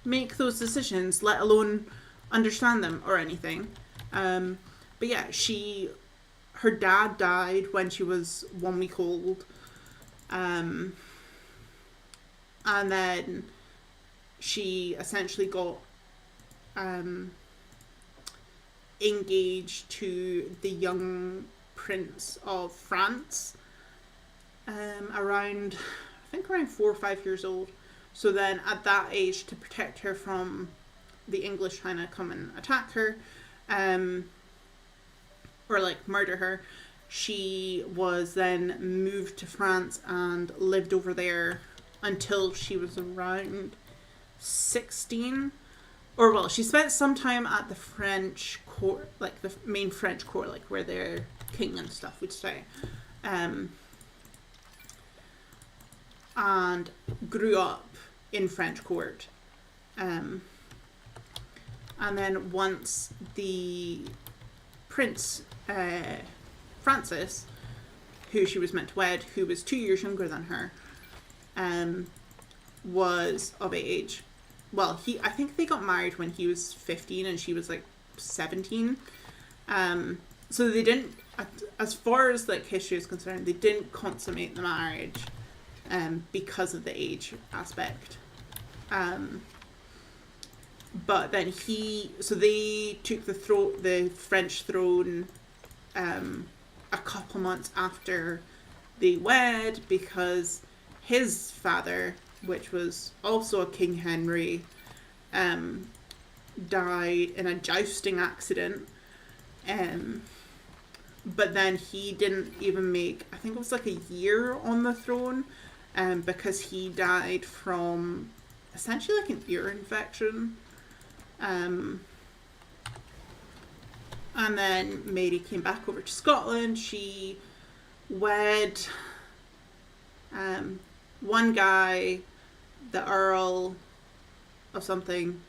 make those decisions, let alone understand them or anything. But yeah, her dad died when she was 1 week old. And then she essentially got engaged to the young Prince of France around 4 or 5 years old. So then at that age, to protect her from the English trying to come and attack her, or like murder her, she was then moved to France and lived over there until she was around 16. Or well, she spent some time at the French court, like the main French court, like where their king and stuff would stay, and grew up in French court. And then once the Prince Francis, who she was meant to wed, who was 2 years younger than her, was of age. Well, I think they got married when he was 15 and she was like 17. So they didn't, as far as like history is concerned, they didn't consummate the marriage because of the age aspect. But then they took the French throne a couple months after they wed, because his father, which was also a King Henry, died in a jousting accident. But then he didn't even make, I think it was like a year on the throne, because he died from essentially like an ear infection. And then Mary came back over to Scotland. She wed one guy, the Earl of something.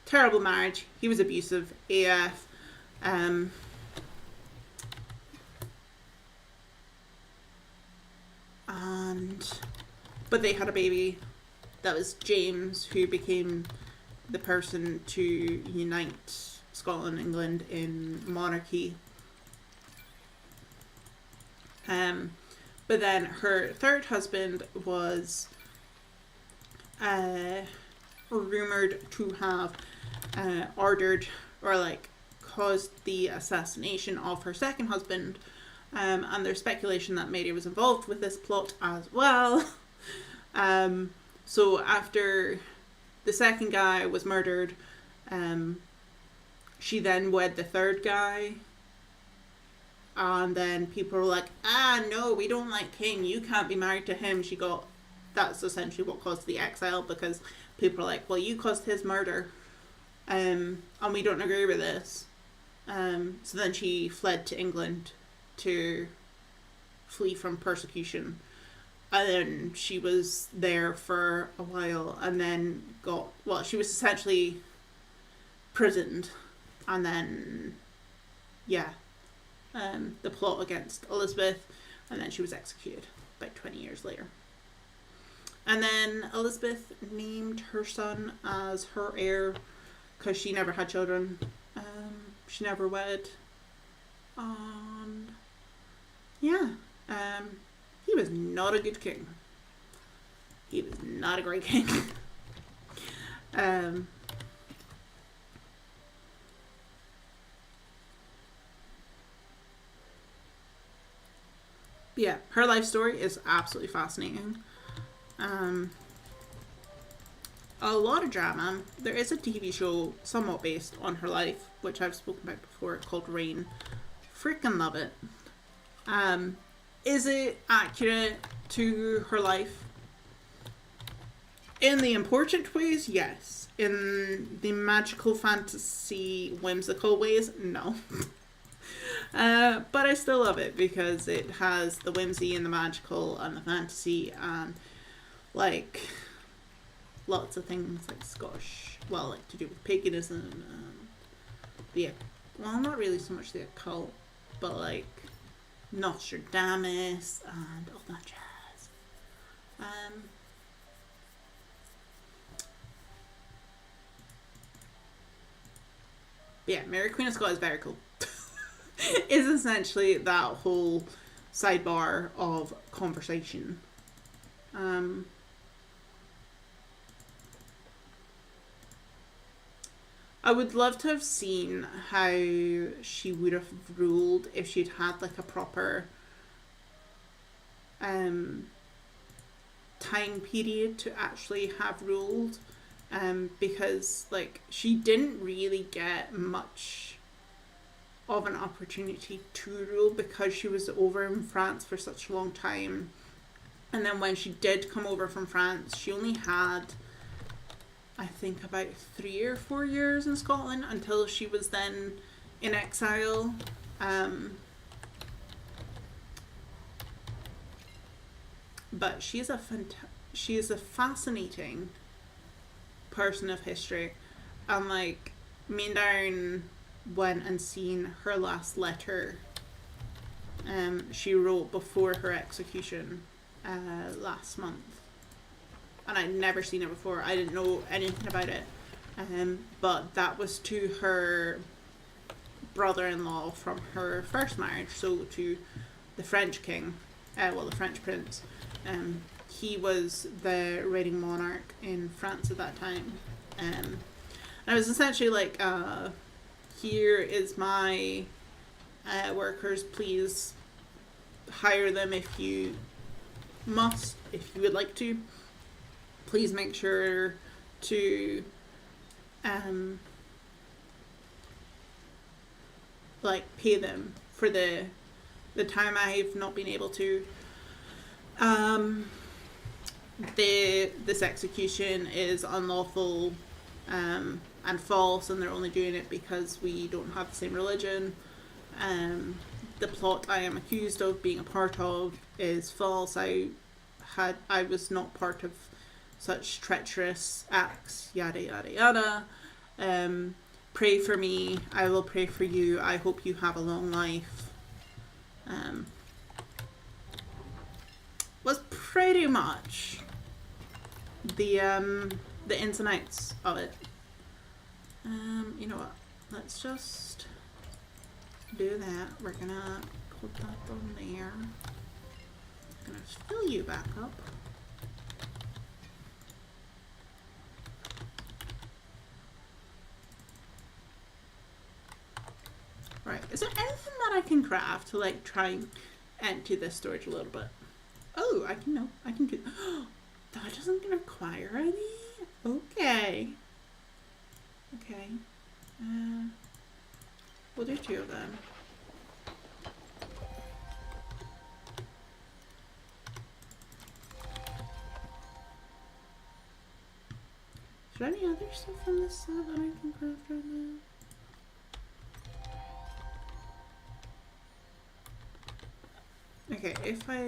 Terrible marriage. He was abusive AF. But they had a baby. That was James, who became the person to unite Scotland and England in monarchy. But then her third husband was rumoured to have ordered or like caused the assassination of her second husband, and there's speculation that Mary was involved with this plot as well. So after the second guy was murdered, she then wed the third guy, and then people were like, no, we don't like King, you can't be married to him. That's essentially what caused the exile, because people are like, well, you caused his murder. and we don't agree with this. So then she fled to England to flee from persecution. And then she was there for a while and then she was essentially prisoned. And then, the plot against Elizabeth, and then she was executed about 20 years later. And then Elizabeth named her son as her heir because she never had children. She never wed. And he was not a good king. He was not a great king. Yeah, her life story is absolutely fascinating. A lot of drama. There is a TV show somewhat based on her life, which I've spoken about before, called Reign. Freaking love it. Is it accurate to her life? In the important ways, yes. In the magical fantasy whimsical ways, no. But I still love it because it has the whimsy and the magical and the fantasy and like lots of things like Scottish, to do with paganism and not really so much the occult, but like Nostradamus and all that jazz. Mary Queen of Scots is very cool. Is essentially that whole sidebar of conversation. I would love to have seen how she would have ruled if she'd had like a proper time period to actually have ruled, because like she didn't really get much of an opportunity to rule because she was over in France for such a long time. And then when she did come over from France, she only had, I think, about 3 or 4 years in Scotland until she was then in exile. But she is a fascinating person of history. And like, me and Darren went and seen her last letter she wrote before her execution last month, and I'd never seen it before. I didn't know anything about it, but that was to her brother-in-law from her first marriage, so to the French king, the French prince. He was the reigning monarch in France at that time, and I was essentially like, here is my workers, please hire them if you must, if you would like to. Please make sure to pay them for the time I've not been able to. This execution is unlawful and false, and they're only doing it because we don't have the same religion. The plot I am accused of being a part of is false. I was not part of such treacherous acts, yada yada yada. Pray for me, I will pray for you, I hope you have a long life. Was pretty much the ins and outs of it. You know what? Let's just do that. We're gonna put that on there. I'm gonna fill you back up. Right. Is there anything that I can craft to like try and empty this storage a little bit? Oh, I can do. That doesn't require any. Okay. Okay. We'll do 2 of them. Is there any other stuff on this set that I can craft right now? Okay, if I...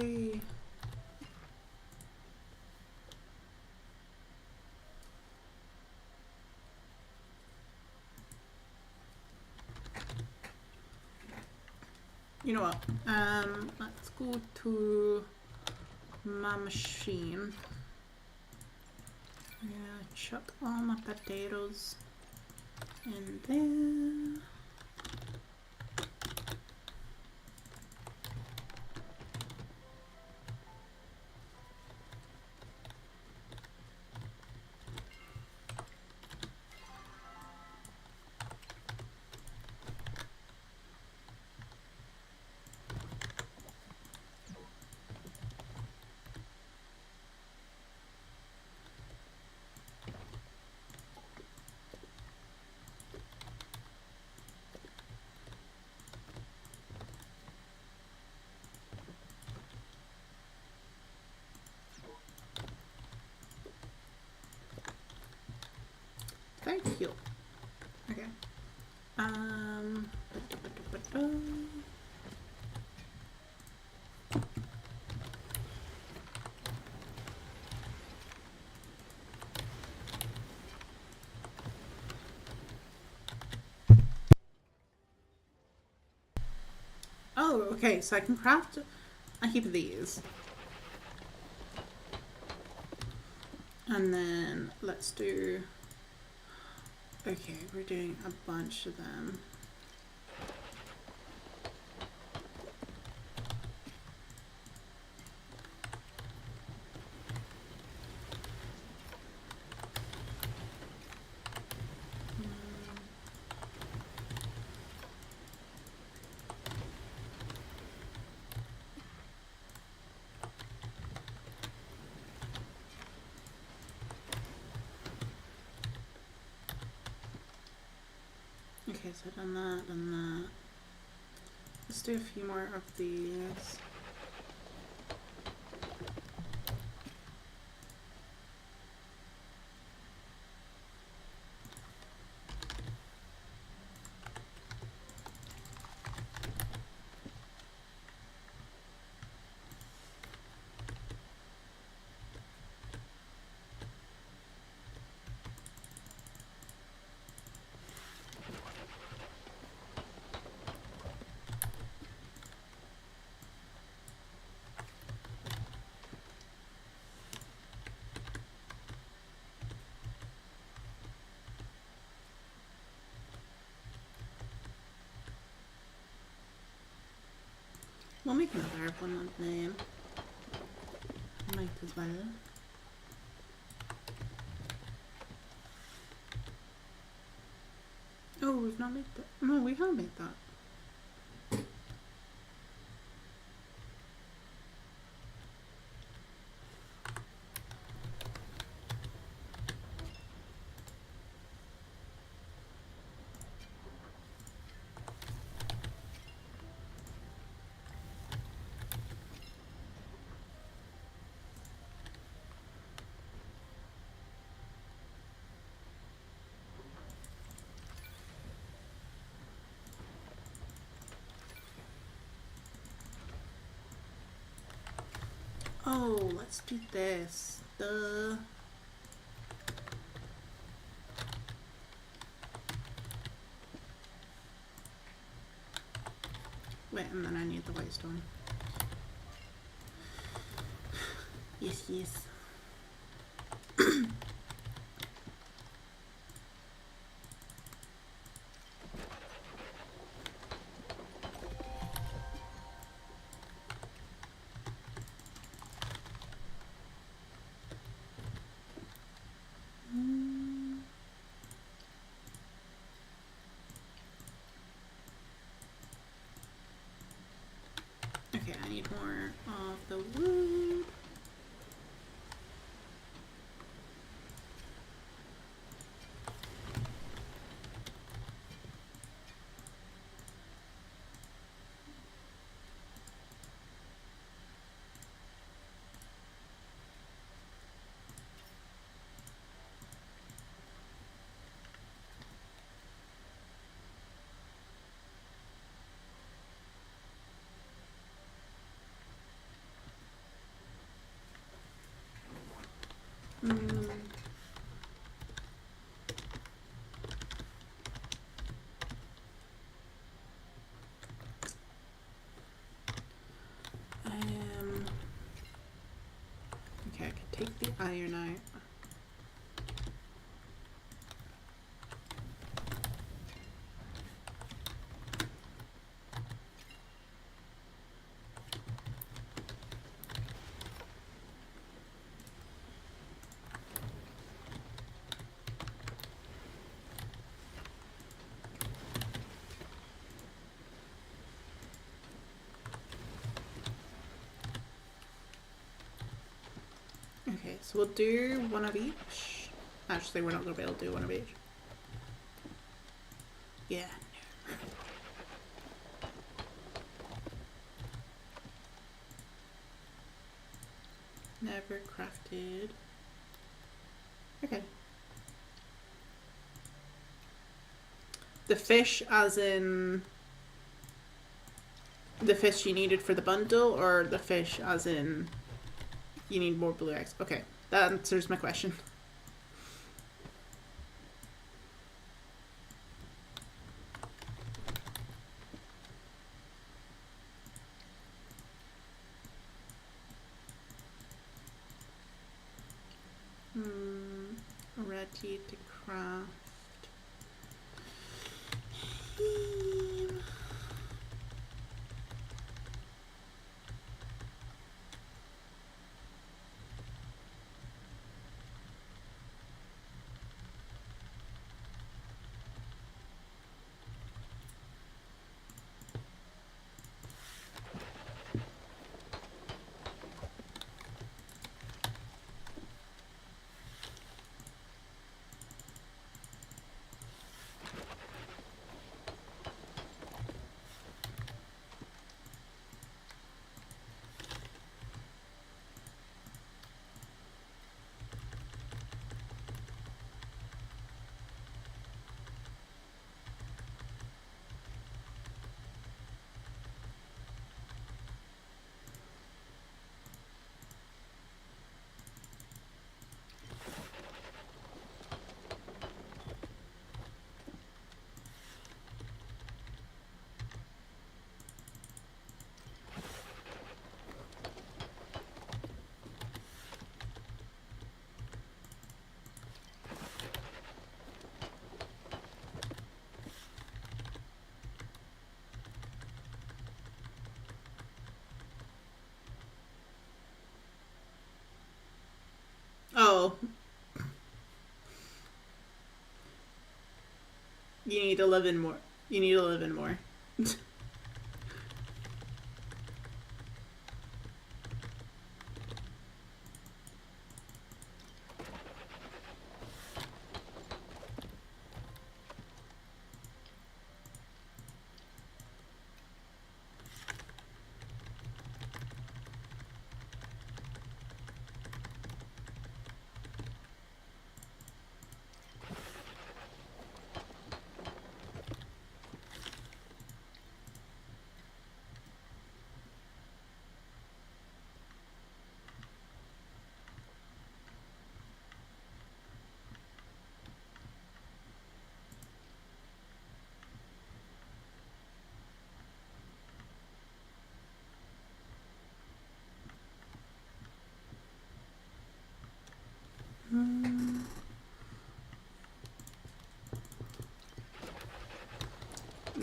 You know what? Let's go to my machine. Yeah, chuck all my potatoes in there. Thank you. Okay. Oh, okay, so I can craft a heap of these. And then let's do... Okay, we're doing a bunch of them. Okay, so done that, done that. Let's do a few more of these. We'll make another one with name. Might as well. Oh, we've not made that. No, we have made that. Oh, let's do this. Wait, and then I need the white stone. Yes, yes. Okay, I need more of the wood. Mm. Okay, I can take the iron out. Okay, so we'll do one of each. Actually, we're not going to be able to do one of each. Yeah. Never crafted. Okay. The fish as in the fish you needed for the bundle, or the fish as in you need more blue eggs? Okay, that answers my question. Ready to craft. Oh, you need 11 more. You need 11 more.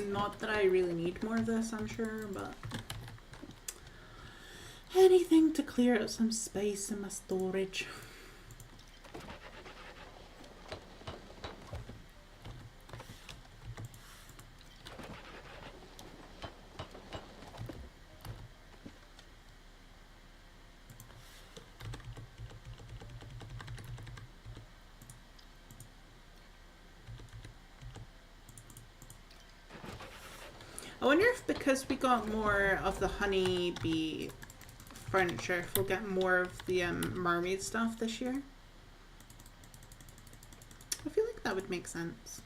Not that I really need more of this, I'm sure, but anything to clear out some space in my storage. I wonder if because we got more of the honeybee furniture, if we'll get more of the mermaid stuff this year. I feel like that would make sense.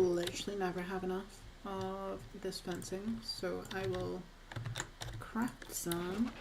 literally never have enough of this fencing, so I will craft some.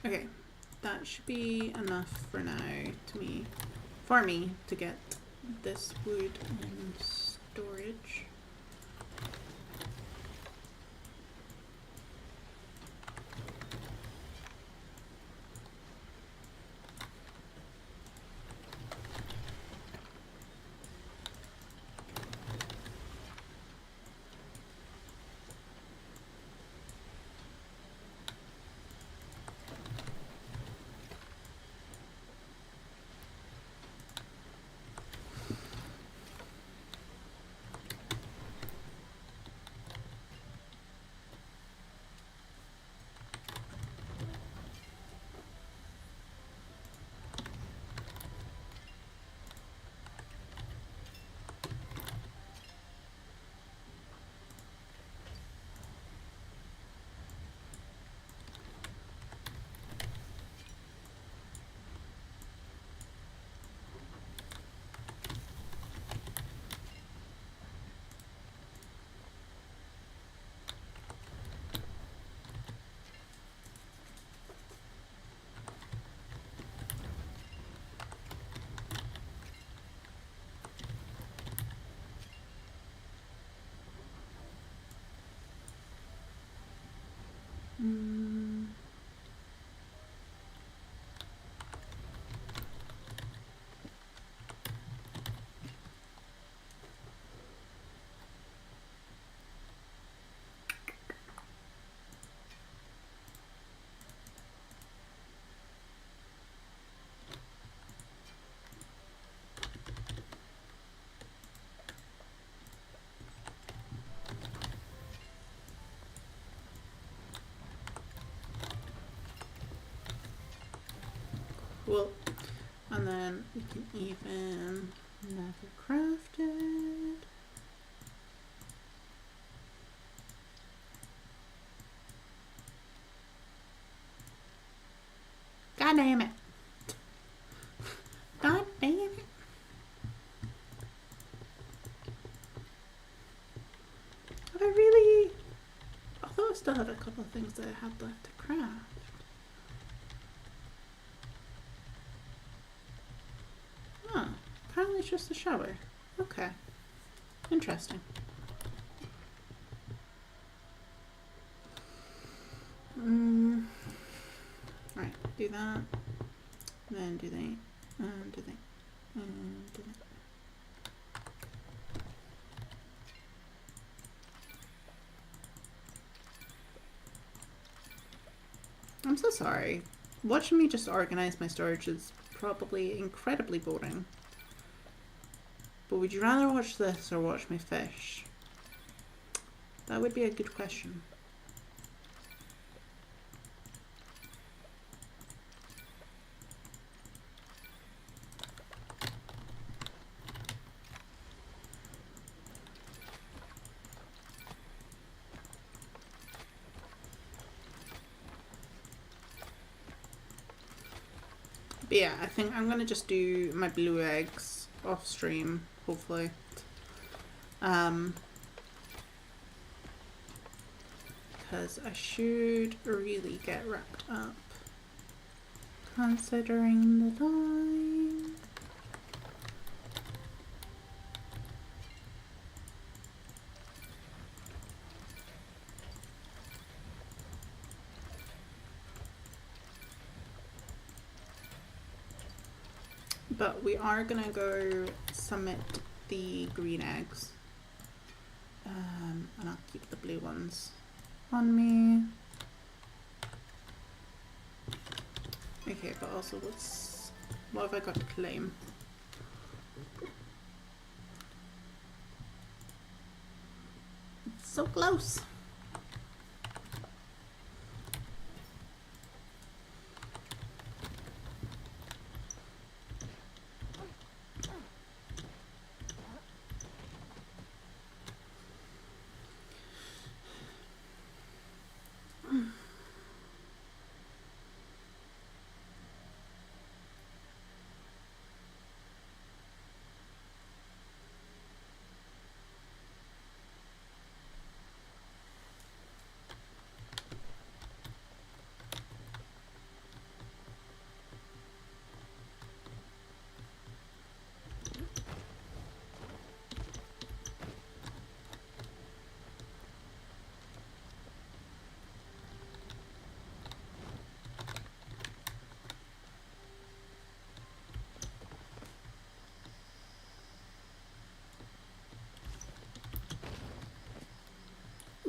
Okay, that should be enough for now for me to get this wood in storage. Cool. And then we can even never craft it. God damn it. God damn it. Have I really... I thought I still had a couple of things that I had left to craft. Huh. Apparently it's just a shower. Okay. Interesting. Right, do that. Then do that. Do that. Do that. I'm so sorry. Watching me just organize my storage is probably incredibly boring. But would you rather watch this or watch me fish? That would be a good question. But yeah, I think I'm gonna just do my blue eggs off stream, hopefully. Because I should really get wrapped up considering the time. But we are gonna go submit the green eggs. And I'll keep the blue ones on me. Okay, but also what have I got to claim? It's so close.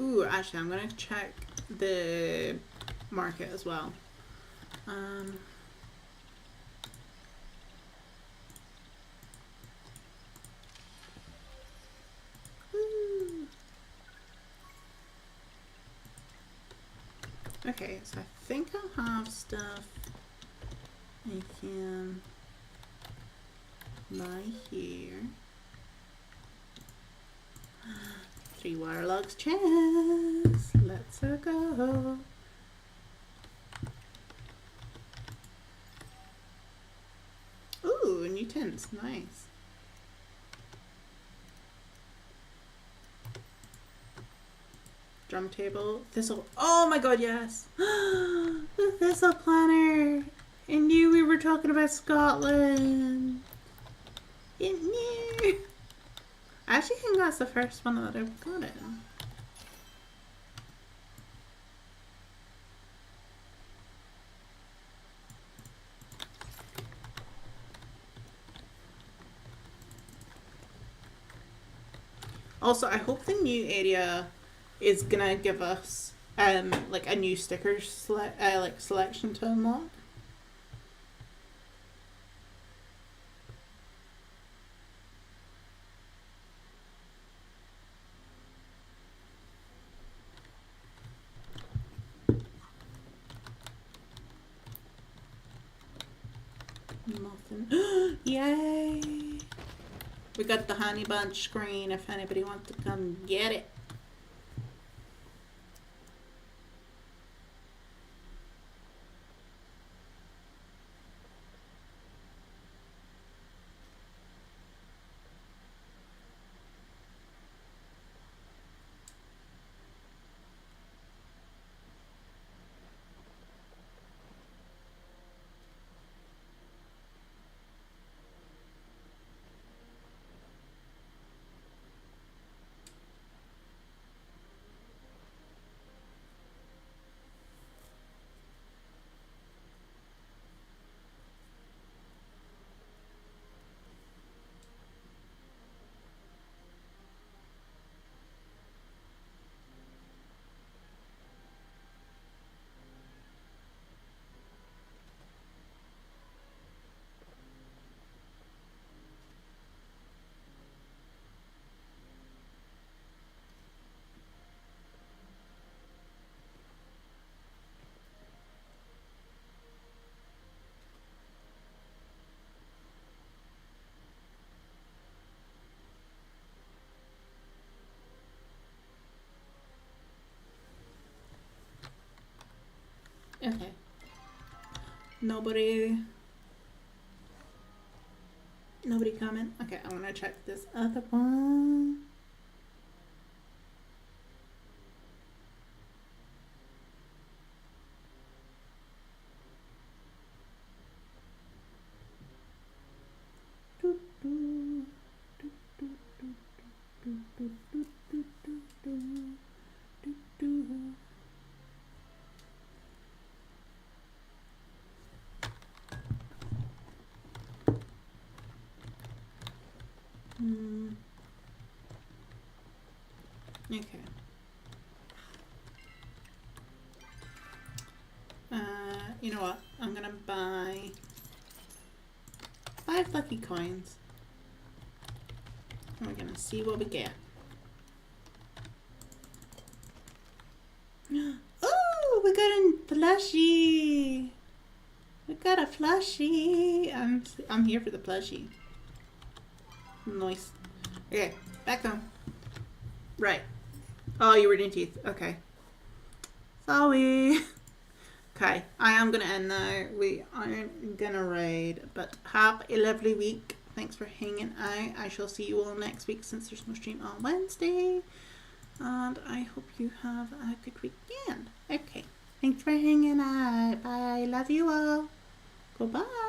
Ooh, actually, I'm gonna check the market as well. Ooh. Okay, so I think I'll have stuff I can buy here. 3 Waterlogs chest. Let's go. Ooh, new tints. Nice. Drum table. Thistle. Oh my god, yes. The thistle planner. I knew we were talking about Scotland. It knew. I actually think that's the first one that I've got it. Also, I hope the new area is gonna give us like a new sticker selection to unlock. Nothing. Yay! We got the honey bunch screen if anybody wants to come get it. Okay. Nobody Nobody comment? Okay, I want to check this other one. Okay. You know what? I'm gonna buy 5 lucky coins. And we're gonna see what we get. Oh, we got a plushie. We got a plushie. I'm here for the plushie. Nice. Okay, back home. Right. Oh, you were doing teeth. Okay. Sorry. Okay, I am going to end now. We aren't going to raid, but have a lovely week. Thanks for hanging out. I shall see you all next week since there's no stream on Wednesday. And I hope you have a good weekend. Okay, thanks for hanging out. Bye. Love you all. Goodbye.